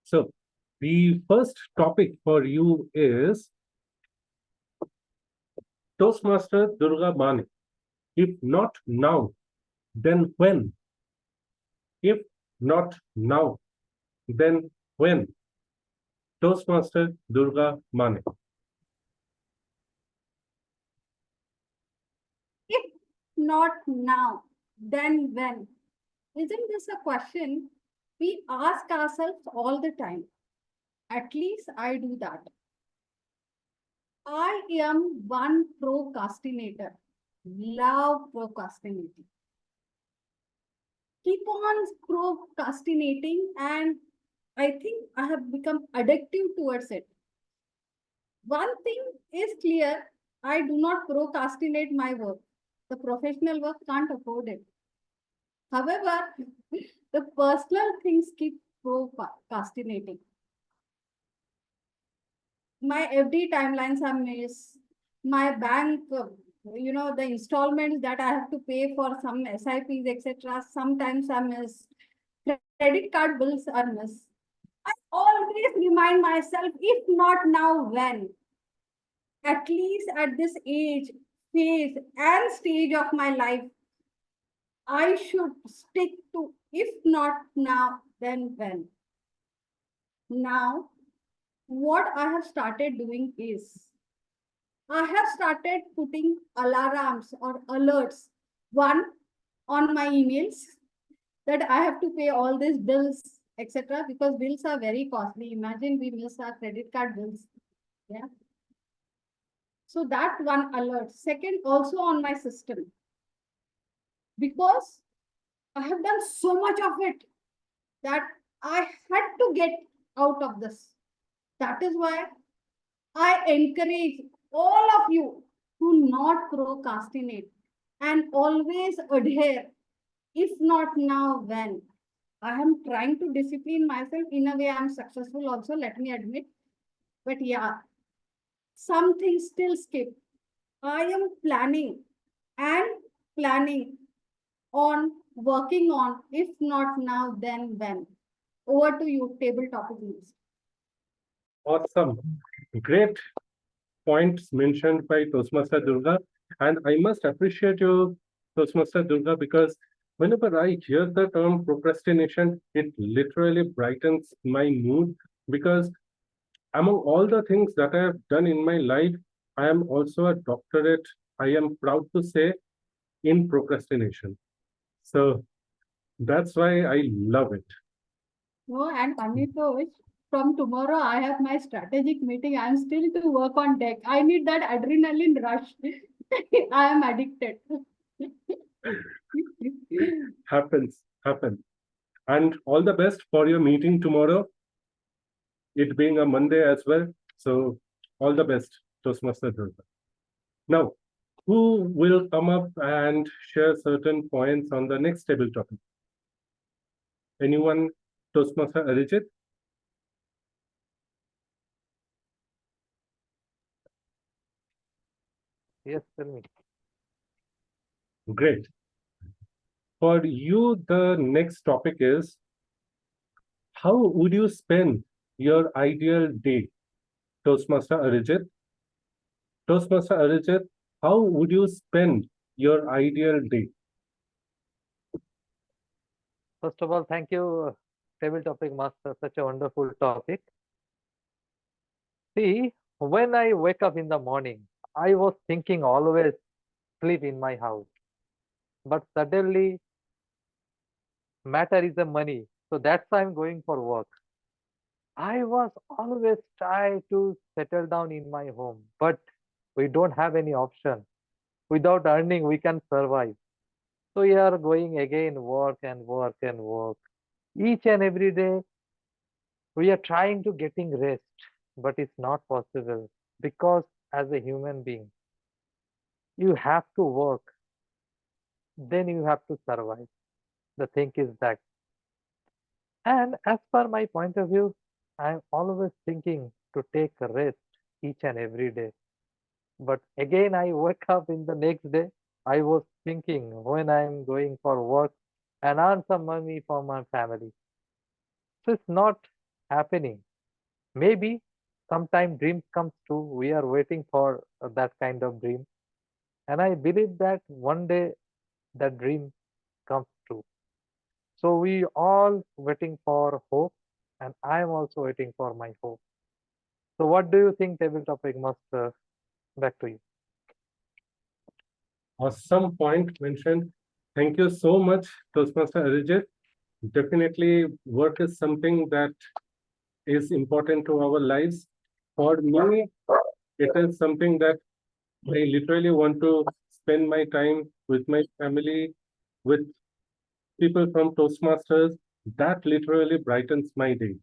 So the first topic for you is Toastmaster Durga Mane. If not now, then when? If not now, then when? Toastmaster Durga Mane. If not now, then when? Isn't this a question we ask ourselves all the time? At least I do that. I am one procrastinator. Love procrastinating. Keep on procrastinating, and I think I have become addictive towards it. One thing is clear, I do not procrastinate my work. The professional work can't afford it. However, the personal things keep procrastinating. My FD timelines are missed. My bank, the installments that I have to pay for some SIPs, etc. Sometimes are missed. Credit card bills are missed. I always remind myself, if not now, when? At least at this age, phase, and stage of my life, I should stick to, if not now, then when? Now, what I have started doing is, I have started putting alarms or alerts, one on my emails that I have to pay all these bills, etc. Because bills are very costly. Imagine we miss our credit card bills. Yeah. So that one alert. Second, also on my system. Because I have done so much of it that I had to get out of this. That is why I encourage all of you to not procrastinate and always adhere. If not now, when? I am trying to discipline myself. In a way, I am successful also, let me admit. But yeah, some things still skip. I am and planning on working on, if not now, then when? Over to you, table topic news. Awesome. Great points mentioned by Toastmaster Durga. And I must appreciate you, Toastmaster Durga, because whenever I hear the term procrastination, it literally brightens my mood, because among all the things that I have done in my life, I am also a doctorate, I am proud to say, in procrastination. So that's why I love it. No, and Amitosh, from tomorrow I have my strategic meeting. I am still to work on deck. I need that adrenaline rush. I am addicted. Happens. And all the best for your meeting tomorrow, it being a Monday as well. So all the best, Toastmaster Durga. Now, who will come up and share certain points on the next table topic? Anyone, Toastmaster Arijit? Yes, tell me. Great. For you, the next topic is, how would you spend your ideal day? Toastmaster Arijit? Toastmaster Arijit, how would you spend your ideal day? First of all, thank you, table topic master. Such a wonderful topic. See, when I wake up in the morning, I was thinking always sleep in my house. But suddenly, matter is the money. So that's why I'm going for work. I was always try to settle down in my home, but we don't have any option. Without earning, we can survive. So we are going again, work and work and work. Each and every day, we are trying to getting rest, but it's not possible because as a human being, you have to work, then you have to survive. The thing is that. And as per my point of view, I'm always thinking to take a rest each and every day. But again, I wake up in the next day, I was thinking when I'm going for work and earn some money for my family. So it's not happening. Maybe sometime dreams comes true. We are waiting for that kind of dream. And I believe that one day that dream comes true. So we all waiting for hope, and I am also waiting for my hope. So what do you think, table topic master? Back to you. Awesome point mentioned. Thank you so much, Toastmaster Arijit. Definitely, work is something that is important to our lives. For me, it is something that I literally want to spend my time with my family, with people from Toastmasters. That literally brightens my day.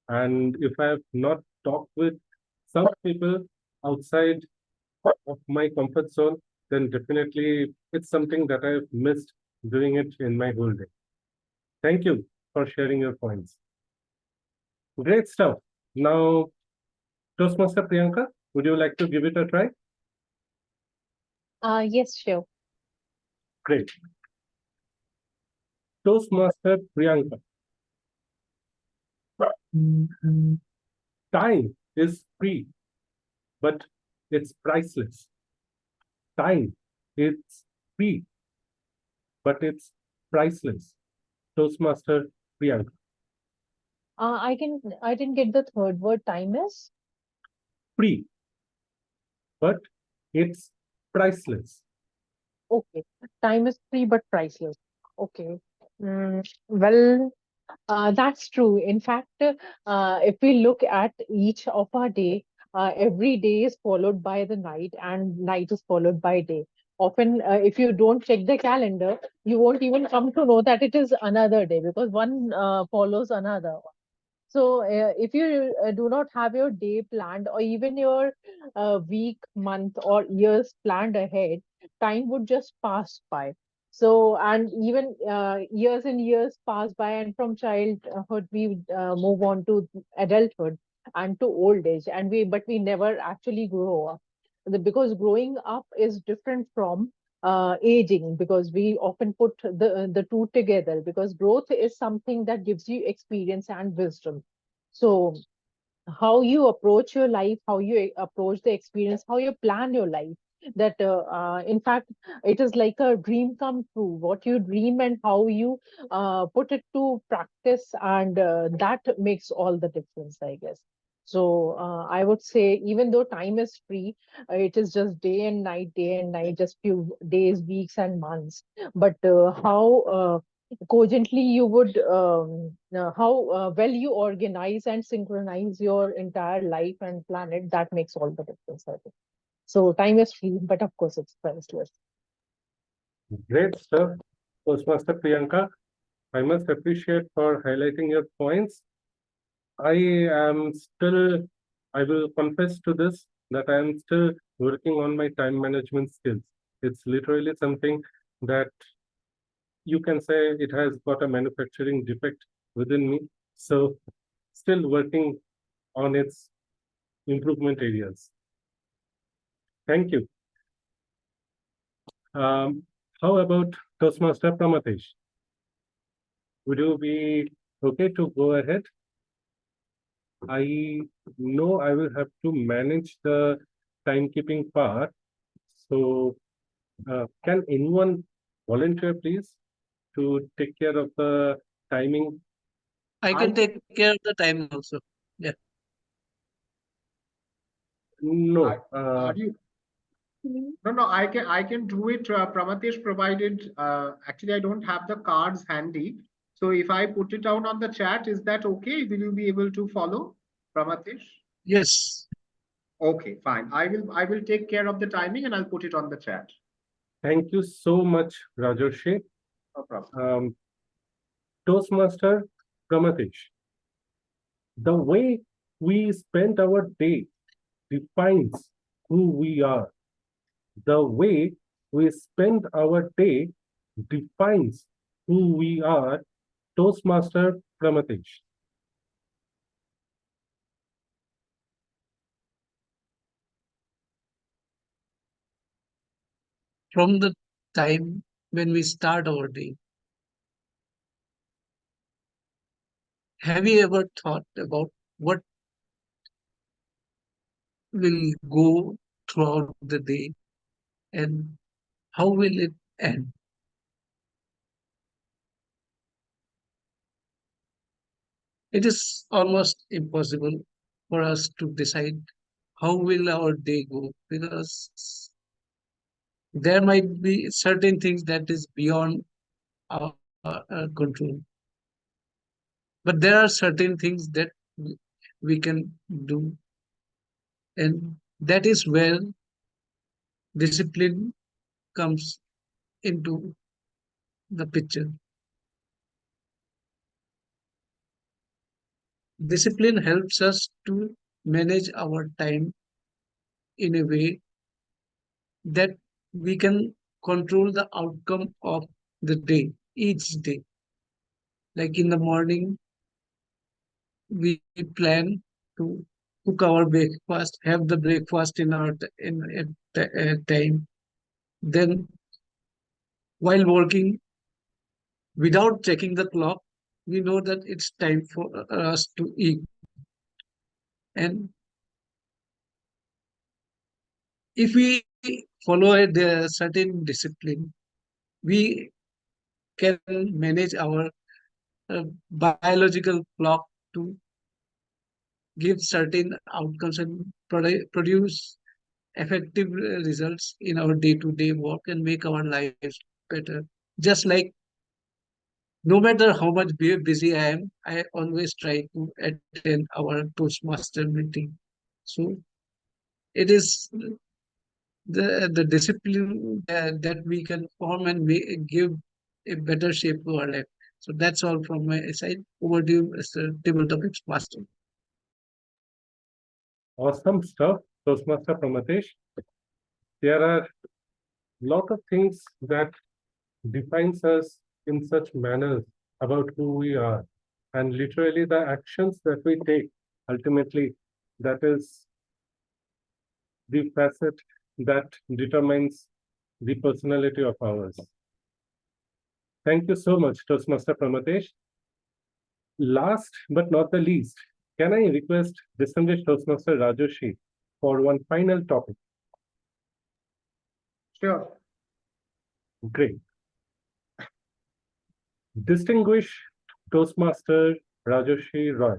And if I have not talked with some people outside of my comfort zone, then definitely it's something that I've missed doing it in my whole day. Thank you for sharing your points. Great stuff. Now, Toastmaster Priyanka, would you like to give it a try? Yes, sure. Great. Toastmaster Priyanka. Time is free, but it's priceless. Time is free, but it's priceless. Toastmaster Priyanka. I didn't get the third word. Time is Free, but it's priceless. okay. Time is free but priceless. Okay. Well, that's true. In fact, if we look at each of our day, every day is followed by the night, and night is followed by day. Often, if you don't check the calendar, you won't even come to know that it is another day because one follows another. So if you do not have your day planned or even your week, month, or years planned ahead, time would just pass by. So, and even years and years pass by, and from childhood we move on to adulthood and to old age, and but we never actually grow up. Because growing up is different from aging, because we often put the two together, because growth is something that gives you experience and wisdom. So how you approach your life, how you approach the experience, how you plan your life, that in fact it is like a dream come true. What you dream and how you put it to practice, and that makes all the difference, I guess. So I would say, even though time is free, it is just day and night, just few days, weeks, and months. But how cogently you would how well you organize and synchronize your entire life and planet, that makes all the difference, I think. So time is free, but of course it's priceless. Great stuff, Toastmaster Priyanka. I must appreciate for highlighting your points. I am still, I will confess to this, that I am still working on my time management skills. It's literally something that you can say it has got a manufacturing defect within me. So still working on its improvement areas. Thank you. How about Toastmaster Pramatesh? Would you be okay to go ahead? I know I will have to manage the timekeeping part. So can anyone volunteer, please, to take care of the timing? I can take care of the time also. Yeah. No. Are you? No, I can do it, Pramatesh, provided actually I don't have the cards handy. So if I put it down on the chat, is that okay? Will you be able to follow, Pramatesh? Yes. Okay, fine. I will take care of the timing and I'll put it on the chat. Thank you so much, Rajarshi. No problem. Toastmaster Pramatesh, the way we spend our day defines who we are. The way we spend our day defines who we are, Toastmaster Pramatesh. From the time when we start our day, have you ever thought about what will go throughout the day and how will it end? It is almost impossible for us to decide how will our day go, because there might be certain things that is beyond our control, but there are certain things that we can do, and that is where discipline comes into the picture. Discipline helps us to manage our time in a way that we can control the outcome of the day, each day. Like in the morning, we plan to cook our breakfast, have the breakfast in our time. Then, while working, without checking the clock, we know that it's time for us to eat. And if we follow a certain discipline, we can manage our biological clock to give certain outcomes and produce effective results in our day-to-day work and make our lives better. Just like no matter how much busy I am, I always try to attend our Toastmaster meeting. So it is the discipline that we can form and give a better shape to our life. So that's all from my side. Over to you, Mr. Table Topics Master. Awesome stuff, Toastmaster Pramatesh. There are a lot of things that defines us in such manners about who we are. And literally the actions that we take, ultimately, that is the facet that determines the personality of ours. Thank you so much, Toastmaster Pramatesh. Last but not the least, can I request distinguished Toastmaster Rajarshi for one final topic? Sure. Great. Distinguished Toastmaster Rajarshi Roy.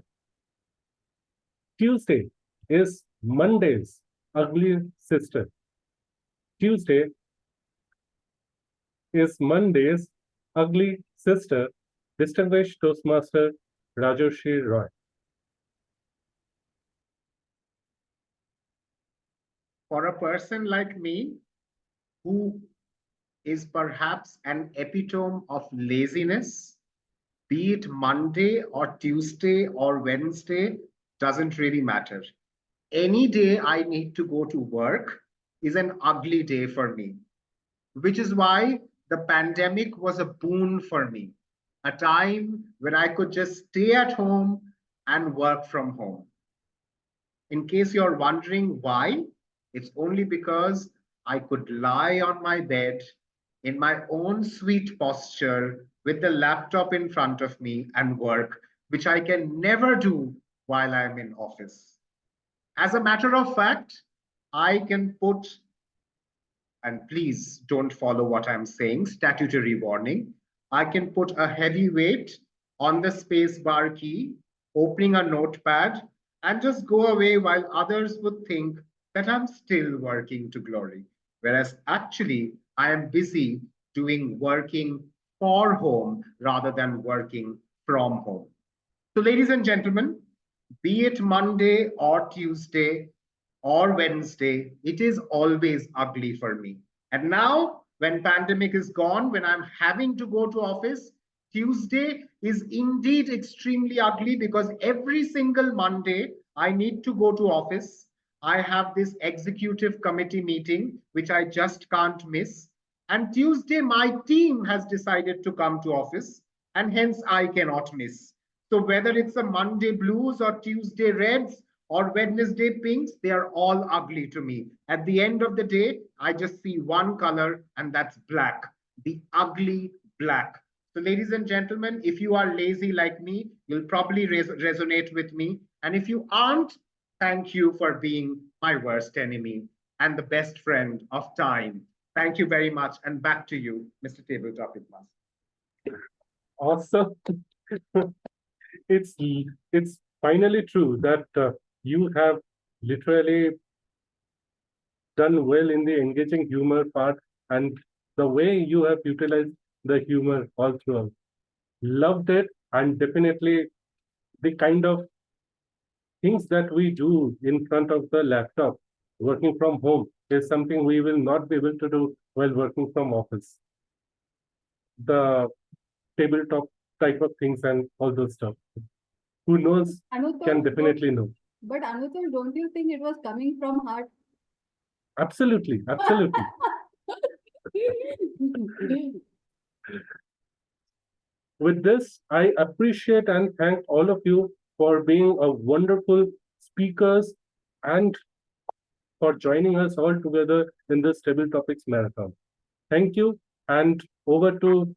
Tuesday is Monday's ugly sister. Tuesday is Monday's ugly sister, distinguished Toastmaster Rajarshi Roy. For a person like me, who is perhaps an epitome of laziness, be it Monday or Tuesday or Wednesday, doesn't really matter. Any day I need to go to work is an ugly day for me, which is why the pandemic was a boon for me, a time when I could just stay at home and work from home. In case you're wondering why, it's only because I could lie on my bed in my own sweet posture with the laptop in front of me and work, which I can never do while I'm in office. As a matter of fact, I can put, and please don't follow what I'm saying, statutory warning. I can put a heavy weight on the space bar key, opening a notepad, and just go away while others would think that I'm still working to glory. Whereas actually, I am busy doing working for home rather than working from home. So, ladies and gentlemen, be it Monday or Tuesday or Wednesday, it is always ugly for me. And now, when pandemic is gone, when I'm having to go to office, Tuesday is indeed extremely ugly because every single Monday I need to go to office. I have this executive committee meeting, which I just can't miss. And Tuesday, my team has decided to come to office, and hence I cannot miss. So whether it's a Monday blues or Tuesday reds or Wednesday pinks, they are all ugly to me. At the end of the day, I just see one color, and that's black, the ugly black. So ladies and gentlemen, if you are lazy like me, you'll probably resonate with me. And if you aren't, thank you for being my worst enemy and the best friend of time. Thank you very much. And back to you, Mr. Tabletop Master. Awesome. it's finally true that you have literally done well in the engaging humor part, and the way you have utilized the humor all throughout. Loved it, and definitely the kind of things that we do in front of the laptop working from home is something we will not be able to do while working from office. The tabletop type of things and all those stuff. Who knows can definitely know. But Anutul, don't you think it was coming from heart? Absolutely, absolutely. With this, I appreciate and thank all of you for being a wonderful speakers and for joining us all together in this Table Topics Marathon. Thank you, and over to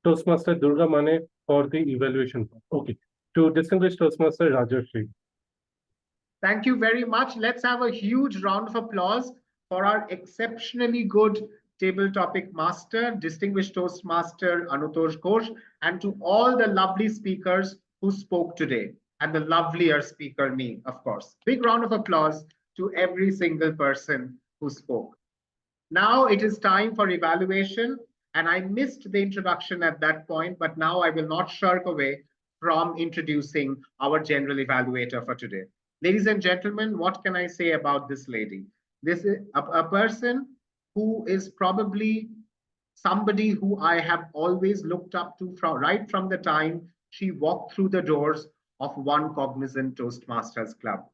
Toastmaster Durga Mane for the evaluation. Okay, to distinguished Toastmaster Rajarshi. Thank you very much. Let's have a huge round of applause for our exceptionally good table topic master, distinguished Toastmaster Anutosh Ghosh, and to all the lovely speakers who spoke today, and the lovelier speaker, me, of course. Big round of applause to every single person who spoke. Now it is time for evaluation, and I missed the introduction at that point, but now I will not shirk away from introducing our general evaluator for today. Ladies and gentlemen, what can I say about this lady? This is a person who is probably somebody who I have always looked up to right from the time she walked through the doors of One Cognizant Toastmasters Club.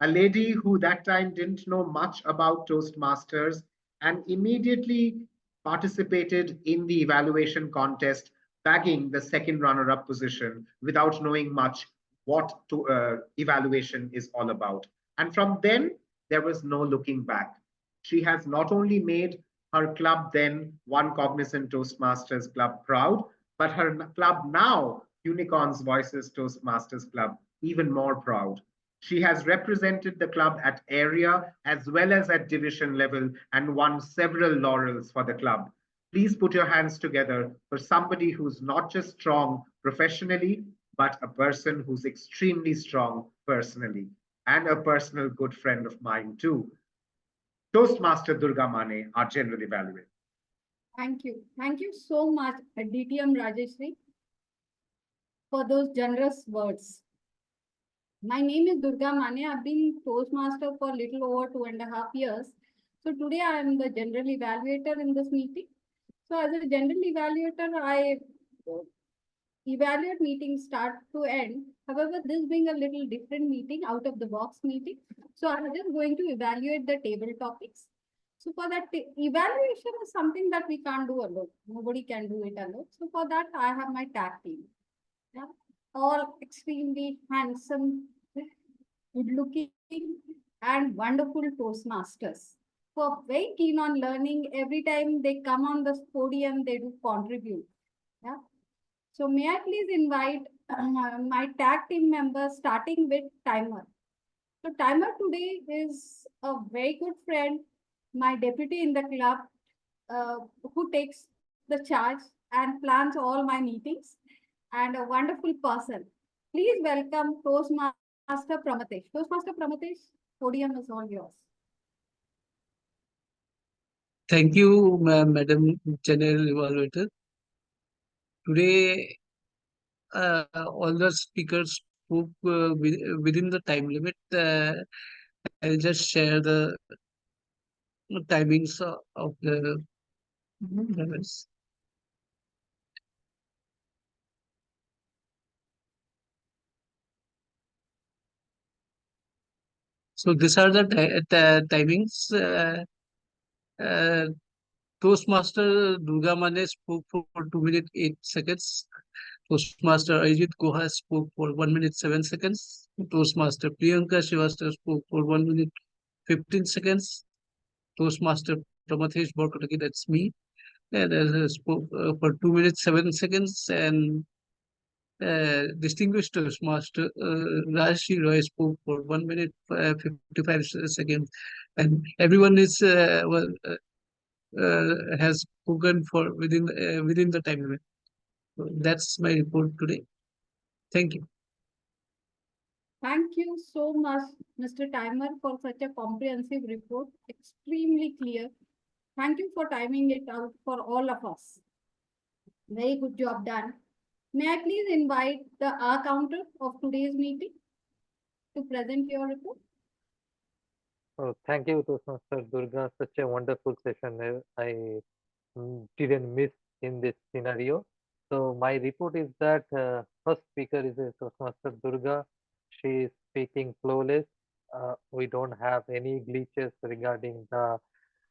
A lady who that time didn't know much about Toastmasters and immediately participated in the evaluation contest, bagging the second runner-up position without knowing much what evaluation is all about. And from then, there was no looking back. She has not only made her club then, One Cognizant Toastmasters Club, proud, but her club now, Unicorns Voices Toastmasters Club, even more proud. She has represented the club at area as well as at division level and won several laurels for the club. Please put your hands together for somebody who's not just strong professionally, but a person who's extremely strong personally and a personal good friend of mine too. Toastmaster Durga Mane, our general evaluator. Thank you. Thank you so much, DTM Rajarshi, for those generous words. My name is Durga Mane. I've been Toastmaster for a little over 2.5 years. So today I am the general evaluator in this meeting. So as a general evaluator, I evaluate meetings start to end. However, this being a little different meeting, out of the box meeting. So I'm just going to evaluate the table topics. So for that, evaluation is something that we can't do alone. Nobody can do it alone. So for that, I have my tag team. Yeah? All extremely handsome, good looking, and wonderful Toastmasters who are very keen on learning. Every time they come on the podium, they do contribute. Yeah. So may I please invite my tag team members, starting with Timer. So Timer today is a very good friend, my deputy in the club, who takes the charge and plans all my meetings, and a wonderful person. Please welcome Toastmaster Pramatesh. Toastmaster Pramatesh, podium is all yours. Thank you, Madam General Evaluator. Today, all the speakers spoke within the time limit. I'll just share the timings of the levels. So these are the timings. Uh, Toastmaster Durga Mane spoke for 2 minutes 8 seconds. Toastmaster Ajit Guha spoke for 1 minute 7 seconds. Toastmaster Priyanka Srivastava spoke for 1 minute 15 seconds. Toastmaster Pramathesh Borkataki, that's me, and spoke for 2 minutes 7 seconds. And distinguished Toastmaster Rajarshi Roy spoke for 1 minute 55 seconds. And everyone is has spoken for within the time limit. So that's my report today. Thank you. Thank you so much, Mr. Timer, for such a comprehensive report. Extremely clear. Thank you for timing it out for all of us. Very good job done. May I please invite the counter of today's meeting to present your report? Oh, thank you, Toastmaster Durga. Such a wonderful session. I didn't miss in this scenario. So my report is that first speaker is Toastmaster Durga. She is speaking flawless. We don't have any glitches regarding the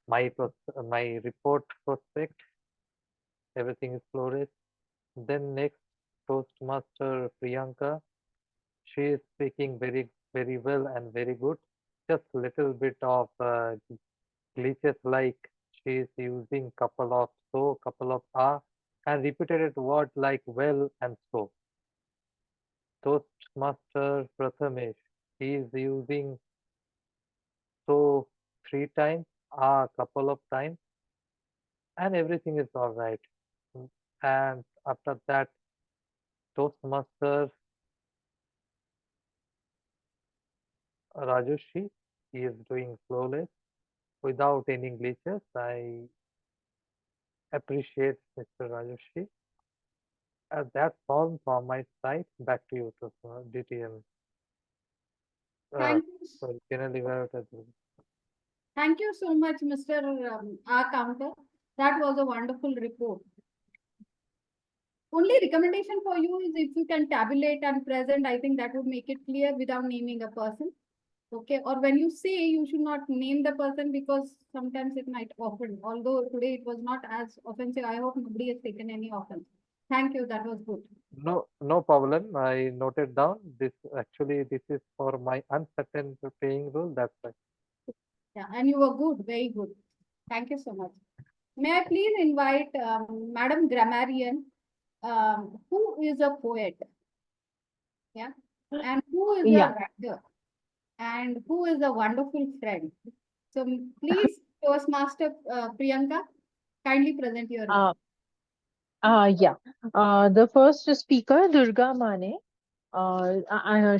my report prospect. Everything is flawless. Then next, Toastmaster Priyanka. She is speaking very well and very good. Just little bit of glitches, like she is using couple of so, couple of and repeated word like well and so. Toastmaster Prathamesh, he is using so 3 times, couple of times, and everything is all right. And after that, Toastmaster Rajarshi, he is doing flawless without any glitches. I appreciate Mr. Rajarshi. That's all from my side. Back to you, DTM. Thank you. Sorry, generally, Thank you so much, Mr. Counter. That was a wonderful report. Only recommendation for you is if you can tabulate and present, I think that would make it clear without naming a person. Okay, or when you say, you should not name the person because sometimes it might offend. Although today it was not as offensive, I hope nobody has taken any offense. Thank you, that was good. No problem. I noted down this. Actually, this is for my uncertain paying rule. That's why. Yeah, and you were good, very good. Thank you so much. May I please invite Madam Grammarian, who is a poet, yeah, and who is a Yeah. writer, and who is a wonderful friend. So please, Toastmaster Priyanka, kindly present your report. Yeah. The first speaker, Durga Mane,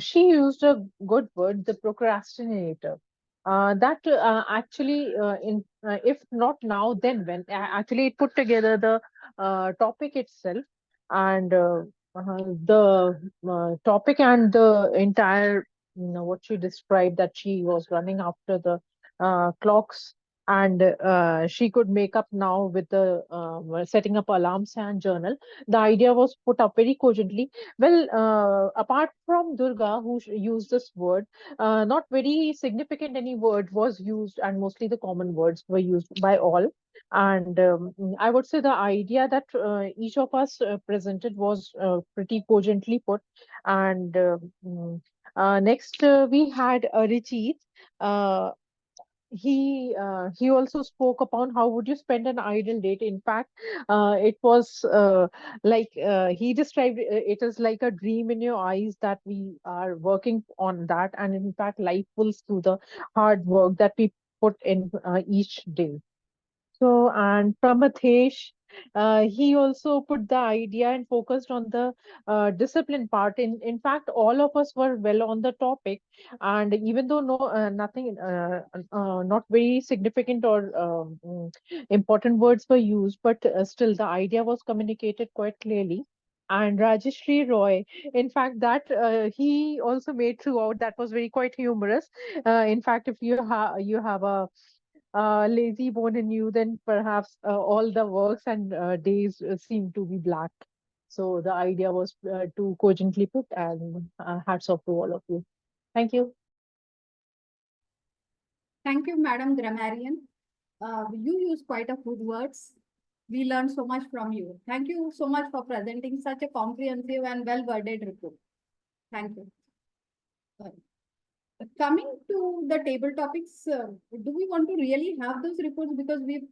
she used a good word, the procrastinator. That actually, if not now, then when? Actually, it put together the topic itself, and the topic and the entire, what she described, that she was running after the clocks, and she could make up now with the setting up alarms and journal. The idea was put up very cogently. Well, apart from Durga, who used this word, not very significant any word was used, and mostly the common words were used by all. And I would say the idea that each of us presented was pretty cogently put. And next, we had Richie. Uh, he also spoke upon how would you spend an ideal date. In fact, it was like he described it as like a dream in your eyes, that we are working on that, and in fact life pulls through the hard work that we put in each day. So, and Pramathesh, he also put the idea and focused on the discipline part. In fact, all of us were well on the topic, and even though nothing, not very significant or important words were used, but still the idea was communicated quite clearly. And Rajarshi Roy, in fact, that he also made throughout, that was very quite humorous. In fact, if you have a lazy bone in you, then perhaps all the works and days seem to be black. So the idea was to cogently put, and hats off to all of you. Thank you. Thank you, Madam Grammarian. You use quite a good words. We learned so much from you. Thank you so much for presenting such a comprehensive and well-worded report. Thank you. Coming to the table topics, do we want to really have those reports? Because we've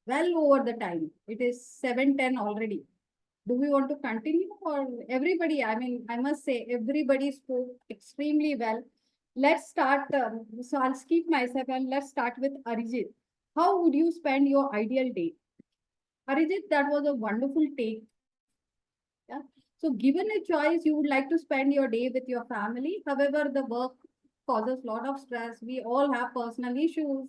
well over the time. It is 7:10 already. Do we want to continue, or everybody? I mean, I must say, everybody spoke extremely well. Let's start. So I'll skip myself and let's start with Arijit. How would you spend your ideal day? Arijit, that was a wonderful take. Yeah. So given a choice, you would like to spend your day with your family. However, the work causes a lot of stress. We all have personal issues,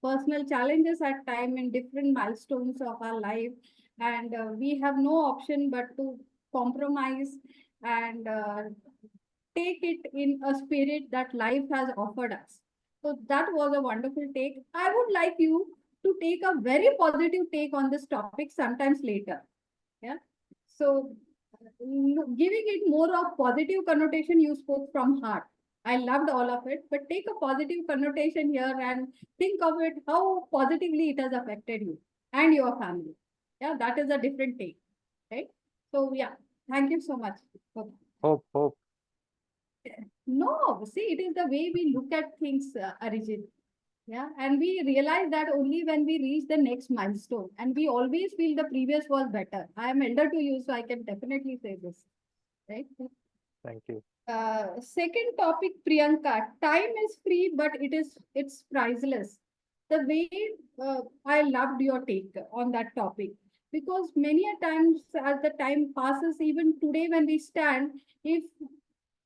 personal challenges at time in different milestones of our life. And we have no option but to compromise and take it in a spirit that life has offered us. So that was a wonderful take. I would like you to take a very positive take on this topic sometimes later. Yeah. So giving it more of positive connotation, you spoke from heart. I loved all of it, but take a positive connotation here and think of it how positively it has affected you and your family. Yeah, that is a different take, right? So yeah, thank you so much. Hope. No, see, it is the way we look at things, Arijit. Yeah, and we realize that only when we reach the next milestone, and we always feel the previous was better. I am elder to you, so I can definitely say this, right? Thank you. Second topic, Priyanka. Time is free, but it's priceless. The way I loved your take on that topic, because many a times as the time passes, even today when we stand,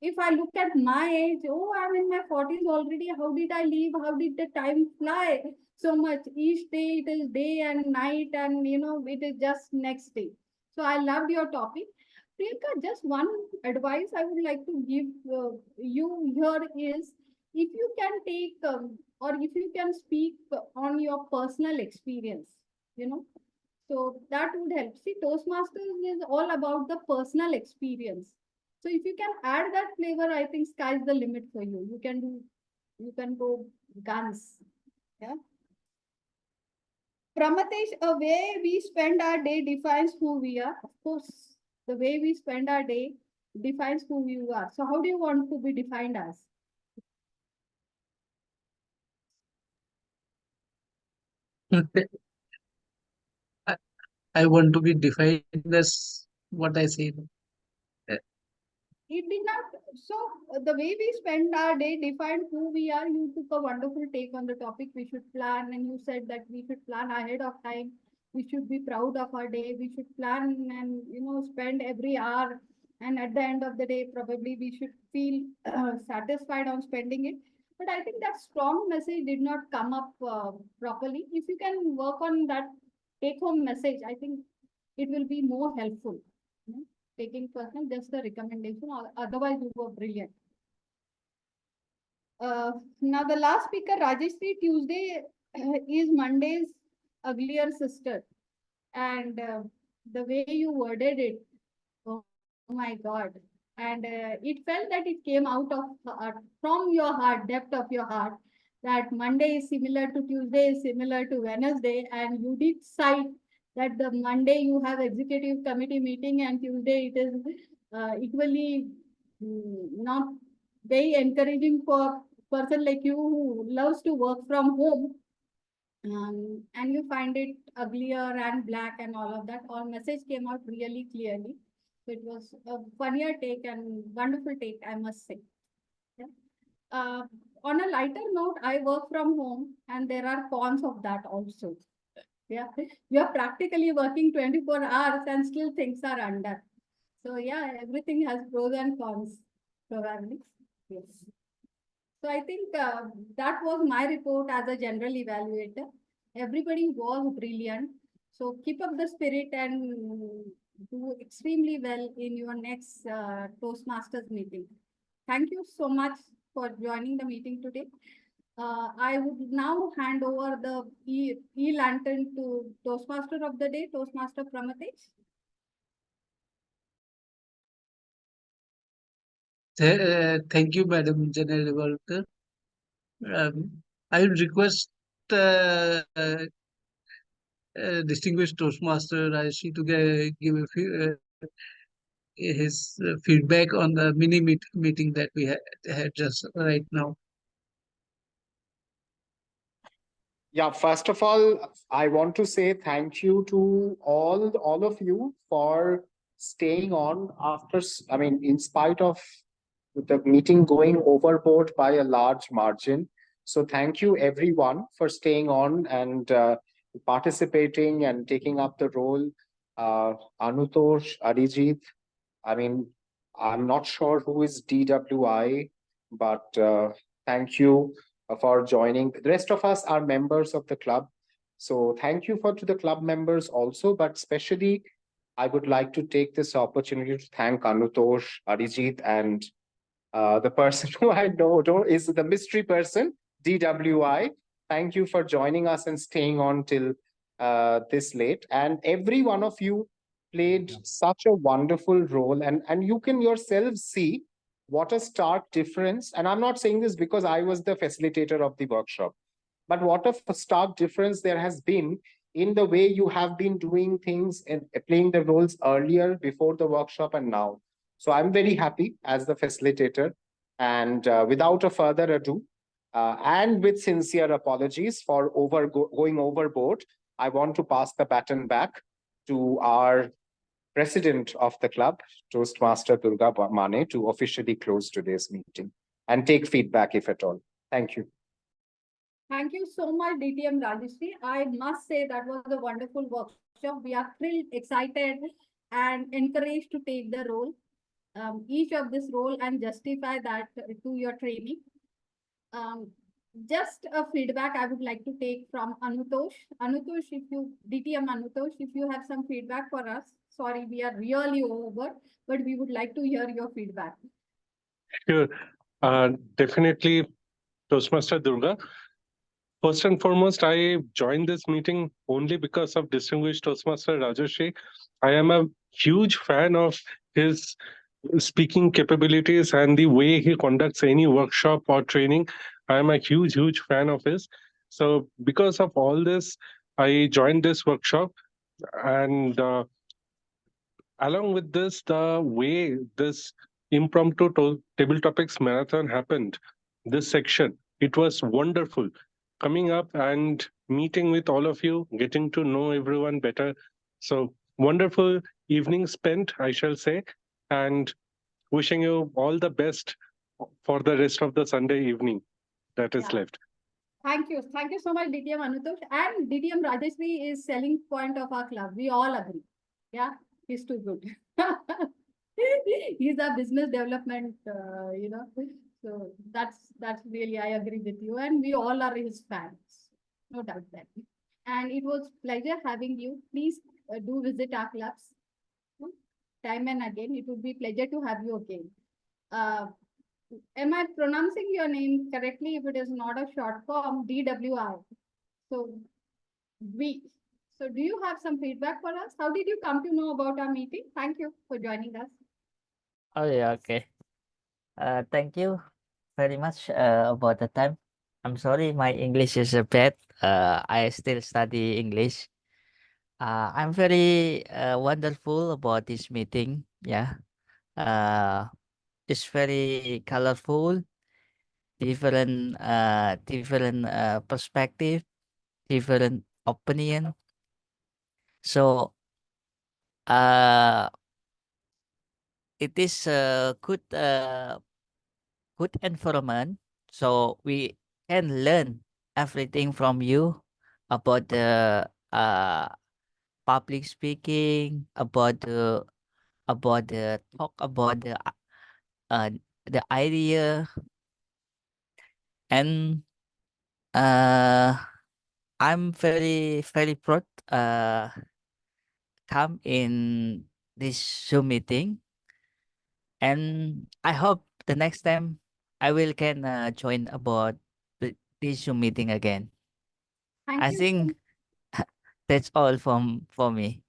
if I look at my age, oh, I'm in my 40s already. How did I live? How did the time fly so much? Each day it is day and night, and it is just next day. So I loved your topic. Priyanka, just one advice I would like to give you here is, if you can take or if you can speak on your personal experience, you know. So that would help. See, Toastmasters is all about the personal experience. So if you can add that flavor, I think sky's the limit for you. You can go guns. Yeah. Pramatesh, a way we spend our day defines who we are. Of course, the way we spend our day defines who you are. So how do you want to be defined as? I, I want to be defined as what I say. It did not. So the way we spend our day defined who we are. You took a wonderful take on the topic. We should plan, and you said that we should plan ahead of time. We should be proud of our day. We should plan and spend every hour. And at the end of the day, probably we should feel satisfied on spending it. But I think that strong message did not come up properly. If you can work on that take-home message, I think it will be more helpful. Taking personal, just a recommendation. Otherwise, you were brilliant. Now, the last speaker, Rajeshri, Tuesday is Monday's uglier sister. And the way you worded it, oh my God. And it felt that it came out of from your heart, depth of your heart, that Monday is similar to Tuesday, is similar to Wednesday. And you did cite that the Monday you have executive committee meeting and Tuesday it is equally not very encouraging for person like you who loves to work from home. And you find it uglier and black and all of that. All message came out really clearly. So it was a funnier take and wonderful take, I must say. Yeah. On a lighter note, I work from home and there are cons of that also. Yeah, you are practically working 24 hours and still things are under. So yeah, everything has pros and cons, probably. Yes. So I think that was my report as a general evaluator. Everybody was brilliant. So keep up the spirit and do extremely well in your next Toastmasters meeting. Thank you so much for joining the meeting today. I would now hand over the e-lantern to Toastmaster of the day, Toastmaster Pramatesh. Thank you, Madam General Worker. I would request distinguished Toastmaster Rajarshi to give his feedback on the meeting that we had just right now. Yeah, first of all, I want to say thank you to all of you for staying on after, in spite of the meeting going overboard by a large margin. So thank you everyone for staying on and participating and taking up the role. Anutosh, Arijit, I'm not sure who is DWI, but thank you for joining. The rest of us are members of the club. So thank you to the club members also, but especially I would like to take this opportunity to thank Anutosh, Arijit, and the person who I know is the mystery person, DWI. Thank you for joining us and staying on till this late. And every one of you played such a wonderful role. And you can yourselves see what a stark difference. And I'm not saying this because I was the facilitator of the workshop, but what a stark difference there has been in the way you have been doing things and playing the roles earlier before the workshop and now. So I'm very happy as the facilitator. And without a further ado, and with sincere apologies for going overboard, I want to pass the baton back to our president of the club, Toastmaster Durga Mane, to officially close today's meeting and take feedback if at all. Thank you. Thank you so much, DTM Rajeshri. I must say that was a wonderful workshop. We are thrilled, excited, and encouraged to take the role, each of this role, and justify that to your training. Just a feedback I would like to take from Anutosh. Anutosh, DTM Anutosh, if you have some feedback for us, sorry, we are really over, but we would like to hear your feedback. Sure. Definitely, Toastmaster Durga. First and foremost, I joined this meeting only because of distinguished Toastmaster Rajarshi. I am a huge fan of his speaking capabilities and the way he conducts any workshop or training. I am a huge fan of his. So because of all this, I joined this workshop, and along with this, the way this impromptu table topics marathon happened, this section, it was wonderful. Coming up and meeting with all of you, getting to know everyone better. So wonderful evening spent, I shall say, and wishing you all the best for the rest of the Sunday evening that is Yeah. left. Thank you. Thank you so much, DTM Anutosh. And DTM Rajeshri is selling point of our club. We all agree. Yeah, he's too good. He's a business development, So that's really, I agree with you. And we all are his fans. No doubt that. And it was pleasure having you. Please do visit our clubs. Time and again, it would be pleasure to have you again. Am I pronouncing your name correctly? If it is not a short form, DWR. So, we. So, do you have some feedback for us? How did you come to know about our meeting? Thank you for joining us. Oh yeah, okay. Thank you very much about the time. I'm sorry, my English is a bad. I still study English. I'm very wonderful about this meeting. Yeah. It's very colorful, different perspective, different opinion. So it is a good environment. So we can learn everything from you about the public speaking, about the talk about uh the idea, and I'm very proud come in this Zoom meeting, and I hope the next time I will can join about this Zoom meeting again. Thank I you. think that's all for me.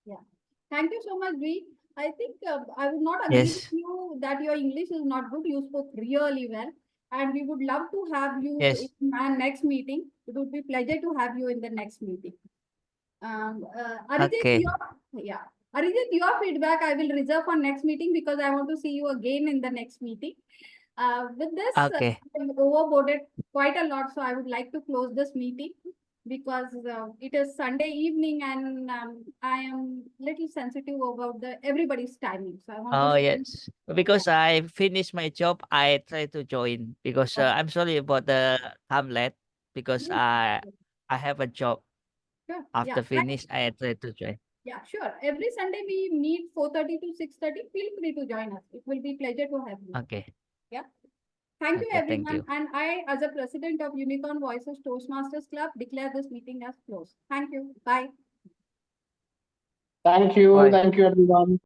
Yeah. Thank you so much, V. I think I would not agree with Yes. you that your English is not good. You spoke really well. And we would love to have you Yes. in our next meeting. It would be pleasure to have you in the next meeting. Arijit, Okay. Arijit, your feedback I will reserve for next meeting because I want to see you again in the next meeting. With this, Okay. I'm overboarded quite a lot, so I would like to close this meeting because it is Sunday evening and I am little sensitive about the everybody's timing. So I want to Oh spend. yes. Because I finished my job, I try to join because I'm sorry about the time late because I have a job. Sure. After finish, I try to join. Yeah, sure. Every Sunday we meet 4:30 to 6:30. Feel free to join us. It will be pleasure to have you. Okay. Yeah. Thank you, Okay. Thank everyone. you. And I, as a president of Unicorn Voices Toastmasters Club, declare this meeting as closed. Thank you. Bye. Thank you. Bye. Thank you, everyone.